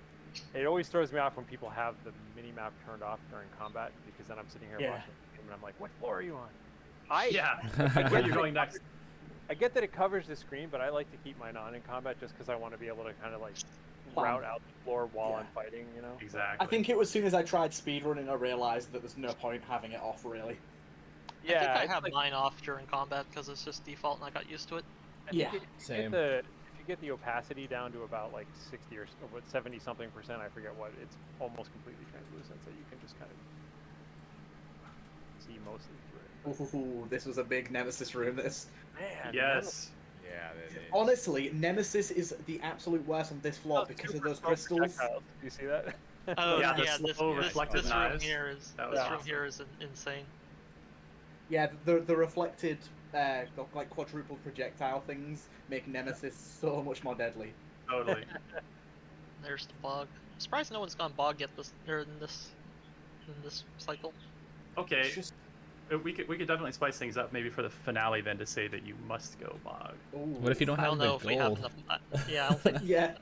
it always throws me off when people have the mini map turned off during combat, because then I'm sitting here Yeah. watching the game and I'm like, what floor are you on? Yeah. Where are you going next? I get that it covers the screen, but I like to keep mine on in combat just because I want to be able to kind of like route out the floor while I'm fighting, you know? Exactly. I think it was as soon as I tried speedrunning, I realized that there's no point having it off, really. Yeah, I think I it's have like- mine off during combat because it's just default and I got used to it. I think Yeah, same. If you get the opacity down to about like 60 or 70 something percent, I forget what, it's almost completely translucent, so you can just kind of see mostly through it. Ooh, this was a big Nemesis room. This. Man, Yes. Yeah, that is. Honestly, Nemesis is the absolute worst on this floor because of those crystals. Do you see that? Oh Yeah, the this slow reflected room knives. here is That was this room awesome. here is insane. Yeah, the reflected, like quadruple projectile things make Nemesis so much more deadly. Totally. There's the bog. I'm surprised no one's gone bog yet in this cycle. Okay. It's just, We could definitely spice things up maybe for the finale then to say that you must go bog. ooh. What if you don't I have don't the know if we have gold? enough. Yeah, I don't think Yeah,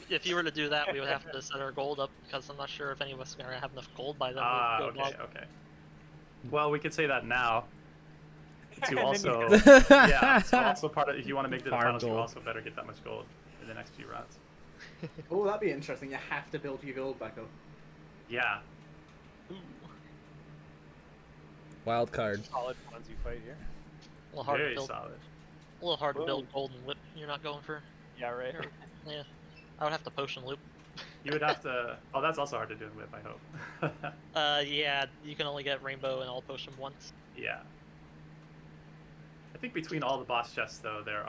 if you were to do that, we would have to set our gold up because I'm not sure if any of us are gonna have enough gold by then. Ah, to go okay, bog. okay. Well, we could say that now. And To then also, you- yeah, so also part of if you want to make it to the Farm finals, you gold. also better get that much gold in the next few rounds. oh, that'd be interesting. You have to build your gold back up. Yeah. Ooh, Wild card. Solid Ponzi fight here. a little hard Very to build. solid. A little hard to Whoa. build gold and whip. You're not going for. Yeah, right. Yeah, I would have to potion loop. You would have to. Oh, that's also hard to do in whip, I hope. Yeah, you can only get rainbow and all potion once. Yeah. I think between all the boss chests though, there's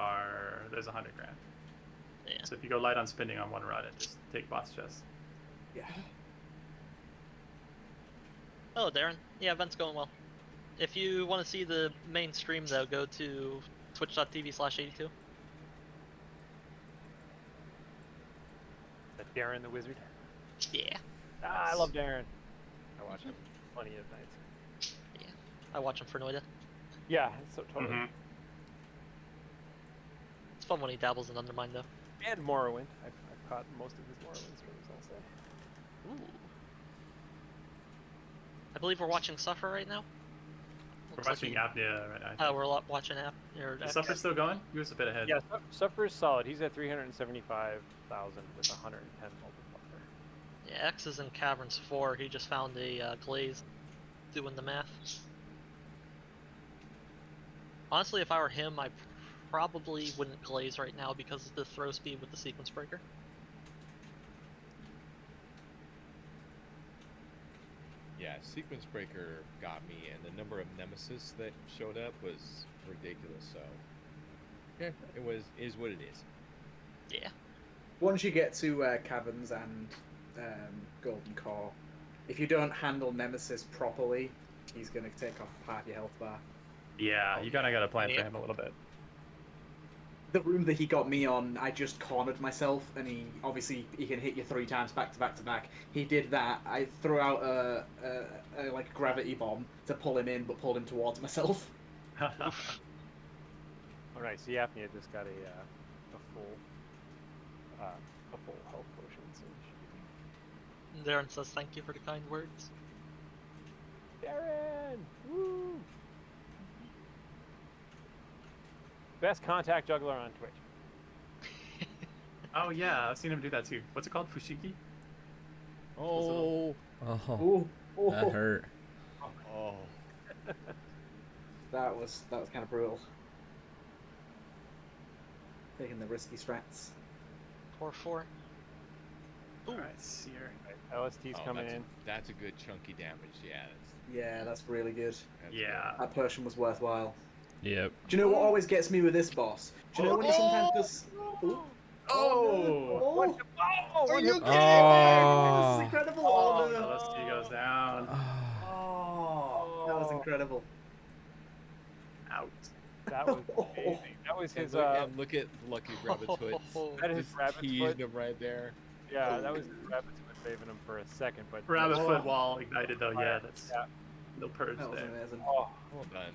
100 grand. Yeah. So if you go light on spending on one run and just take boss chests. Yeah. Oh, Darren. Yeah, event's going well. If you want to see the main stream, though, go to twitch.tv/82. That Darren the Wizard. Yeah, Ah, I love Darren. I watch him plenty of nights. I watch him for Noida. Yeah, so totally. Mhm. It's fun when he dabbles in Undermine, though. And Morrowind. I've caught most of his Morrowind streams, I'll say. Ooh. I believe we're watching Suffer right now. We're Looks like watching he- Apnea right now. we're watching App. Or Is Suffer still going? He was a bit ahead. Yeah, Suffer's solid. He's at 375,000 with 110 multiplier. Yeah, X is in Caverns 4. He just found a glaze doing the math. Honestly, if I were him, I probably wouldn't glaze right now because of the throw speed with the sequence breaker. Yeah, Sequence Breaker got me, and the number of nemesis that showed up was ridiculous. So, yeah, is what it is. Yeah. Once you get to Caverns and Golden Core, if you don't handle Nemesis properly, he's going to take off half your health bar. Yeah, you kind of got to plan for Yeah. him a little bit. The room that he got me on, I just cornered myself, and he can hit you 3 times back to back to back. He did that. I threw out a like gravity bomb to pull him in, but pulled him towards myself. All right, so Yapnia just got a full health potion. So she- Darren says thank you for the kind words. Darren, woo! Best contact juggler on Twitch. Oh yeah, I've seen him do that too. What's it called? Fushigi? Oh, Oh, Ooh, that hurt. oh. that was kind of brutal. Taking the risky strats. 4-4. All right, Seer. Right, LST's Oh, coming that's in. That's a good chunky damage. Yeah. Yeah, that's really good. That's Yeah. That potion was worthwhile. Yep. Do you know what always gets me with this boss? Do you know when he sometimes does? Ooh. Oh! Oh, Are you kidding me? Oh. This is incredible. Oh, Oh, no. LSD goes down. Oh. That was incredible. Out. That was amazing. That was his. And look at Lucky Rabbit's foot. That is Just Rabbit's teased foot. him right there. Yeah, that was his Rabbit's foot saving him for a second, but Rabbit Oh. foot wall ignited though. Yeah, that's Yeah. no purge That was there. amazing. Oh, Well done.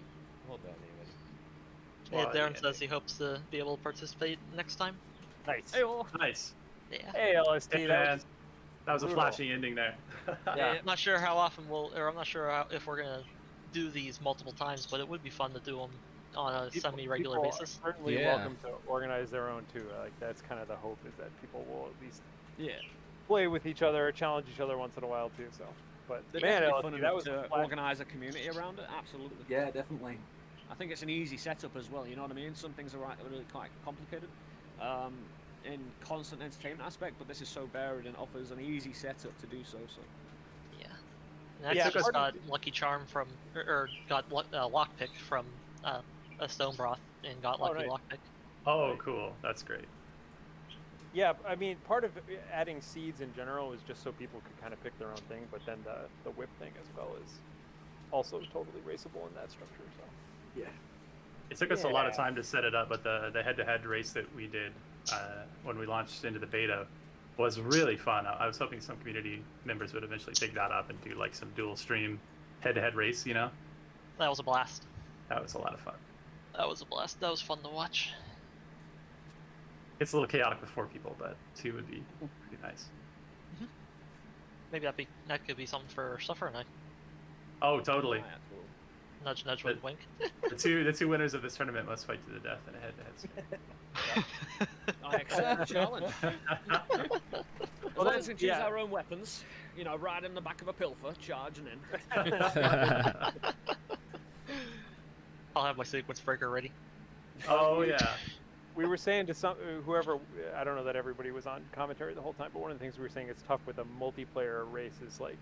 Well done, even. Yeah, Well, Darren yeah. says he hopes to be able to participate next time. nice. Hey, well, Nice. Yeah. Hey, LST. Hey, That man. was That was a brutal. flashy ending there. Yeah. I'm not sure how often I'm not sure if we're gonna do these multiple times, but it would be fun to do them on a semi-regular people basis. are certainly Yeah. welcome to organize their own too. Like that's kind of the hope is that people will at least yeah. play with each other, challenge each other once in a while too. So, but They're man, definitely LST, fun that enough was to a flash- organise a community around it. Absolutely. Yeah, definitely. I think it's an easy setup as well. You know what I mean? Some things are really quite complicated in constant entertainment aspect, but this is so varied and offers an easy setup to do so. So Yeah. And I Yeah, just part of got Lucky Charm from, or got Lockpick from a Stone Broth and got Oh, Lucky nice. Lockpick. Oh, cool. That's great. Yeah, I mean, part of adding seeds in general is just so people could kind of pick their own thing, but then the whip thing as well is also totally raceable in that structure. So. Yeah. It took us a lot of Yeah. time to set it up, but the head-to-head race that we did when we launched into the beta was really fun. I was hoping some community members would eventually pick that up and do like some dual stream head-to-head race. You know, That was a blast. that was a lot of fun. That was a blast. That was fun to watch. It's a little chaotic with 4 people, but 2 would be pretty nice. Maybe that could be something for Suffer and I. Oh, totally. yeah, cool. Nudge, nudge, wink, wink. The two winners of this tournament must fight to the death in a head-to-head. I accept the challenge. As long as we choose yeah. our own weapons, you know, ride in the back of a pilfer, charging in. I'll have my sequence breaker ready. Oh yeah. We were saying to whoever, I don't know that everybody was on commentary the whole time, but one of the things we were saying it's tough with a multiplayer race is like,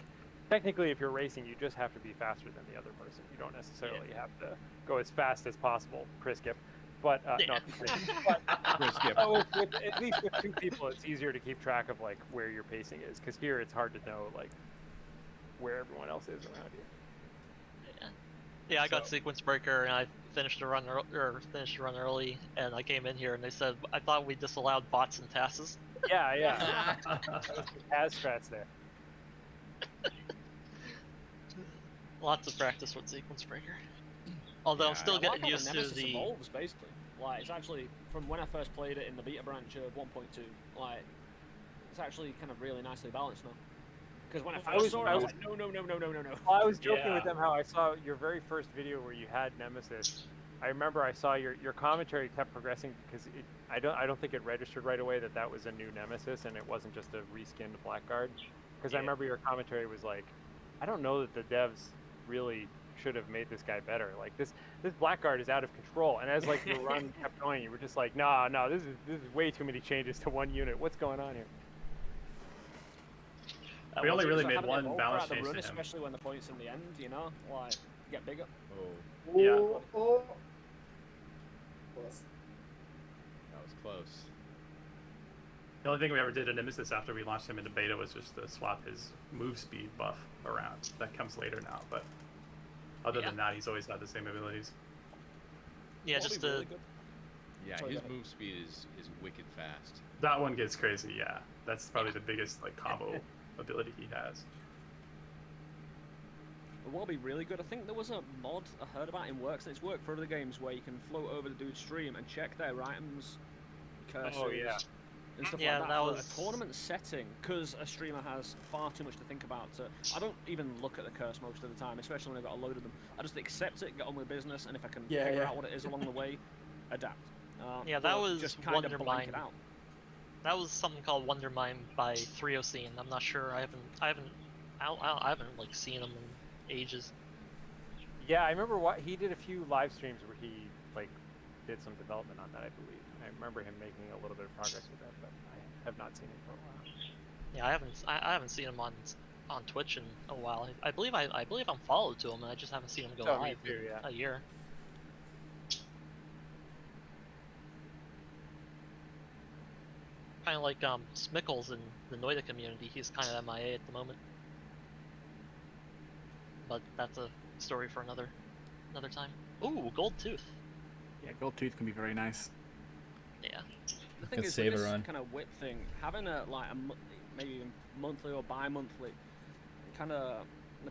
technically if you're racing, you just have to be faster than the other person. You don't necessarily have to go as fast as possible, Chris Skip. But, not Chris, but Chris Skip. at least with 2 people, it's easier to keep track of like where your pacing is, because here it's hard to know like where everyone else is around you. Yeah, I got So- sequence breaker and I finished the run early, and I came in here and they said I thought we disallowed bots and tasses. Yeah. Has strats there. Lots of practice with sequence breaker. Although I'm Yeah, still I like getting how used the to Nemesis the. evolves basically. Like it's actually from when I first played it in the beta branch of 1.2. Like it's actually kind of really nicely balanced now. Because when I first saw it, I was like, no. Well, I was joking Yeah. with them how I saw your very first video where you had Nemesis. I remember I saw your commentary kept progressing because I don't think it registered right away that was a new Nemesis and it wasn't just a reskinned Blackguard. Because I remember your commentary was like, I don't know that the devs really should have made this guy better. Like this Blackguard is out of control. And as like your run kept going, you were just like, no, this is way too many changes to one unit. What's going on here? We only really So made having it one evolve balance throughout the change run, to him. especially when the points in the end, you know, like get bigger. Oh, Yeah. Oh. that was close. The only thing we ever did in Nemesis after we launched him into beta was just to swap his move speed buff around. That comes later now, but other than that, he's always had the same abilities. Yeah, What'll just be to. really good. Yeah, Sorry, his go ahead. move speed is wicked fast. That one gets crazy, yeah. That's probably the biggest like combo ability he has. But what'll be really good, I think there was a mod I heard about in Works, and it's worked for other games where you can float over the dude's stream and check their items, curses, Oh, yeah. and stuff Yeah, like that that for was- a tournament setting, because a streamer has far too much to think about. I don't even look at the curse most of the time, especially when I've got a load of them. I just accept it, get on with business, and if I can figure out what it is along the way, adapt. Yeah, that but was just kind of blank Wondermine. it out. That was something called Wondermine by 3OC, and I'm not sure. I haven't like seen him in ages. Yeah, I remember he did a few live streams where he like did some development on that, I believe. I remember him making a little bit of progress with that, but I have not seen him for a while. Yeah, I haven't seen him on Twitch in a while. I believe I'm followed to him, and I just haven't seen him go Oh, me live too, in yeah. a year. Kind of like Smickles in the Noida community. He's kind of MIA at the moment. But that's a story for another time. Ooh, gold tooth. Yeah, gold tooth can be very nice. Yeah. The thing Could is, save with a this run. kind of whip thing, having a like a maybe monthly or bi-monthly, kind of the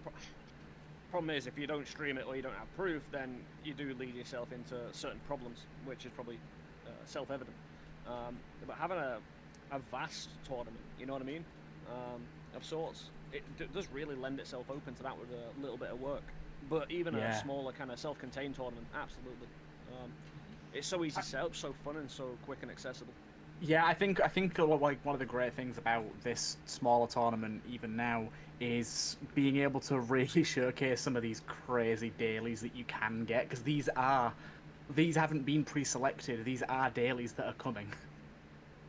problem is if you don't stream it or you don't have proof, then you do lead yourself into certain problems, which is probably self-evident. But having a vast tournament, you know what I mean, of sorts, it does really lend itself open to that with a little bit of work. But even a smaller kind of self-contained tournament, absolutely. It's so easy to set up, so fun and so quick and accessible. Yeah, I think like one of the great things about this smaller tournament, even now, is being able to really showcase some of these crazy dailies that you can get, because these haven't been pre-selected. These are dailies that are coming.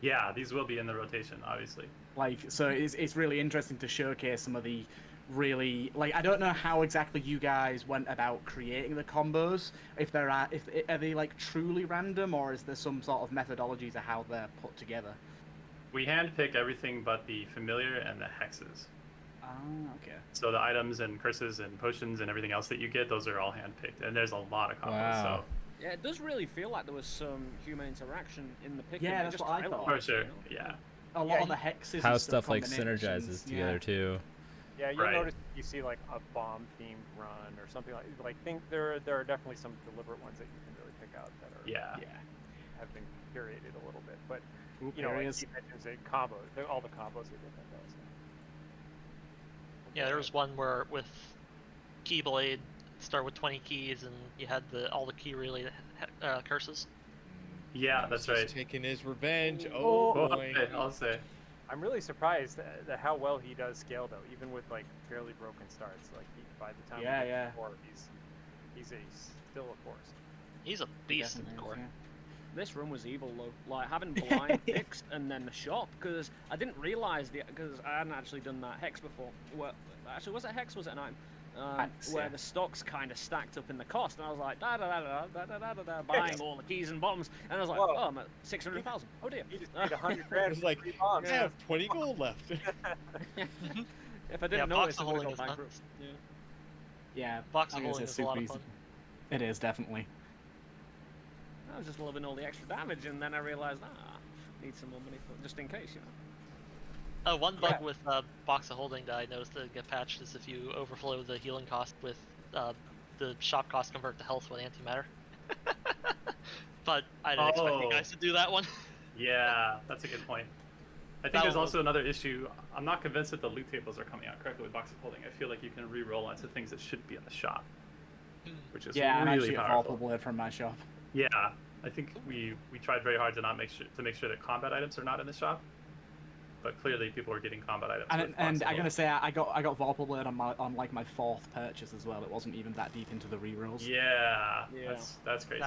Yeah, these will be in the rotation, obviously. Like, so it's really interesting to showcase some of the really, like, I don't know how exactly you guys went about creating the combos. If are they like truly random, or is there some sort of methodology to how they're put together? We handpick everything but the familiar and the hexes. Ah, okay. So the items and curses and potions and everything else that you get, those are all handpicked, and there's a lot of combos. Wow. So Yeah, it does really feel like there was some human interaction in the picking. Yeah, It that's just what I felt thought. like, for sure, you know? yeah. A lot of the hexes. How and stuff like combinations, synergizes together too. Yeah, you'll Right. notice you see like a bomb themed run or something like think there are definitely some deliberate ones that you can really pick out that are Yeah. have been curated a little bit. But Ooh, you know, like areas. he mentions it, combos, all the combos are different though. So. Yeah, there was one where with Keyblade, start with 20 keys, and you had all the key related curses. Yeah, that's right. He's taking his revenge. Oh. Oh Well, boy. I'll say. I'm really surprised at how well he does scale though, even with like fairly broken starts. Like by the time we get to 4, he's still a force. He's a beast in the core. This run was evil though, like having blind fixed and then the shop, because I didn't realize because I hadn't actually done that hex before. Well, actually, was it hex? Was it an item? Where the stocks kind of stacked up in the cost, and I was like buying all the keys and bombs, and I was like, Whoa. oh, I'm at 600,000. Oh dear. You just need 100 grand. It's like, for 3 bombs. I have 20 gold left. If I Yeah, didn't box notice, I of would holding have is gone nuts. bankrupt. Yeah. Yeah, Box I of guess holding it's is a lot super of easy. fun. It is definitely. I was just loving all the extra damage, and then I realized, need some more money for just in case, you know. One bug with box of holding that I noticed that get patched is if you overflow the healing cost with the shop cost convert to health with antimatter. But I didn't expect you guys to do that one. Yeah, that's a good point. I think there's also another issue. I'm not convinced that the loot tables are coming out correctly with box of holding. I feel like you can re-roll onto things that should be in the shop, which is Yeah, I'm really actually a powerful. Vorpal Blade from my shop. Yeah, I think we tried very hard to not make sure that combat items are not in the shop, but clearly people were getting combat items. And I'm gonna say I got Vorpal Blade on like my 4th purchase as well. It wasn't even that deep into the rerolls. Yeah, Yeah. that's crazy.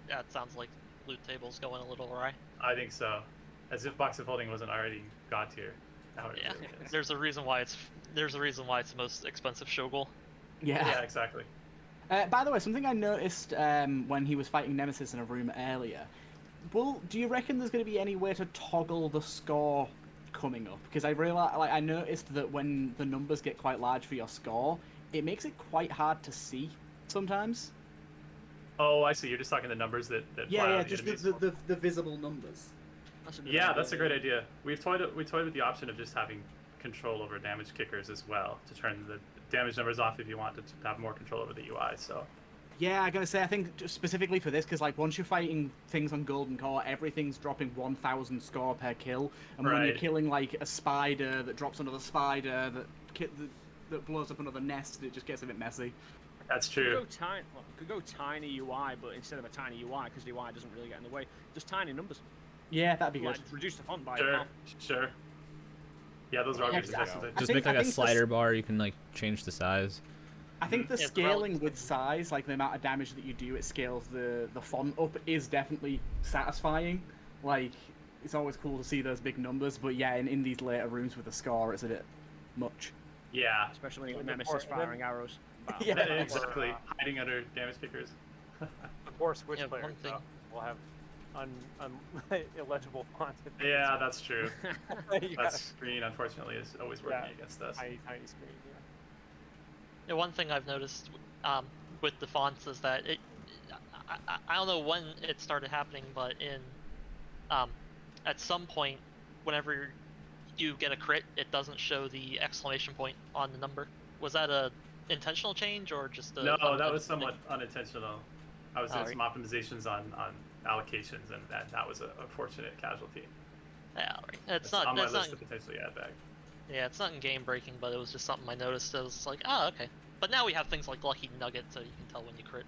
Yeah, it sounds like loot table's going a little awry. I think so. As if box of holding wasn't already god tier. Now it Yeah, really is. there's a reason why it's the most expensive show goal. Yeah, exactly. By the way, something I noticed when he was fighting Nemesis in a room earlier. Well, do you reckon there's going to be any way to toggle the score coming up? Because I noticed that when the numbers get quite large for your score, it makes it quite hard to see sometimes. Oh, I see. You're just talking the numbers that fly Yeah, out yeah, of just enemies. the visible numbers. That's a good Yeah, idea, that's a great idea. We toyed with the option of just having control over damage kickers as well, to turn the damage numbers off if you wanted to have more control over the UI. So Yeah, I'm gonna say I think just specifically for this, because like once you're fighting things on Golden Core, everything's dropping 1,000 score per kill, and when you're Right. killing like a spider that drops another spider that blows up another nest, it just gets a bit messy. that's Could true. go tiny UI, but instead of a tiny UI, because the UI doesn't really get in the way, just tiny numbers. Yeah, that'd be good. Like reduce the font by Sure, half. sure. Yeah, those are Yeah, obvious exactly. suggestions. Just think- make like I a think slider bar. You can like change the size. I think the Yeah, scaling with size, like the amount of damage that you do, it scales the font up, is definitely satisfying. Like, it's always cool to see those big numbers, but yeah, in these later rooms with the score, it's a bit much. Yeah, Especially with Yeah, Nemesis and then- firing arrows. Wow. Yeah. exactly. Hiding under damage kickers. The poor Switch Yeah, players one thing- will have illegible font. Yeah, that's true. You That got screen, unfortunately, is always working Yeah. against us. tiny screen. Yeah. Yeah, one thing I've noticed with the fonts is that I don't know when it started happening, but at some point, whenever you get a crit, it doesn't show the exclamation point on the number. Was that a intentional change or just a No, that unintentional was thing? somewhat unintentional. I was doing Oh, some optimizations on allocations, and that was an unfortunate casualty. Yeah, right. It's It's not. on my It's not. list to potentially add back. Yeah, it's not in game breaking, but it was just something I noticed. It was like, oh, okay. But now we have things like Lucky Nugget, so you can tell when you crit,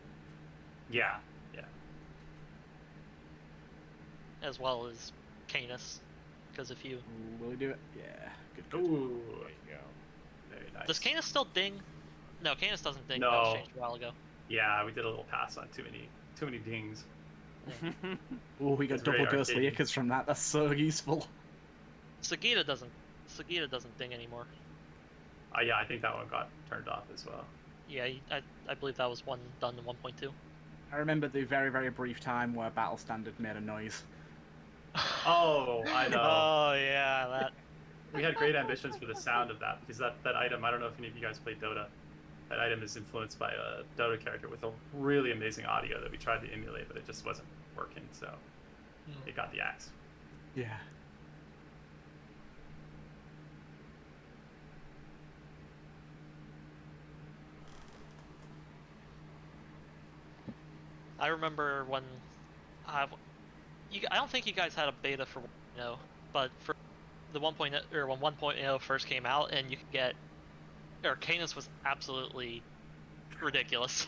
Yeah, yeah. as well as Canis, because if you Ooh, will he do it? Yeah. Good. Good. Ooh, There you go. very nice. does Canis still ding? No, Canis doesn't ding. No. That was changed a while ago. Yeah, we did a little pass on too many dings. Oh, we got It's very double ghost arcadey. Leakers from that. That's so useful. Sagita doesn't ding anymore. Yeah, I think that one got turned off as well. Yeah, I believe that was one done in 1.2. I remember the very, very brief time where Battle Standard made a noise. Oh, I know. Oh yeah, that. We had great ambitions for the sound of that because that item, I don't know if any of you guys played Dota, that item is influenced by a Dota character with a really amazing audio that we tried to emulate, but it just wasn't working, so it got the axe. Yeah. I remember when I don't think you guys had a beta for 1.0, but for the 1.0 or when 1.0 first came out, and you could get, or Canis was absolutely ridiculous.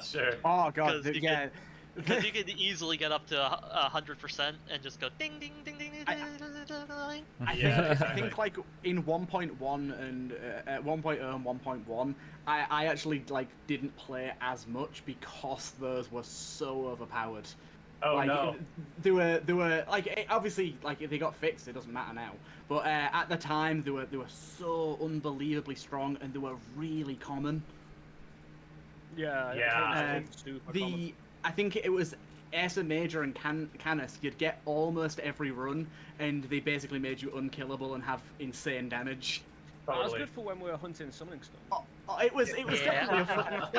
Sure. Oh god, 'Cause you yeah. Because you could easily get up to 100% and just go ding ding ding ding ding ding ding ding ding. Yeah, I think like in 1.1 and 1.0 and 1.1, I actually like didn't play as much because those were so overpowered. Oh Like no. they were like obviously like if they got fixed, it doesn't matter now. But at the time they were so unbelievably strong and they were really common. Yeah. Yeah. Super common. I think it was Asa Major and Canis. You'd get almost every run, and they basically made you unkillable and have insane damage. That was Totally. good for when we were hunting Summoning Stone. It was Yeah. definitely a fun,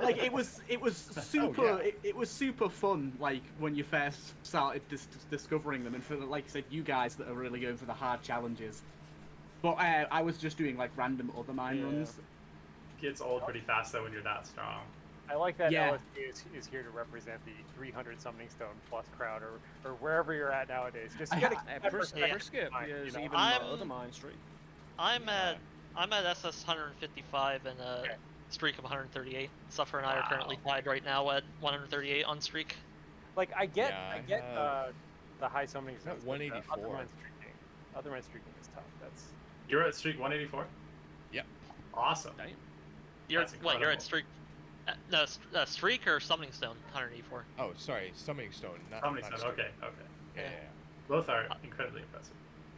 like it was super yeah. it was super fun like when you first started discovering them, and for like I said, you guys that are really going for the hard challenges. But I was just doing like random other mine runs. Gets old pretty fast though when you're that strong. I like that Yeah. LSD is here to represent the 300 Summoning Stone plus crowd, or wherever you're at nowadays. Just you gotta keep that Skip mind, is you know? even I'm- other mine streak. I'm at SS 155 and a streak of 138. Suffer and I are currently tied right now at 138 on streak. Like I get Yeah, I have- the high Summoning I'm at Stones. but the 184. Other mine streaking is tough. That's You're at streak 184? Yep. Awesome. Damn. You're That's what? You're at incredible. streak. No, streak or summoning stone 184. Oh, sorry, Summoning Stone. Not, Summoning not Stone, Streak. okay. Yeah, yeah, Both are incredibly impressive.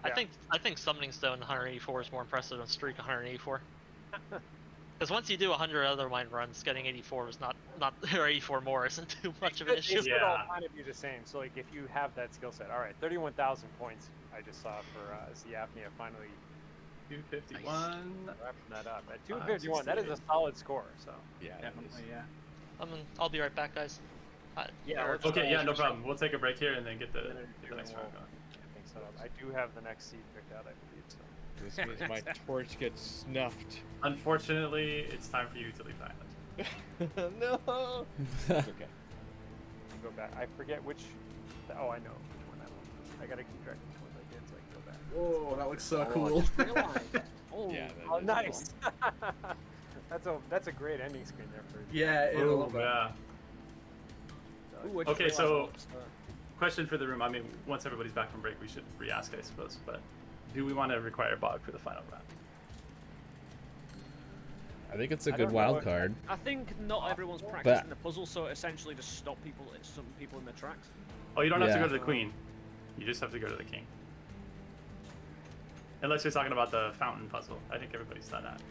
I think summoning stone 184 is more impressive than streak 184. Because once you do 100 other mine runs, getting 84 is not or 84 more isn't too much of an issue. It should all Yeah. kind of be the same. So like if you have that skill set, all right, 31,000 points. I just saw for Ziapnea finally 251. wrapping that up at 251. That is a solid score. So yeah. that is. Definitely, yeah. I'll be right back, guys. Yeah, or- let's Okay, yeah, no problem. We'll take a break here and then get the next round going. things set up. I do have the next seed picked out, I believe. So This means my torch gets snuffed. Unfortunately, it's time for you to leave the island. No. It's okay. go back. I forget which. Oh, I know which one that one. I gotta keep track of which ones I did so I can go back. Whoa, that looks so Oh, I cool. just realized. Oh, Yeah. that Oh, is nice. That's a great ending screen there for. Yeah, I Ooh, love that. yeah. Ooh, I just Okay, realized so- what was, Question for the room. I mean, once everybody's back from break, we should re-ask, I suppose. But do we want to require Bog for the final round? I think it's a I good don't know wild if- card. I think not everyone's But- practicing the puzzle, so essentially just stop people, some people in their tracks. Oh, you don't have to Yeah. go to the queen. You just have to go to the king. Unless you're talking about the fountain puzzle. I think everybody's done that.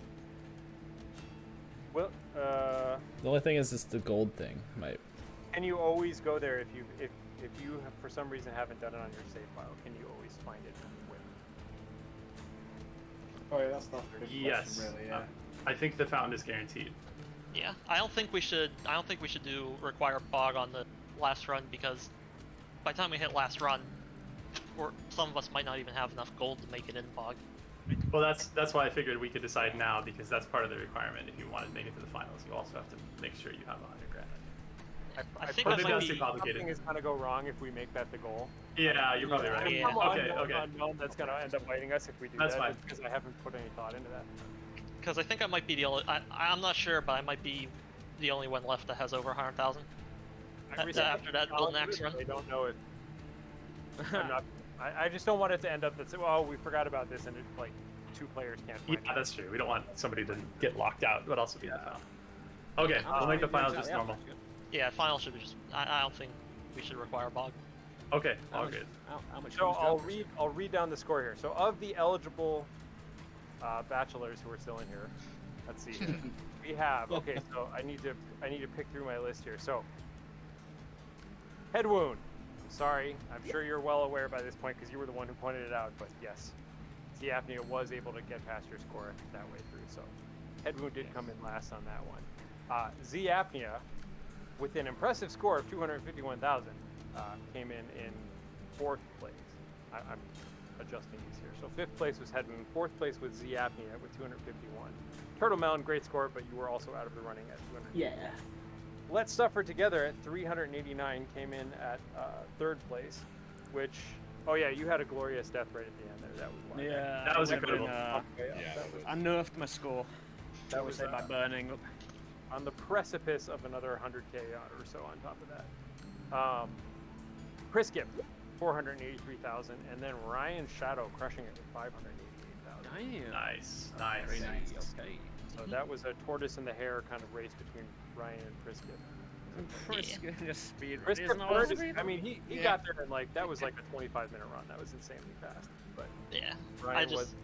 Well, The only thing is, it's the gold thing. Might. can you always go there if you have, for some reason haven't done it on your save file? Can you always find it when? Oh yeah, that's not a good Yes. question, really. Yeah. I think the fountain is guaranteed. Yeah, I don't think we should do require bog on the last run, because by the time we hit last run, some of us might not even have enough gold to make it in bog. Well, that's why I figured we could decide now, because that's part of the requirement. If you want to make it to the finals, you also have to make sure you have 100 grand. I think But that maybe might that's too be. complicated. Something is gonna go wrong if we make that the goal. Yeah, you're probably right. Yeah. Okay, okay. Unknown that's gonna end up biting us if we do That's that. fine. Just because I haven't put any thought into that. Because I think I might be the only. I'm not sure, but I might be the only one left that has over 100,000. After that golden axe run. I don't know if. I'm not. I just don't want it to end up that oh, we forgot about this and it, like 2 players can't find Yeah, it. that's true. We don't want somebody to get locked out. What else would be in the fountain? Okay, we'll make the finals just normal. Yeah, final should be just. I don't think we should require bog. Okay, all good. How much? So food's got? I'll read down the score here. So of the eligible bachelors who are still in here, let's see. Here. We have So I need to pick through my list here. So head wound. I'm sorry. I'm sure you're well aware by this point because you were the one who pointed it out. But yes, Z apnea was able to get past your score that way through. So head wound did come in last on that one. Z apnea, with an impressive score of 251,000, came in 4th place. I'm adjusting these here. So 5th place was head wound. 4th place was Z apnea with 251. Turtle Melon, great score, but you were also out of the running at 200. Yeah. Let's Suffer Together at 389 came in at 3rd place, which, oh yeah, you had a glorious death rate at the end there. That was why. Yeah, That was I went incredible. in, Yeah, that was I nerfed my score. That was, by burning up. on the precipice of another 100k or so on top of that. Priskip, 483,000, and then Ryan Shadow crushing it with 588,000. Damn. Nice, Very nice. nice. Okay. So that was a tortoise in the hare kind of race between Ryan and Priskip. Just speed. Priskip Isn't that burned what his- I mean, he got there in like, that was like a 25-minute run. That was insanely fast. But Yeah, Ryan just-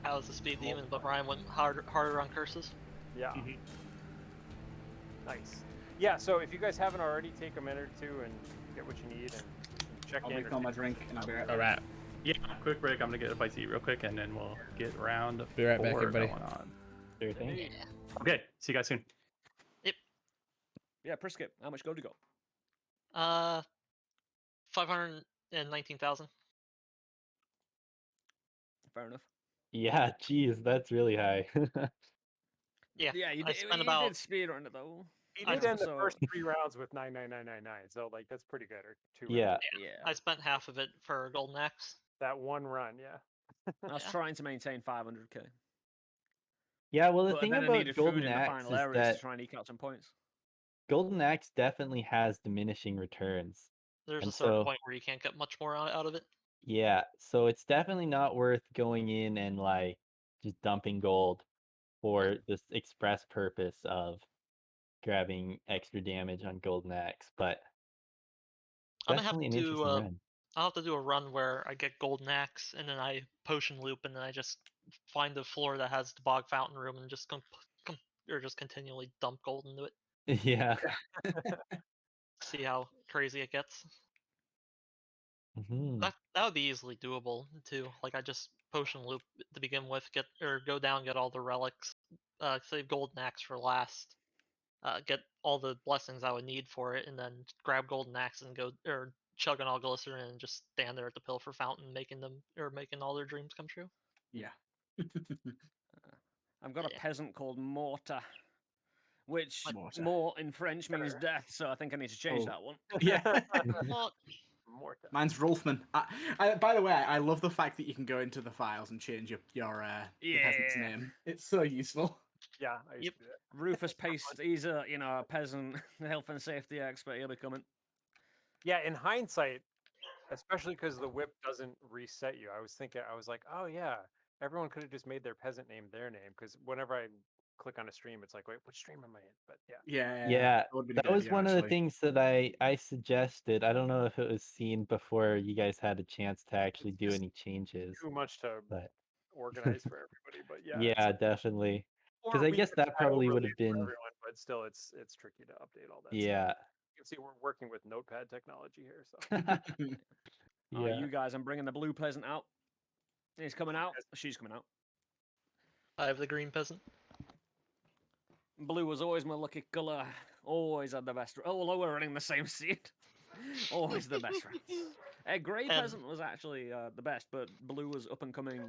I was the speed demon, but Ryan went harder on curses. yeah. Nice. Yeah, so if you guys haven't already, take a minute or two and get what you need and check I'll in. refill my drink and I'll be right back. All right. Yeah, quick break. I'm gonna get a bite to eat real quick, and then we'll get round Be right back, 4 everybody. going on. Sure thing. Yeah. Okay, see you guys soon. Yeah, Priskip. How much gold you got? 519,000. Fair enough. Yeah, geez, that's really high. Yeah, Yeah, you I did, spent you about did speed run it though. He I did end the so- first 3 rounds with 99999, so like that's pretty good. Or 2 Yeah. rounds. Yeah. I spent half of it for golden axe. That one run, yeah. I was Yeah. trying to maintain 500k. Yeah, well, the But thing then I about needed food Golden in the Axe final is areas that to try and eke out some points. Golden Axe definitely has diminishing returns. There's And a certain so- point where you can't get much more out of it. Yeah, so it's definitely not worth going in and like just dumping gold for this express purpose of grabbing extra damage on Golden Axe, but I'm gonna have definitely an to interesting run. I'll have to do a run where I get golden axe and then I potion loop and then I just find the floor that has the bog fountain room and just just continually dump gold into it. Yeah. See how crazy it gets. Mhm. That would be easily doable too. Like I just potion loop to begin with, go down, get all the relics, save golden axe for last, get all the blessings I would need for it, and then grab golden axe and go or chug an all glycerin and just stand there at the pilfer fountain, making all their dreams come true. Yeah. I've got a Yeah. peasant called Mortar, which Mortar. Mort in French means death, so I think I need to change Oh. that one. Yeah. Well, More time. Mine's Rolfman. By the way, I love the fact that you can go into the files and change your peasant's Yeah. name. It's so useful. Yeah, I used Yep. to do that. Rufus Paste, he's a a peasant health and safety expert. He'll be coming. Yeah, in hindsight, especially because the whip doesn't reset you, I was like, oh yeah, everyone could have just made their peasant name their name. Because whenever I click on a stream, it's like, wait, which stream am I in? But yeah. Yeah, would've been a that good was idea, one of the actually. things that I suggested. I don't know if it was seen before you guys had a chance to actually do just any changes, Too much to but organize for everybody. But yeah. yeah, definitely. Or 'cause I we guess could that try probably overlays would've for been- everyone, but still, it's tricky to update all that. stuff. Yeah. You can see we're working with Notepad technology here. So Yeah. You guys, I'm bringing the blue peasant out. He's coming out. She's coming out. I have the green peasant. blue was always my lucky colour. Always had the best. Although we're running the same seed, always the best rounds. Grey And- Peasant was actually the best, but blue was up and coming.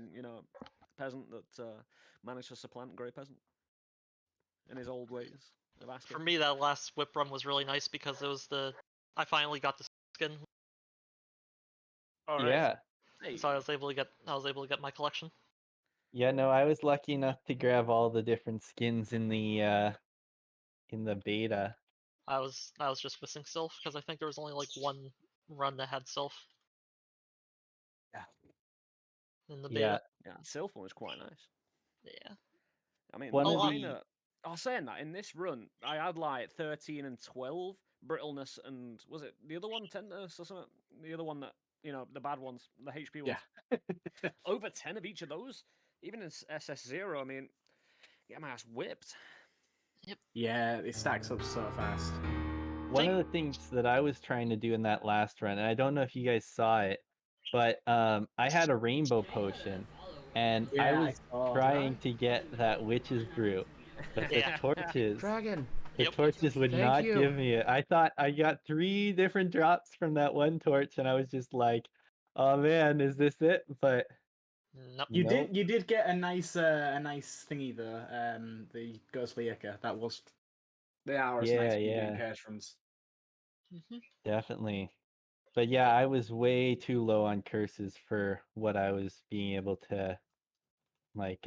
Peasant that managed to supplant Grey Peasant in his old ways of asking. For me, that last whip run was really nice because it was I finally got the skin, All right. Yeah. Hey, so I was able to get my collection. Yeah, no, I was lucky enough to grab all the different skins in the beta. I was just missing Sylph because I think there was only like one run that had Sylph. Yeah. In the Yeah. beta. yeah, Sylph was quite nice. Yeah. I mean, One of mine, the- I was saying that in this run, I had like 13 and 12 brittleness, and was it the other one tenderness or something? The other one that the bad ones, the HP ones. Yeah. Over 10 of each of those, even in SS0. I mean, get my ass whipped. Yeah, it stacks up so fast. One of the things that I was trying to do in that last run, and I don't know if you guys saw it, but I had a rainbow potion, and I Yeah, I was saw. trying to get that witch's brew, but the Yeah. torches, Dragon. the Yep. torches would Thank not you. give me it. I thought I got 3 different drops from that one torch, and I was just like, "Oh man, is this it?" But Nope. You nope. did get a nice thingy though. The Ghostly Ica. That was they are Yeah, nice when you're yeah. doing curse runs. Definitely. But yeah, I was way too low on curses for what I was being able to like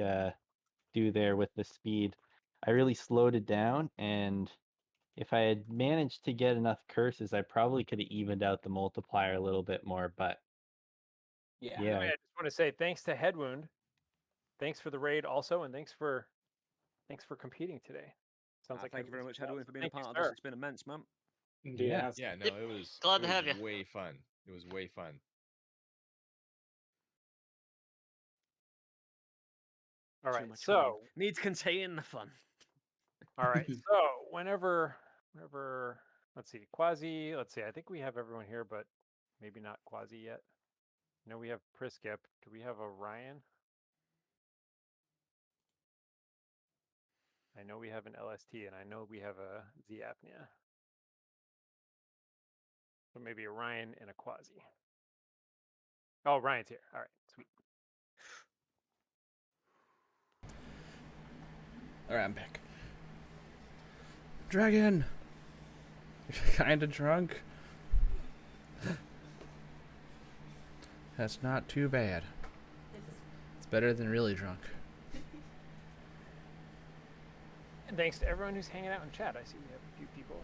do there with the speed. I really slowed it down, and if I had managed to get enough curses, I probably could have evened out the multiplier a little bit more, but Yeah. By the way, yeah. I just want to say thanks to Headwound. Thanks for the raid also, and thanks for competing today. Sounds like Thank you very Headwound's much, been Hedwin, awesome. for being a Thank you, part of this. sir. It's been immense, man. Indeed, Yeah. it has. Yeah, no, Yep. it was Glad to it have was ya. way fun. It was way fun. All Too right, much so fun. Needs contain the fun. all right, so whenever let's see, Quasi. Let's see. I think we have everyone here, but maybe not Quasi yet. No, we have Priskip. Do we have a Ryan? I know we have an LST, and I know we have a Z apnea. So maybe a Ryan and a Quasi. Oh, Ryan's here. All right, sweet. All right, I'm back. Dragon. You're kind of drunk. That's not too bad. It's better than really drunk. And thanks to everyone who's hanging out in chat. I see we have a few people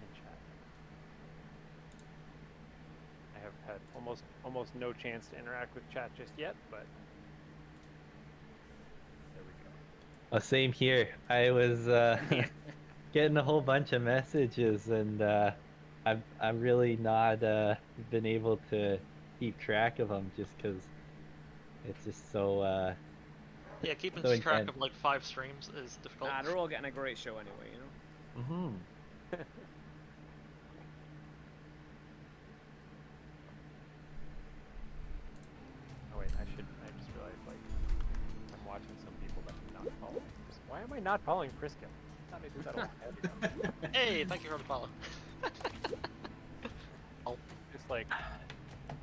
in chat. I have had almost no chance to interact with chat just yet, but there we go. Oh, same here. I was getting a whole bunch of messages, and I'm really not been able to keep track of them just because it's just so Yeah, keeping So track intense. of like 5 streams is difficult. Nah, they're all getting a great show anyway, Mm-hmm. Oh wait, I just realized like I'm watching some people that I'm not following. Why am I not following Priskip? I thought I did that a long time ago. Hey, thank you for the follow. Just like I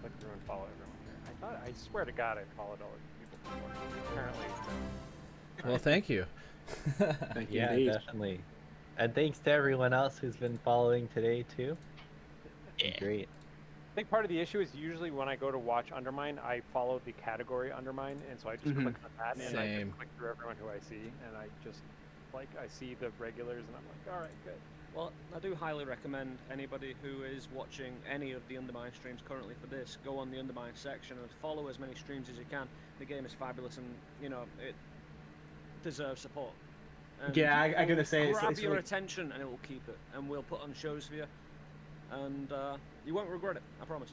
click through and follow everyone here. I swear to God I followed all of you people before. Apparently. Well, thank you. Thank you Yeah, indeed. definitely. And thanks to everyone else who's been following today too. Been Yeah. Great. I think part of the issue is usually when I go to watch Undermine, I follow the category Undermine, and so I just click on that, and I Same. just click through everyone who I see, and I just like I see the regulars, and I'm like, all right, good. Well, I do highly recommend anybody who is watching any of the Undermine streams currently for this, go on the Undermine section and follow as many streams as you can. The game is fabulous, and it deserves support. And Yeah, I gotta say, grab it's your like- attention, and it will keep it. And we'll put on shows for you, and you won't regret it. I promise.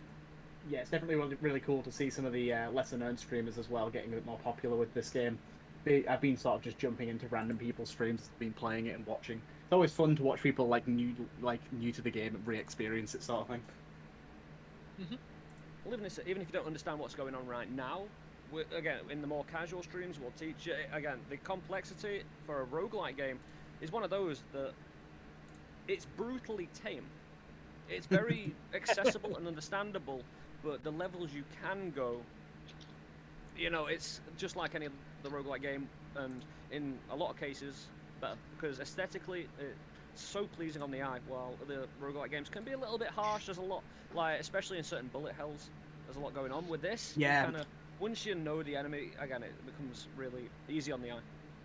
Yeah, it's definitely really cool to see some of the lesser known streamers as well getting a bit more popular with this game. I've been sort of just jumping into random people's streams, been playing it and watching. It's always fun to watch people like new to the game and re-experience it, sort of thing. Well, even if you don't understand what's going on right now, again, in the more casual streams, we'll teach you. Again, the complexity for a roguelike game is one of those that it's brutally tame. It's very accessible and understandable, but the levels you can go, you know, it's just like any other roguelike game, and in a lot of cases, better, because aesthetically, it's so pleasing on the eye, while other roguelike games can be a little bit harsh. There's a lot, like, especially in certain bullet hells, there's a lot going on with this. Yeah. Kind of, once you know the enemy, again, it becomes really easy on the eye.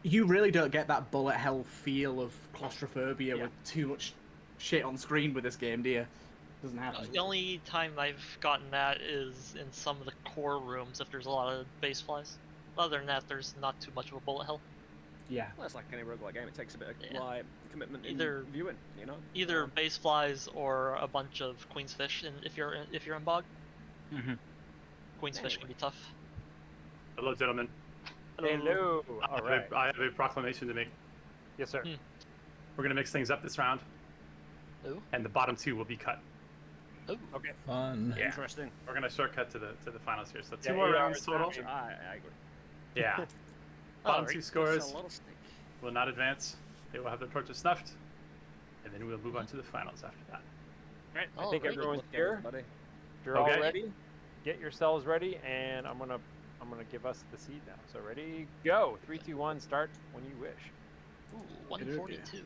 You really don't get that bullet hell feel of claustrophobia Yeah. with too much shit on screen with this game, do you? Doesn't happen. The only time I've gotten that is in some of the core rooms if there's a lot of base flies. Other than that, there's not too much of a bullet hell. Yeah. Well, it's like any roguelike game. It takes a bit of Yeah. like commitment Either- in viewing, you know. Either base flies or a bunch of queen's fish. And if you're in bog, Mm-hmm. queen's fish can be tough. Hello, gentlemen. Hello. All right. I have a proclamation to make. Yes, sir. We're gonna mix things up this round, Ooh. and the bottom two will be cut. Okay. Fun. Yeah. Interesting. We're gonna shortcut to the finals here. So two Yeah, more 8 rounds hours total. time. I agree. Yeah. Bottom two Alright. scores That's a lot of steak. will not advance. They will have their torches snuffed, and then we'll move on to the finals after that. Right. I Oh, think great. everyone's Good luck, here. everybody. You're all Okay. ready. Get yourselves ready, and I'm gonna give us the seed now. So ready, go. 3, 2, 1, start when you wish. Ooh, 142.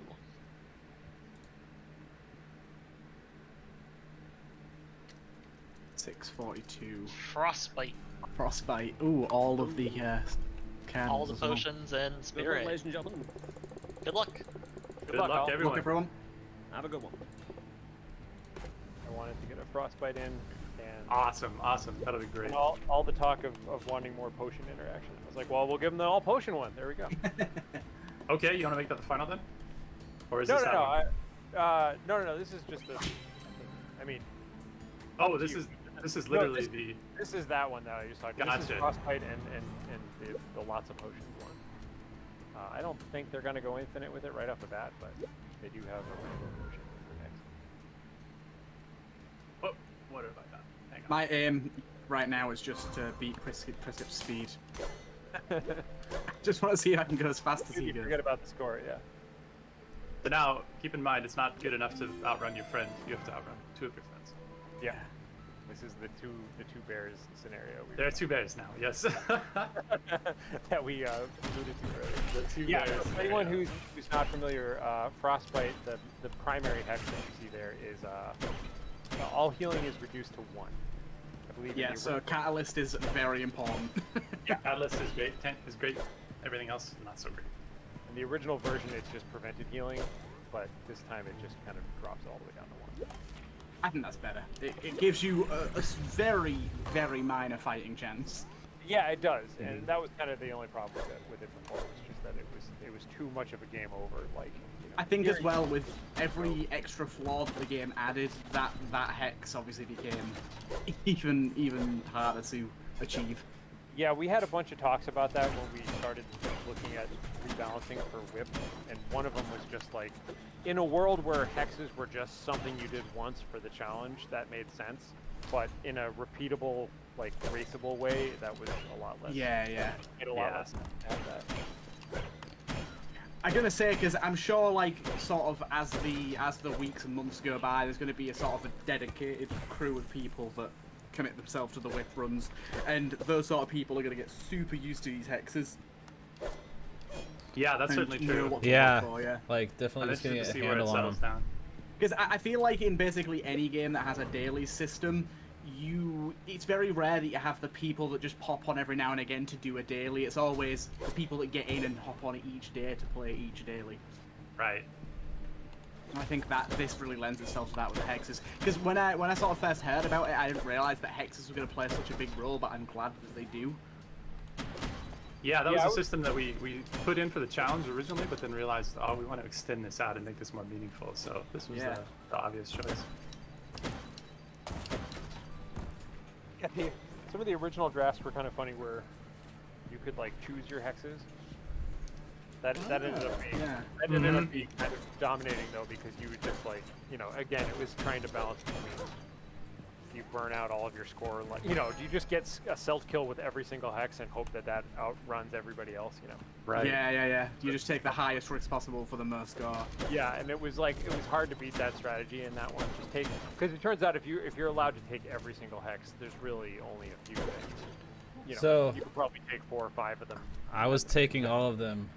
642. Frostbite. Frostbite. Ooh, all of the cans. All the as well. potions and Good luck, spirit. ladies and gentlemen. Good luck. Good luck, all. everyone. Look, everyone. Have a good one. I wanted to get a frostbite in, and Awesome, awesome. That'll be great. all the talk of wanting more potion interaction. I was like, well, we'll give them the all potion one. There we go. Okay, you want to make that the final then? Or is No, this no, that no. one? No. This is just the. I mean, Oh, up to this you. is literally this- the. This is that one that I just talked about. This is Gotcha. frostbite and the lots of potions one. I don't think they're gonna go infinite with it right off the bat, but they do have a rainbow version for next. Oh, what have I done? Hang on. My aim right now is just to beat Precip's speed. Just want to see if I can go as fast as he You goes. forget about the score, yeah. But now, keep in mind, it's not good enough to outrun your friend. You have to outrun two of your friends. Yeah. This is the two bears scenario. There are two bears now. Yes. that we alluded to earlier. The two Yeah, bears. for anyone who's not familiar, frostbite, the primary hex that you see there is all healing is reduced to 1. I believe. in Yeah, the so original- catalyst is very important. Yeah, Atlas is great. Tent is great. Everything else, not so great. in the original version, it just prevented healing, but this time it just kind of drops all the way down to 1. I think that's better. It gives you a very, very minor fighting chance. Yeah, it does, and that was kind of the only problem with it before. Was just that it was too much of a game over. Like, you know, I think as well, with every extra flaw that the game added, that hex obviously became even harder to achieve. Yeah, we had a bunch of talks about that when we started looking at rebalancing for whip, and one of them was just like, in a world where hexes were just something you did once for the challenge, that made sense, but in a repeatable, like, raceable way, that was a lot less. Yeah. Made a lot Yeah. less sense to have that. I'm gonna say, because I'm sure, like, sort of as the weeks and months go by, there's gonna be a sort of a dedicated crew of people that commit themselves to the whip runs, and those sort of people are gonna get super used to these hexes. Yeah, that's and certainly know true. what to Yeah. look for, yeah. Like, definitely I'm just getting interested to a see where it handle on settles them. down. Because I feel like in basically any game that has a daily system, it's very rare that you have the people that just pop on every now and again to do a daily. It's always the people that get in and hop on each day to play each daily. Right. And I think that this really lends itself to that with the hexes. Because when I sort of first heard about it, I didn't realize that hexes were going to play such a big role, but I'm glad that they do. Yeah, that Yeah, was I a would- system that we put in for the challenge originally, but then realized, oh, we want to extend this out and make this more meaningful. So this was Yeah. the obvious choice. Yeah, some of the original drafts were kind of funny, where you could like choose your hexes. That ended up being kind of dominating though, because you would just like, you know, again, it was trying to balance between you burn out all of your score. Like, you know, you just get a self kill with every single hex and hope that that outruns everybody else. You know. Right. Yeah. You just take the highest risk possible for the most score. Yeah, and it was hard to beat that strategy in that one. Just take, because it turns out if you're allowed to take every single hex, there's really only a few that you know. So- you could probably take 4 or 5 of them. I was taking all of them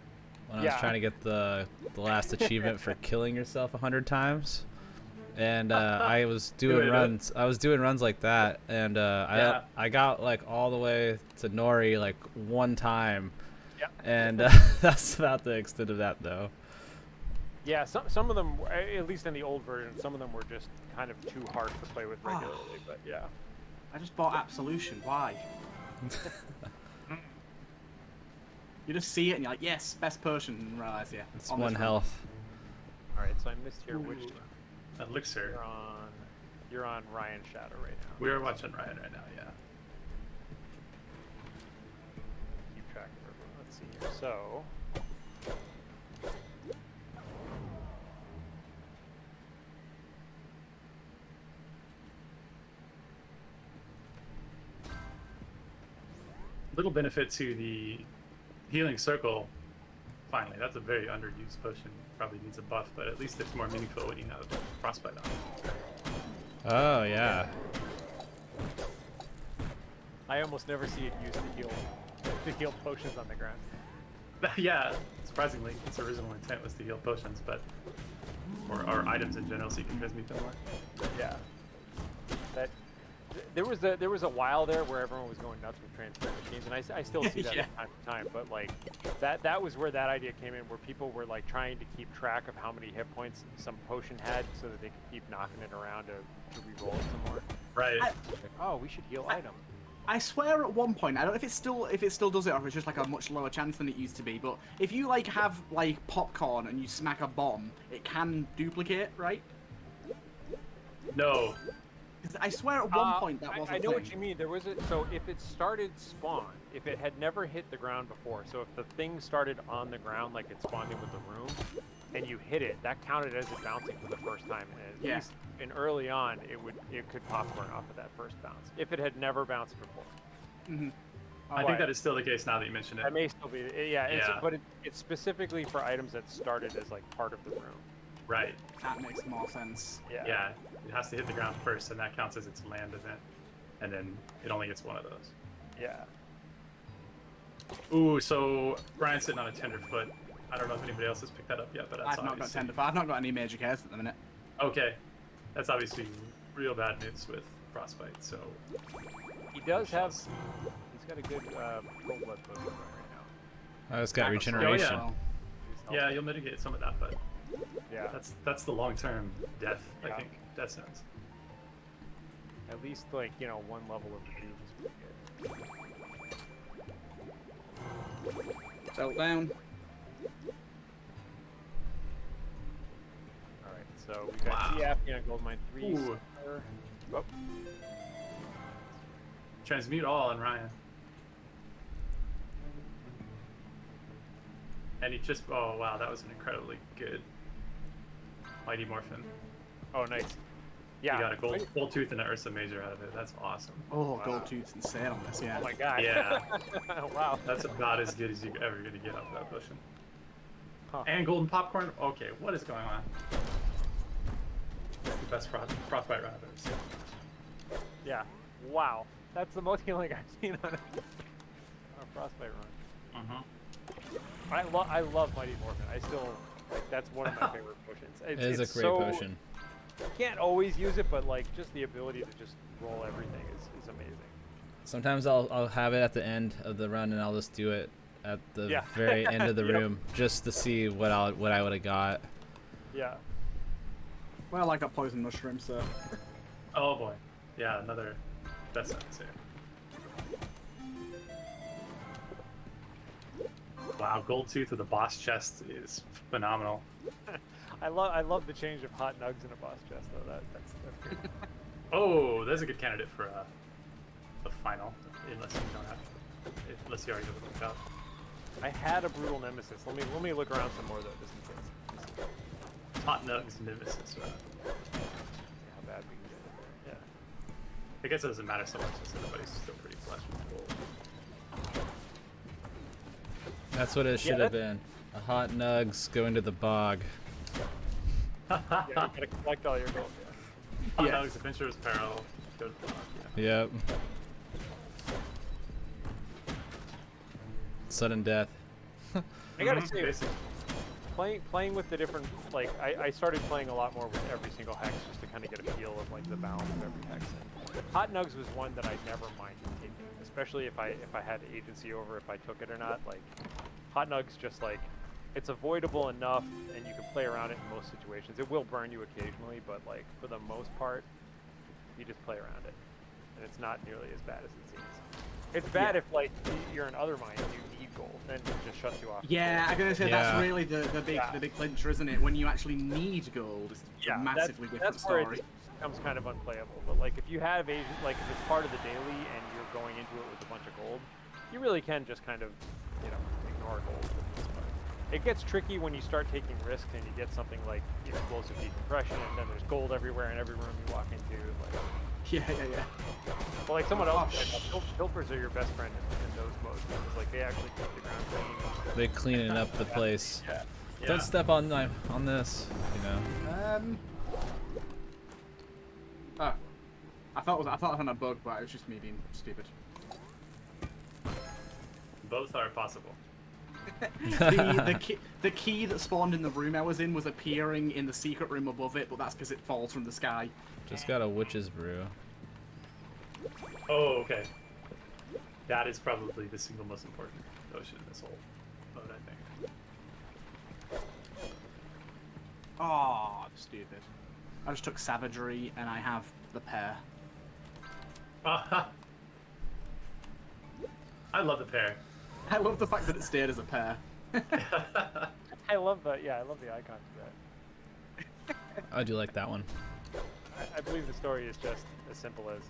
when I was Yeah. trying to get the last achievement for killing yourself 100 times. And I was doing runs. I was doing runs like that, and I got like all the way to Nori like one time, and that's about the extent of that though. Yeah, some of them, at least in the old version, some of them were just kind of too hard to play with regularly. But yeah, I just bought Absolution. Why? You just see it and you're like, yes, best potion, and realize, yeah. It's on one this health. all right. So I missed here which Elixir. you're on Ryan Shadow right now. We're watching Ryan right now. Yeah. Keep track of everyone. Let's see here. So. Little benefit to the healing circle. Finally, that's a very underused potion. Probably needs a buff, but at least it's more meaningful when you have frostbite on it. Oh yeah. I almost never see it used to heal potions on the ground. Yeah, surprisingly, its original intent was to heal potions, but or items in general, so you can transmute them more. Yeah. There was a while there where everyone was going nuts with transfer machines, and I still see that Yeah. from time to time. But like that was where that idea came in, where people were like trying to keep track of how many hit points some potion had, so that they could keep knocking it around to re-roll it some more. Right. Oh, we should heal item. I swear at one point, I don't know if it still does it or if it's just like a much lower chance than it used to be, but if you like have like popcorn and you smack a bomb, it can duplicate, right? No. 'Cause I swear at one point that was a I know thing. what you mean. There was so if it started spawn, if it had never hit the ground before, so if the thing started on the ground like it spawned in with the room, and you hit it, that counted as it bouncing for the first time. And at least in early on, it could popcorn off of that first bounce if it had never bounced before. Mm-hmm. I think that is still the case now that you mention it. That may still be, but it's specifically for items that started as like part of the room. Right. That makes more sense. Yeah. It has to hit the ground first, and that counts as its land event, and then it only gets one of those. Yeah. Ooh, so Brian's sitting on a tenderfoot. I don't know if anybody else has picked that up yet, but that's I've not got obviously... tender. I've not got any major cares at the minute. Okay. That's obviously real bad news with frostbite, so... He does have. He's got a good cold blood potion right now. I just got Oh, regeneration. yeah. Yeah, you'll mitigate some of that, but Yeah. that's the long-term death, I Yeah. think. Death sentence. At least like one level of the cube is pretty good. Felt down. All right, so we got Apnea gold mine 3. Ooh. Oh, Transmute all on Ryan. And he just... Oh, wow, that was an incredibly good Mighty Morphin. oh, nice. Yeah. You got a gold tooth and an Ursa Major out of it. That's awesome. Oh, gold tooth's insane on this, yeah. Oh my god. Yeah. Wow. That's about as good as you're ever going to get off that potion. Huh. And golden popcorn? Okay, what is going on? It's the best frostbite run I've ever seen. Yeah. Wow. That's the most healing I've seen on a frostbite run. Mm-hmm. I love Mighty Morphin. I still that's one of my favorite potions. It is it's a great so, potion. You can't always use it, but like just the ability to just roll everything is amazing. Sometimes I'll have it at the end of the run, and I'll just do it at the very end of the Yep. room just to see what I would have got. Yeah. Well, I got poison mushroom, so. Oh boy. Yeah, another death sentence here. Wow, gold tooth with a boss chest is phenomenal. I love the change of hot nugs in a boss chest though. That's great. Oh, there's a good candidate for the final, unless you already know what it's about. I had a brutal nemesis. Let me look around some more though, just in case. Hot Nugs Nemesis. See how bad we can get it there. I guess it doesn't matter so much since everybody's still pretty flush with gold. That's what it should have been. A hot nugs going to the bog. Yeah, you gotta collect all your gold. Hot dogs, adventurer's apparel. Go to the bog, yeah. Yep. Sudden death. I gotta say, Basically. playing with the different, like, I started playing a lot more with every single hex just to kind of get a feel of like the balance of every hex. And Hot Nugs was one that I never minded taking, especially if I had agency over if I took it or not. Like, Hot Nugs just like, it's avoidable enough, and you can play around it in most situations. It will burn you occasionally, but like for the most part, you just play around it, and it's not nearly as bad as it seems. It's bad if like you're in other mines, you need gold, then it just shuts you off. Yeah, I'm gonna say Yeah. that's really the big clincher, isn't it? When you actually need gold, it's a massively different that's where story. it becomes kind of unplayable. But like if you have agent, like if it's part of the daily and you're going into it with a bunch of gold, you really can just kind of, you know, ignore gold for the most part. It gets tricky when you start taking risks and you get something like explosive decompression, and then there's gold everywhere in every room you walk into. Like, Yeah. well, like someone else said, filters are your best friend in those modes because like they actually keep the ground clean. They cleaning up the place. Yeah. Don't step on this, you know. Oh, I thought I had a bug, but it was just me being stupid. Both are possible. the key that spawned in the room I was in was appearing in the secret room above it, but that's because it falls from the sky. Just got a witch's brew. Oh, okay. That is probably the single most important potion in this whole mode, I think. Oh, stupid. I just took savagery and I have the pear. I love the pear. I love the fact that it stayed as a pear. I love the icon for that. I do like that one. I believe the story is just as simple as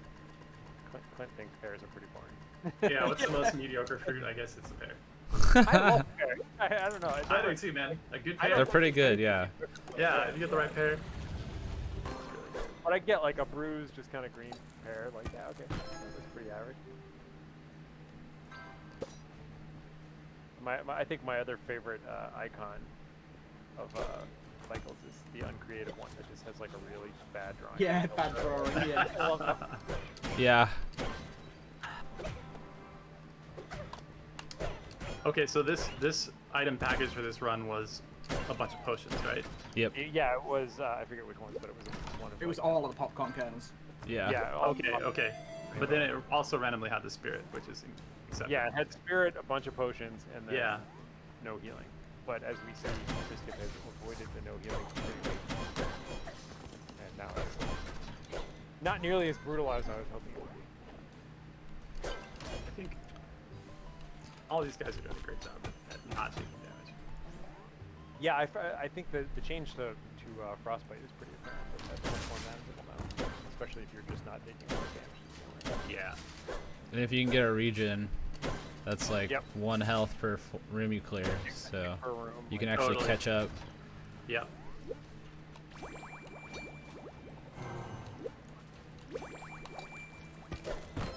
Clint thinks pears are pretty boring. Yeah, what's the most mediocre fruit? I guess it's a pear. I love pear. I don't know. I do too, man. A good pear. They're pretty good, yeah. Yeah, if you get the right pear. But I get like a bruised, just kind of green pear. Like, yeah, okay, that's pretty average. I think my other favorite icon of Michael's is the uncreative one that just has like a really bad drawing. Yeah, bad drawing. Yeah. I love that. Yeah. Okay, so this item package for this run was a bunch of potions, right? Yep. Yeah, it was. I forget which ones, but it was one of. It was all of the popcorn kernels. Yeah. Yeah. Okay. But then it also randomly had the spirit, which is acceptable. Yeah, it had spirit, a bunch of potions, and then Yeah. no healing. But as we see, Biscuit has avoided the no healing completely. And now it's not nearly as brutal as I was hoping it would be. I think all these guys are doing a great job at not taking damage. Yeah, I think the change to Frostbite is pretty apparent. That's much more manageable now, especially if you're just not taking more damage. Yeah. And if you can get a regen, that's like Yep. 1 health per room you clear, so Per room, you can like- actually Totally. catch up. Yeah.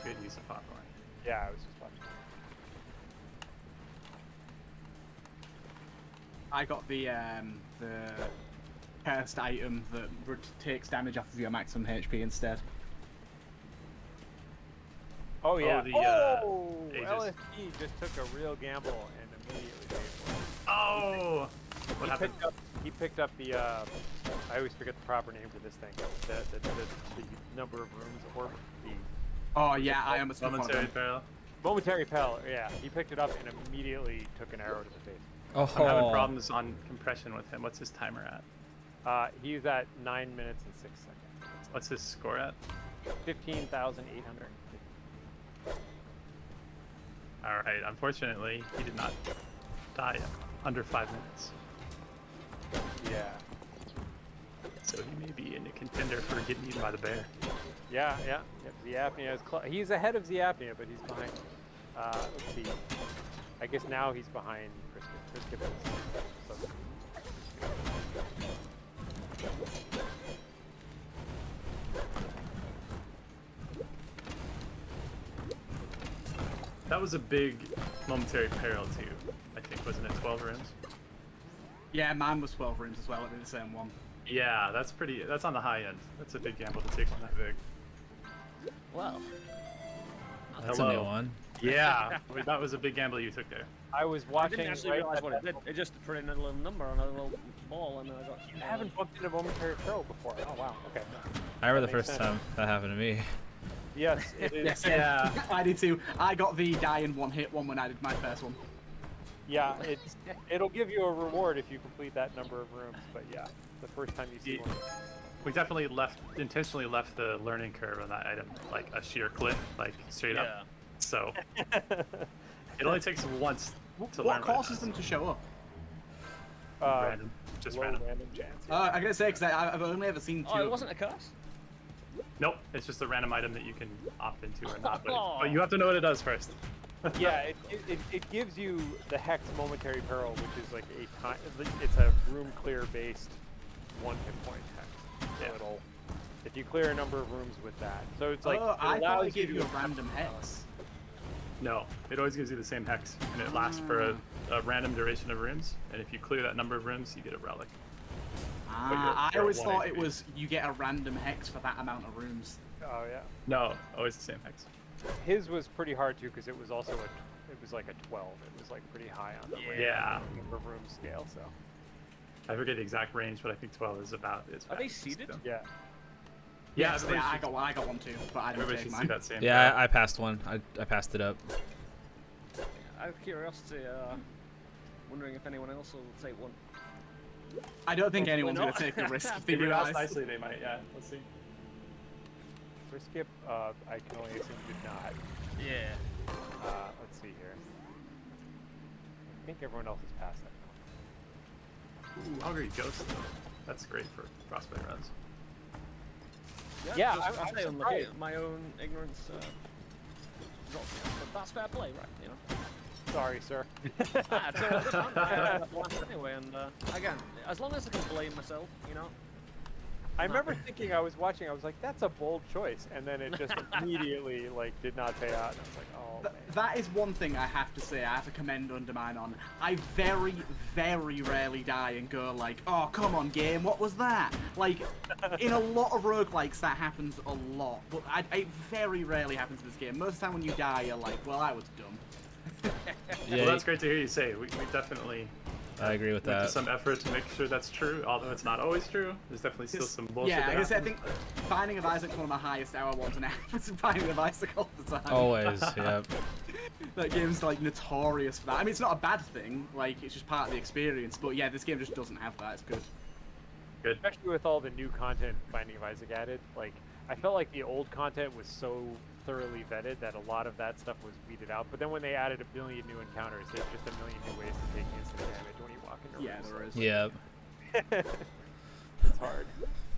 Good use of popcorn. Yeah, I was just watching. I got the cursed item that takes damage off of your maximum HP instead. Oh yeah. the, Aegis. LSD just took a real gamble and immediately paid for it. Oh! What happened? He picked up the. I always forget the proper name for this thing. The number of rooms, or the Oh yeah, I almost took one of Momentary them. peril. momentary pal. Yeah, he picked it up and immediately took an arrow to the face. Oh, I'm having problems on compression with him. What's his timer at? He's at 9 minutes and 6 seconds. What's his score at? 15,800. Alright, unfortunately, he did not die under 5 minutes. Yeah. So he may be in a contender for getting eaten by the bear. Yeah. Yep, Zeapnea is he's ahead of Zeapnea, but he's behind. Let's see. I guess now he's behind Brisket. Brisket is. So. That was a big momentary peril too. I think, wasn't it 12 rooms? Yeah, mine was 12 rooms as well. It'd be the same one. Yeah, that's on the high end. That's a big gamble to take one that big. Well, That's Hello. a new one. Yeah, that was a big gamble you took there. I was I watching. didn't actually right realize at what that it did. It just put in a little number on a little ball, and then I got. You haven't bumped into momentary peril before. Oh wow. Okay. I remember the That makes first sense. time that happened to me. Yes, it is. Yes, Yeah. I did too. I got the die in one hit one when I did my first one. Yeah, it'll give you a reward if you complete that number of rooms. But yeah, the first time you see Yeah. one. We definitely intentionally left the learning curve on that item like a sheer cliff, like straight up. So it only takes once to learn. What causes them to show up? Random, just Low random. chance. I'm gonna say because I've only ever seen two. Oh, it of wasn't them. a curse. Nope, it's just a random item that you can opt into or not. But you have to know what it does first. Yeah, it gives you the hex momentary peril, which is like it's a room clear based 1 hit point hex. So it'll, if you clear a number of rooms with that, so it's like Oh, it I thought allows it gave you to- a random hex. No, it always gives you the same hex, and it lasts for a random duration of rooms. And if you clear that number of rooms, you get a relic. I you're always at thought 1 it HP. was you get a random hex for that amount of rooms. Oh yeah, No, always the same hex. his was pretty hard too because it was also it was like a 12. It was like pretty high on the Yeah. number of room scale. So I forget the exact range, but I think 12 is about its Are they max, seeded? so. yeah, Yeah, Yes, everybody I should- got one too, but I didn't everybody take should mine. see that same. Yeah, peril. I passed one. I passed it up. Out of curiosity, wondering if anyone else will take one. I don't think Hopefully anyone's gonna not. take the risk. If you ask Figure nicely, they might. Yeah, let's see. for skip, I can only assume you did not. Yeah. Let's see here. I think everyone else has passed that. Ooh, Hungry Ghost, though. That's great for frostbite runs. Yeah, just, I'm I say unlucky. surprised. My own ignorance. Dropped me. But that's fair play, right? You know. Sorry, sir. It's all good, man. I had that blast anyway, and again, as long as I can blame myself, you know. I remember thinking I was watching, I was like, that's a bold choice, and then it just immediately like did not pay out. And I was like, oh man. That is one thing I have to say. I have to commend Undermine on. I very, very rarely die and go like, "Oh, come on, game, what was that?" Like, in a lot of roguelikes, that happens a lot, but it very rarely happens in this game. Most of the time when you die, you're like, "Well, I was dumb." Yeah, Well, that's great to hear you say. We definitely I agree with went to that. some effort to make sure that's true, although it's not always true. There's definitely still some bullshit. Yeah, that I guess I happens. think Binding of Isaac's one of my highest hour ones, and happens Binding of Isaac all the time. Always, yep. That game's like notorious for that. I mean, it's not a bad thing. Like, it's just part of the experience. But yeah, this game just doesn't have that. It's good. Good. Especially with all the new content Binding of Isaac added, like I felt like the old content was so thoroughly vetted that a lot of that stuff was weeded out. But then when they added a billion new encounters, there's just a million new ways to take instant damage when you walk into Yeah, rooms. there is. Yep. It's hard.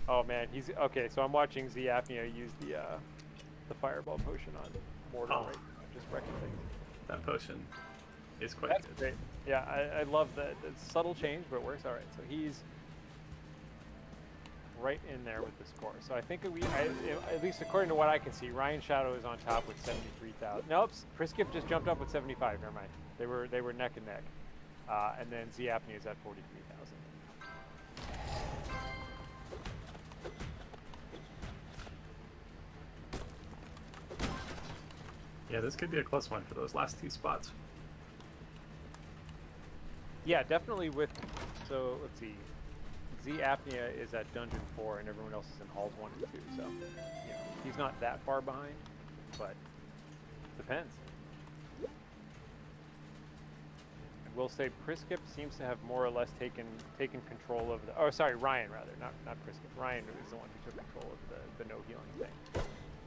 Oh man, he's okay. So I'm watching Z Apnea use the fireball potion on Mortar Oh. right now, just wrecking things. That potion is quite That's good. great. Yeah, I love that. It's a subtle change, but it works all right. So he's right in there with the score. So I think at least according to what I can see, Ryan Shadow is on top with 73,000. Nope, Priskip just jumped up with 75. Never mind. They were neck and neck. And then Z Apnea is at 43,000. Yeah, this could be a close one for those last two spots. Yeah, definitely with. So let's see. Z Apnea is at Dungeon 4, and everyone else is in Halls 1 and 2. So, you know, he's not that far behind, but depends. I will say Priskip seems to have more or less taken control of the. Oh, sorry, Ryan rather, not Priskip. Ryan is the one who took control of the no healing thing,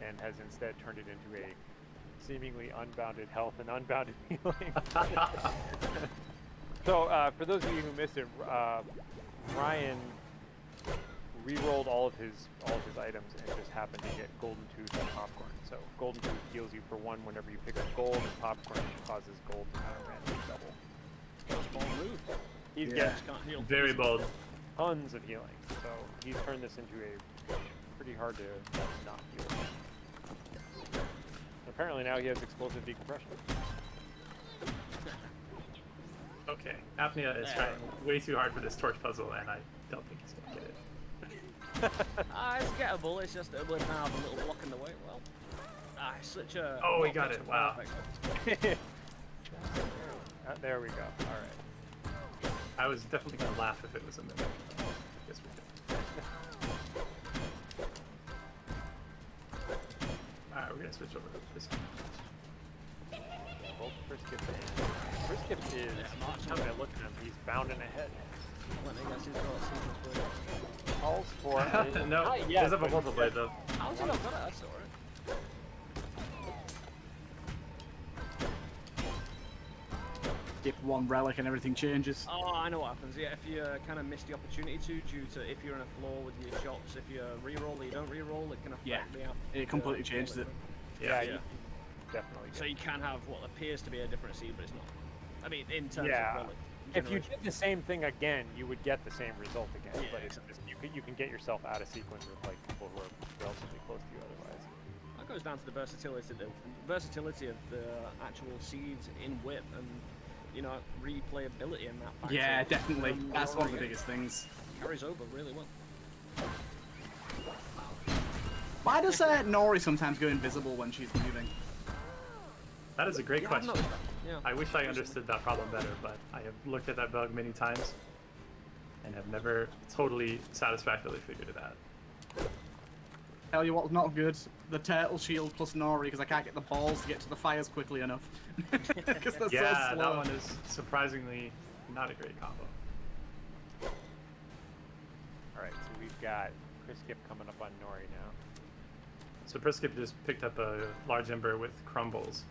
and has instead turned it into a seemingly unbounded health and unbounded healing. So, for those of you who missed it, Ryan re-rolled all of his items and just happened to get Golden Tooth and Popcorn. So Golden Tooth heals you for 1 whenever you pick up gold, and Popcorn causes gold to kind of randomly double. Bold move. He's Yeah. getting Just can't heal. Very bold. tons of healing, so he's turned this into a pretty hard to not heal. apparently now he has explosive decompression. Okay, Apnea is trying way too hard for this torch puzzle, and I don't think he's gonna get it. It's gettable. It's just that we're now a little block in the way. Well, it's such a. Oh, we got it. Wow. There we go. All right. I was definitely gonna laugh if it was a mimic. Guess we did. Alright, we're gonna switch over to this. Both Friskip is, I'm gonna look at him, he's bounding ahead. Let me guess who's got sequence blade. Calls for No, not he yet, does have a but Vorpal Blade though. How's he not got it? I saw it. Skip one relic and everything changes. Oh, I know what happens. Yeah, if you kind of miss the opportunity to, due to if you're in a floor with your shots, if you reroll or you don't reroll, it can affect the out. It completely changes it. Yeah, you definitely. So you can have what appears to be a different seed, but it's not. I mean, in terms Yeah. of relic. If you did the same thing again, you would get the same result again. Yeah, but it's just, you can get yourself out of sequence with like people who are relatively close to you otherwise. That goes down to the versatility of the actual seeds in whip and replayability in that factor. Yeah, definitely. That's one of the biggest things. Carries over really well. Why does Nori sometimes go invisible when she's moving? That is a great question. Yeah. I wish I understood that problem better, but I have looked at that bug many times and have never totally satisfactorily figured it out. Tell you what's not good, the turtle shield plus Nori, because I can't get the balls to get to the fires quickly enough. Because they're Yeah, so slow. that one is surprisingly not a great combo. Alright, so we've got Friskip coming up on Nori now. So Priskip just picked up a large ember with crumbles.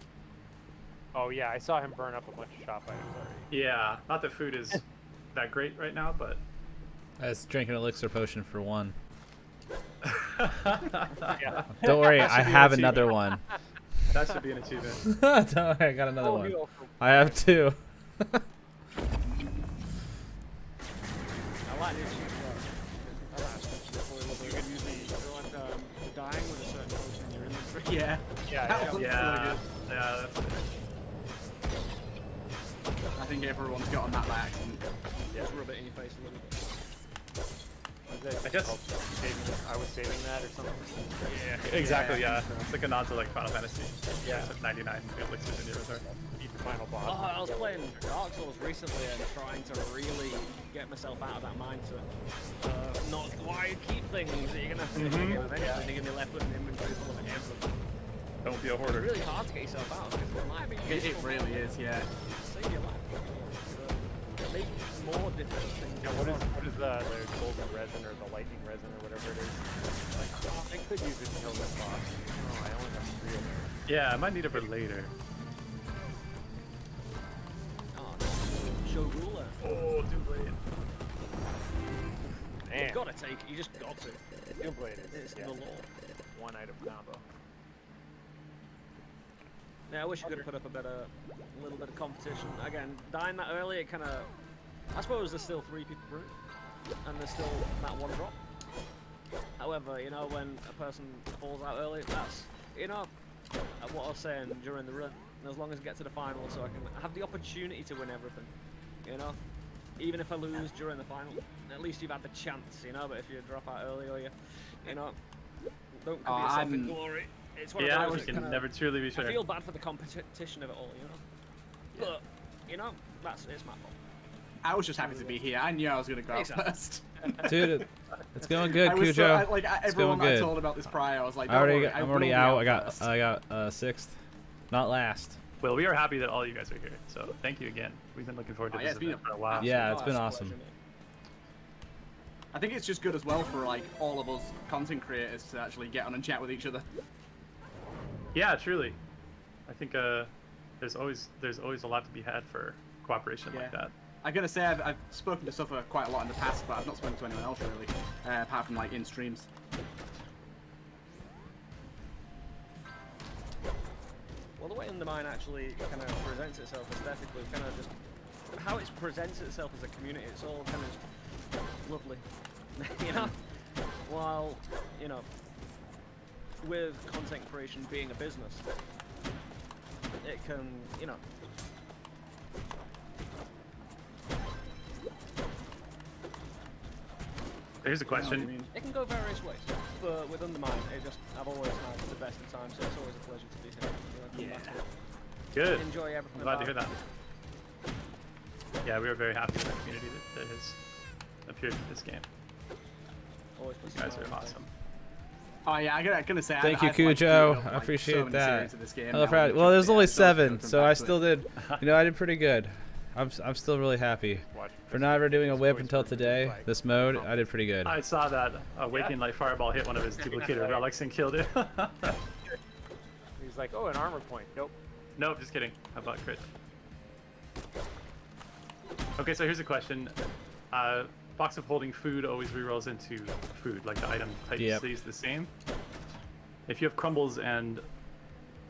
Oh yeah, I saw him burn up a bunch of shop items already. Yeah, not that food is that great right now, but... I was drinking elixir potion for one. Yeah. Don't worry, That should I be an have achievement. another one. That should be an achievement. Don't worry, I got another Oh, one. you- I have two. I like this. I like this. You can usually dying with a certain potion in your inventory. Yeah. Yeah, That yeah. one's Yeah, really yeah, that's it. good. I think everyone's got on that by accident. Just rub it in your face a little bit. I guess- I was saving that or something. Yeah, exactly, yeah. It's like a nod to like Final Fantasy. Yeah. It's like 99 elixirs in your reserve. Beat the final boss. Oh, I was playing Dark Souls recently and trying to really get myself out of that mindset. Not why you keep things that you're gonna finish the game eventually, and you're gonna be left with an inventory full of everything. Don't be a It's hoarder. really hard to get yourself out because it might be It useful. really is, yeah. Save your life. Make more different things. Yeah, what is the golden resin or the lightning resin or whatever it is? Like, oh, I could use it to kill this boss. Oh, I only have 3 of them. Yeah, I might need it for later. Oh, no. Shogula. Oh, Doomblade. Man, You gotta take it. You just got to. Doomblade It's is the law. one item combo. Yeah, I wish you could have put up a little bit of competition. Again, dying that early, it kind of. I suppose there's still 3 people through, and there's still that one drop. However, when a person falls out early, that's, what I was saying during the run. As long as I get to the final, so I can have the opportunity to win everything. Even if I lose during the final, at least you've had the chance. But if you drop out early or don't cover yourself in glory. It's one Yeah, of we those can kinda, never truly be I sure. feel bad for the competition of it all, But it's my fault. I was just happy to be here. I knew I was going to go out Exactly. first. Dude, it's going good, I was Cujo. everyone going I good. told about this prior, I was like, I'm don't already, worry, I'm will already be out. first. I got 6th, not last. Well, we are happy that all you guys are here, so thank you again. We've been looking forward to Oh, yeah, this it's been event for a while. Yeah, it's Oh, been that's awesome. pleasure, mate. I think it's just good as well for all of us content creators to actually get on and chat with each other. Yeah, truly. I think there's always a lot to be had for cooperation like Yeah. that. I'm gonna say I've spoken to Suffer quite a lot in the past, but I've not spoken to anyone else really, apart from in streams. Well, the way Undermine actually kind of presents itself aesthetically, kind of just how it presents itself as a community, it's all kind of lovely, While with content creation being a business, it can, you know. Here's a question. It can go various ways, but with Undermine, I've always had the best of times, so it's always a pleasure to be here. Yeah. Good. Enjoy everything. I'm glad to about hear that. Yeah, we are very happy with the community that has appeared in this game. Always You guys are awesome. Oh yeah, I'm gonna say. Thank you, I've like, Cujo. queued up, I like, appreciate so many that. series of this game Hello, now, Fred. and Well, there's yeah, only I'm so excited 7, to so come I back to still it. did. You know, I did pretty good. I'm still really happy Watch for not ever doing a whip always until remember, today. like, This mode, I did pretty good. I saw that Awakening Light Fireball hit one of his duplicated relics and killed it. He's like, oh, an armor point. Nope. Nope, just kidding. How about crit? Okay, so here's a question. Box of holding food always rerolls into food, like the item type stays the same. If you have crumbles and,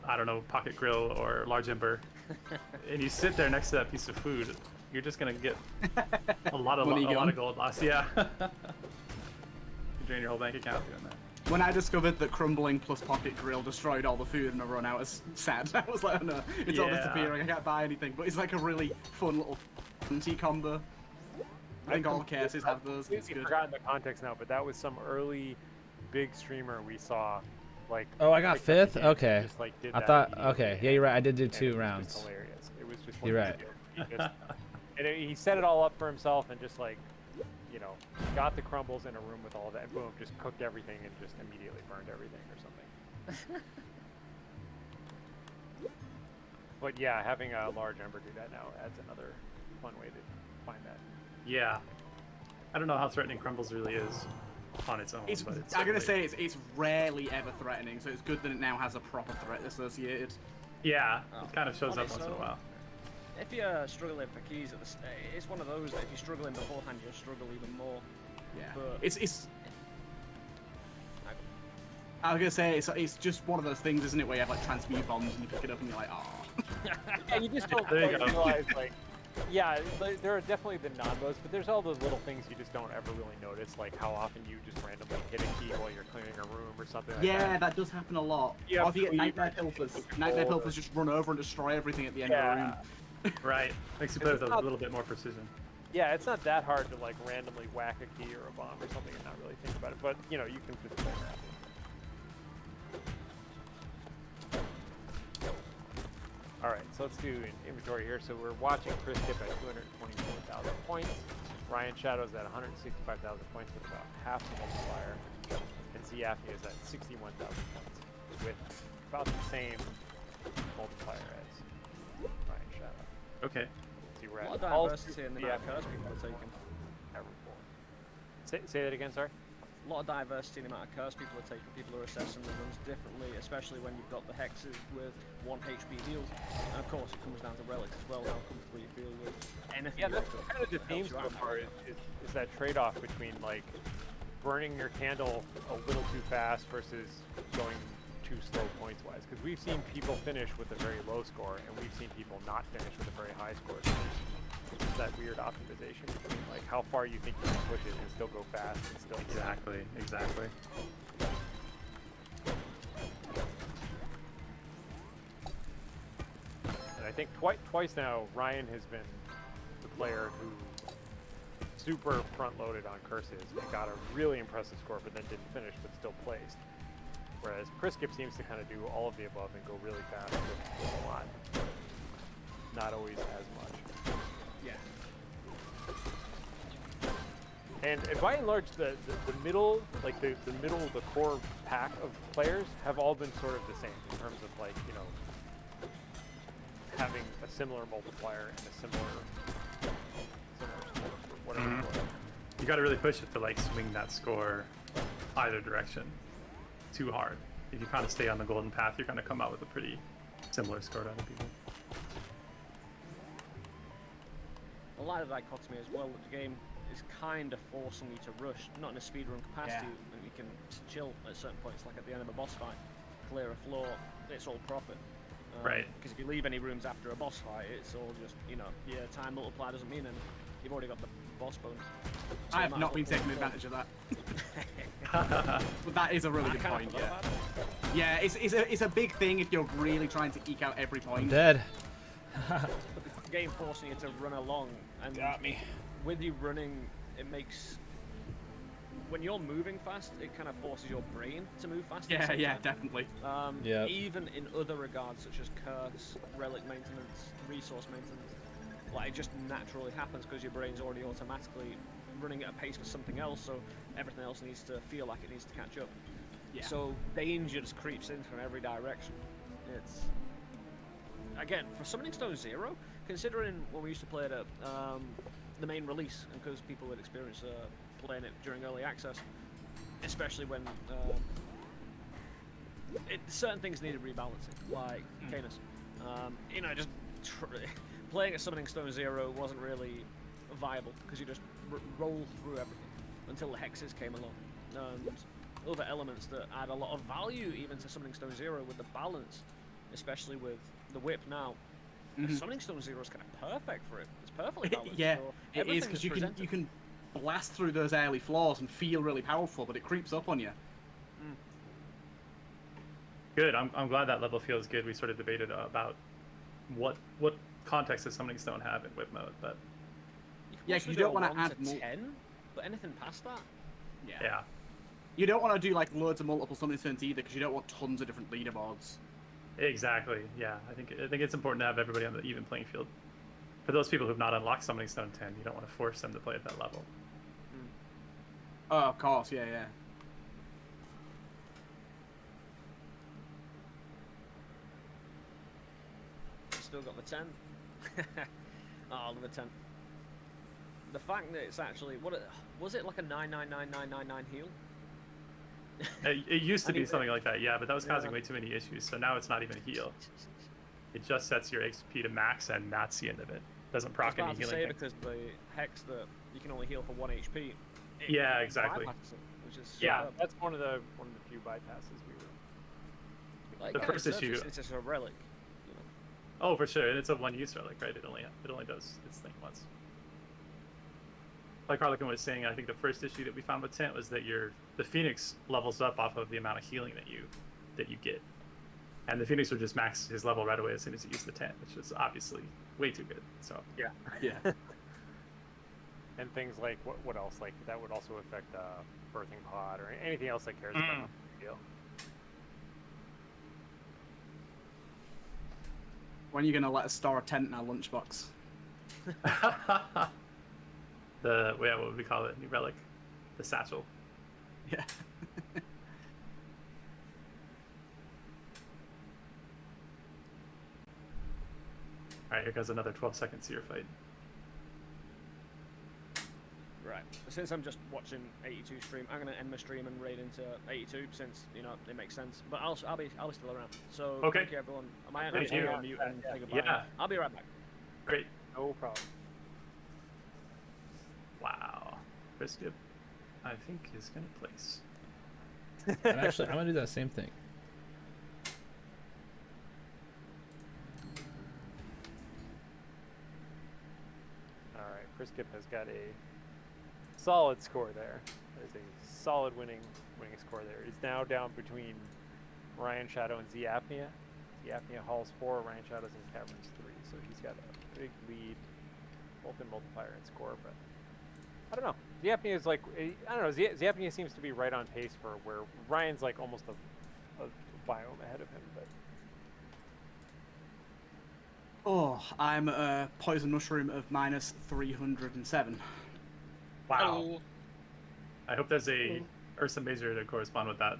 I don't know, pocket grill or large ember, and you sit there next to that piece of food, you're just gonna get a lot of gold loss. Yeah. You drain your whole bank account doing that. When I discovered that crumbling plus pocket grill destroyed all the food in a run, I was sad. I was like, oh no, it's all disappearing. I can't buy anything. But it's like a really fun little anti-combo. I think all cases have those. It's I've good. forgotten the context now, but that was some early big streamer we saw. Like, Oh, I got picked up the 5th? game and Okay. just, like, did I that thought, immediately, okay. Yeah, you're right. I did do and 2 it was rounds. just hilarious. It was just You're one right. He just, he set it all up for himself and just like, you know, got the crumbles in a room with all that, and boom, just cooked everything and just immediately burned everything or something. But yeah, having a large ember do that now adds another fun way to find that. Yeah. I don't know how threatening crumbles really is on its own. It's, but it's I'm gonna certainly- say it's rarely ever threatening, so it's good that it now has a proper threat associated. Yeah, it kind of shows up Okay, once in a so- while. If you're struggling for keys at the it's one of those that if you're struggling beforehand, you'll struggle even more. Yeah. But It's. I was gonna say it's just one of those things, isn't it, where you have like transmute bombs and you pick it up and you're like, oh. Yeah, you just don't There you quite go. realize, like, yeah, there are definitely the non-bows, but there's all those little things you just don't ever really notice, like how often you just randomly hit a key while you're clearing a room or something like Yeah, that. that does happen a lot. Yeah, Or if you get please. Nightmare Pilfers. Nightmare Pilfers just run over and destroy everything at the end of the room. Right. Makes you play with a little bit more precision. Yeah, it's not that hard to like randomly whack a key or a bomb or something and not really think about it, but you know, you can just play that. Alright, so let's do an inventory here. So we're watching Chris Kip at 224,000 points. Ryan Shadow's at 165,000 points with about half the multiplier. And Ziafia is at 61,000 points with about the same multiplier as Ryan Shadow. Okay. See, we're a at lot of all diversity in the amount of curse people are taking. Say that again, sorry? A lot of diversity in the amount of curse people are taking. People are assessing the runs differently, especially when you've got the hexes with 1 HP heals. And of course, it comes down to relics as well, how comfortable you feel with anything. Yeah, that's that kind of the theme so far is that trade-off between like burning your candle a little too fast versus going too slow points-wise. Because we've seen people finish with a very low score, and we've seen people not finish with a very high score. So there's that weird optimization between like how far you think you can push it and still go fast and still Exactly. And I think twice now, Ryan has been the player who super front-loaded on curses and got a really impressive score, but then didn't finish, but still placed. Whereas Priskip seems to kind of do all of the above and go really fast with a lot. Not always as much. Yeah. And by and large, the middle, like the middle, the core pack of players have all been sort of the same in terms of like, you know, having a similar multiplier and a similar score for whatever score. You got to really push it to like swing that score either direction too hard. If you kind of stay on the golden path, you're going to come out with a pretty similar score to other people. A lot of dichotomy as well, that the game is kind of forcing you to rush, not in a speedrun capacity, and you can chill at certain points, like at the end of a boss fight, clear a floor, it's all profit. Right. Because if you leave any rooms after a boss fight, it's all just, you know, your time multiplier doesn't mean anything. You've already got the boss bonus. So I you have might not as been well taking pull advantage of that. But that is a really I good kinda point, forgot yeah. about it. Yeah, it's a big thing if you're really trying to eke out every I'm point. dead. The game forcing you to run along, and Got me. with you running, it makes when you're moving fast, it kind of forces your brain to move fast. at the Yeah, same yeah, time. definitely. Yep. Even in other regards, such as curse, relic maintenance, resource maintenance, like it just naturally happens because your brain's already automatically running at a pace for something else, so everything else needs to feel like it needs to catch up. Yeah. So danger just creeps in from every direction. It's again for Summoning Stone Zero, considering when we used to play it at the main release, and because people had experienced playing it during early access, especially when certain things needed rebalancing, like Canis. You know, just playing at Summoning Stone Zero wasn't really viable because you just roll through everything until the hexes came along and other elements that add a lot of value even to Summoning Stone Zero with the balance, especially with the whip now. Summoning Stone Zero is kind of perfect for it. It's perfectly balanced. Yeah, so it is because you can blast through those early floors and feel really powerful, but it creeps up on you. Good. I'm glad that level feels good. We sort of debated about what context does Summoning Stone have in whip mode, but Yeah, because you don't want to add more. 10, but anything past that. yeah. You don't want to do like loads of multiple summoning stones either, because you don't want tons of different leaderboards. Exactly. Yeah, I think it's important to have everybody on the even playing field. For those people who've not unlocked Summoning Stone 10, you don't want to force them to play at that level. Oh, of course, yeah, yeah. Still got the 10. Oh, the 10. The fact that it's actually was it like a 999999 heal? It used to be mean, something like that, yeah, but that was causing yeah. way too many issues. So now it's not even a heal. It just sets your HP to max, and that's the end of it. Doesn't I was proc any about to healing. say things. because the hex that you can only heal for 1 HP. Yeah, exactly. bypasses it, which is Yeah. superb. That's one of the few bypasses we were. Like, the yeah, first it's issue- It's just a relic. You know? Oh, for sure, and it's a one-use relic, right? It only does its thing once. Like Harlequin was saying, I think the first issue that we found with Tent was that the Phoenix levels up off of the amount of healing that you get, and the Phoenix would just max his level right away as soon as he used the Tent, which is obviously way too good. So Yeah. Yeah. And things like what else? Like that would also affect birthing pod or anything else that cares about the deal. When are you gonna let us store a tent in our lunchbox? what would we call it? New relic, the satchel. Yeah. All right, here goes another 12-second seer fight. Right. Since I'm just watching 82 stream, I'm gonna end my stream and raid into 82 since it makes sense. But I'll be still around. So Okay. thank you everyone. Am I Thank you. on mute and say goodbye? Yeah. I'll be right back. Great. No problem. Wow. Brisket, I think, is gonna place. And actually, I'm gonna do that same thing. All right, Priskip has got a solid score there. That is a solid winning score there. He's now down between Ryan Shadow and Z Apnea. Z Apnea hauls 4, Ryan Shadow's in Caverns 3, so he's got a big lead, both in multiplier and score. But I don't know. Z Apnea is like I don't know. Z Apnea seems to be right on pace for where Ryan's like almost a biome ahead of him, but. Oh, I'm at a poison mushroom of minus 307. Wow. Oh, I hope there's a Ursa Major to correspond with that.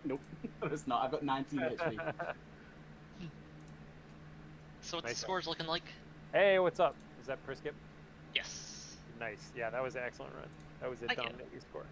Nope, it's not. I've got 19 HP. so what's Nice the scores looking like? Hey, what's up? Is that Priskip? Yes. Nice. Yeah, that was an excellent run. That was a Thank you. dominating score.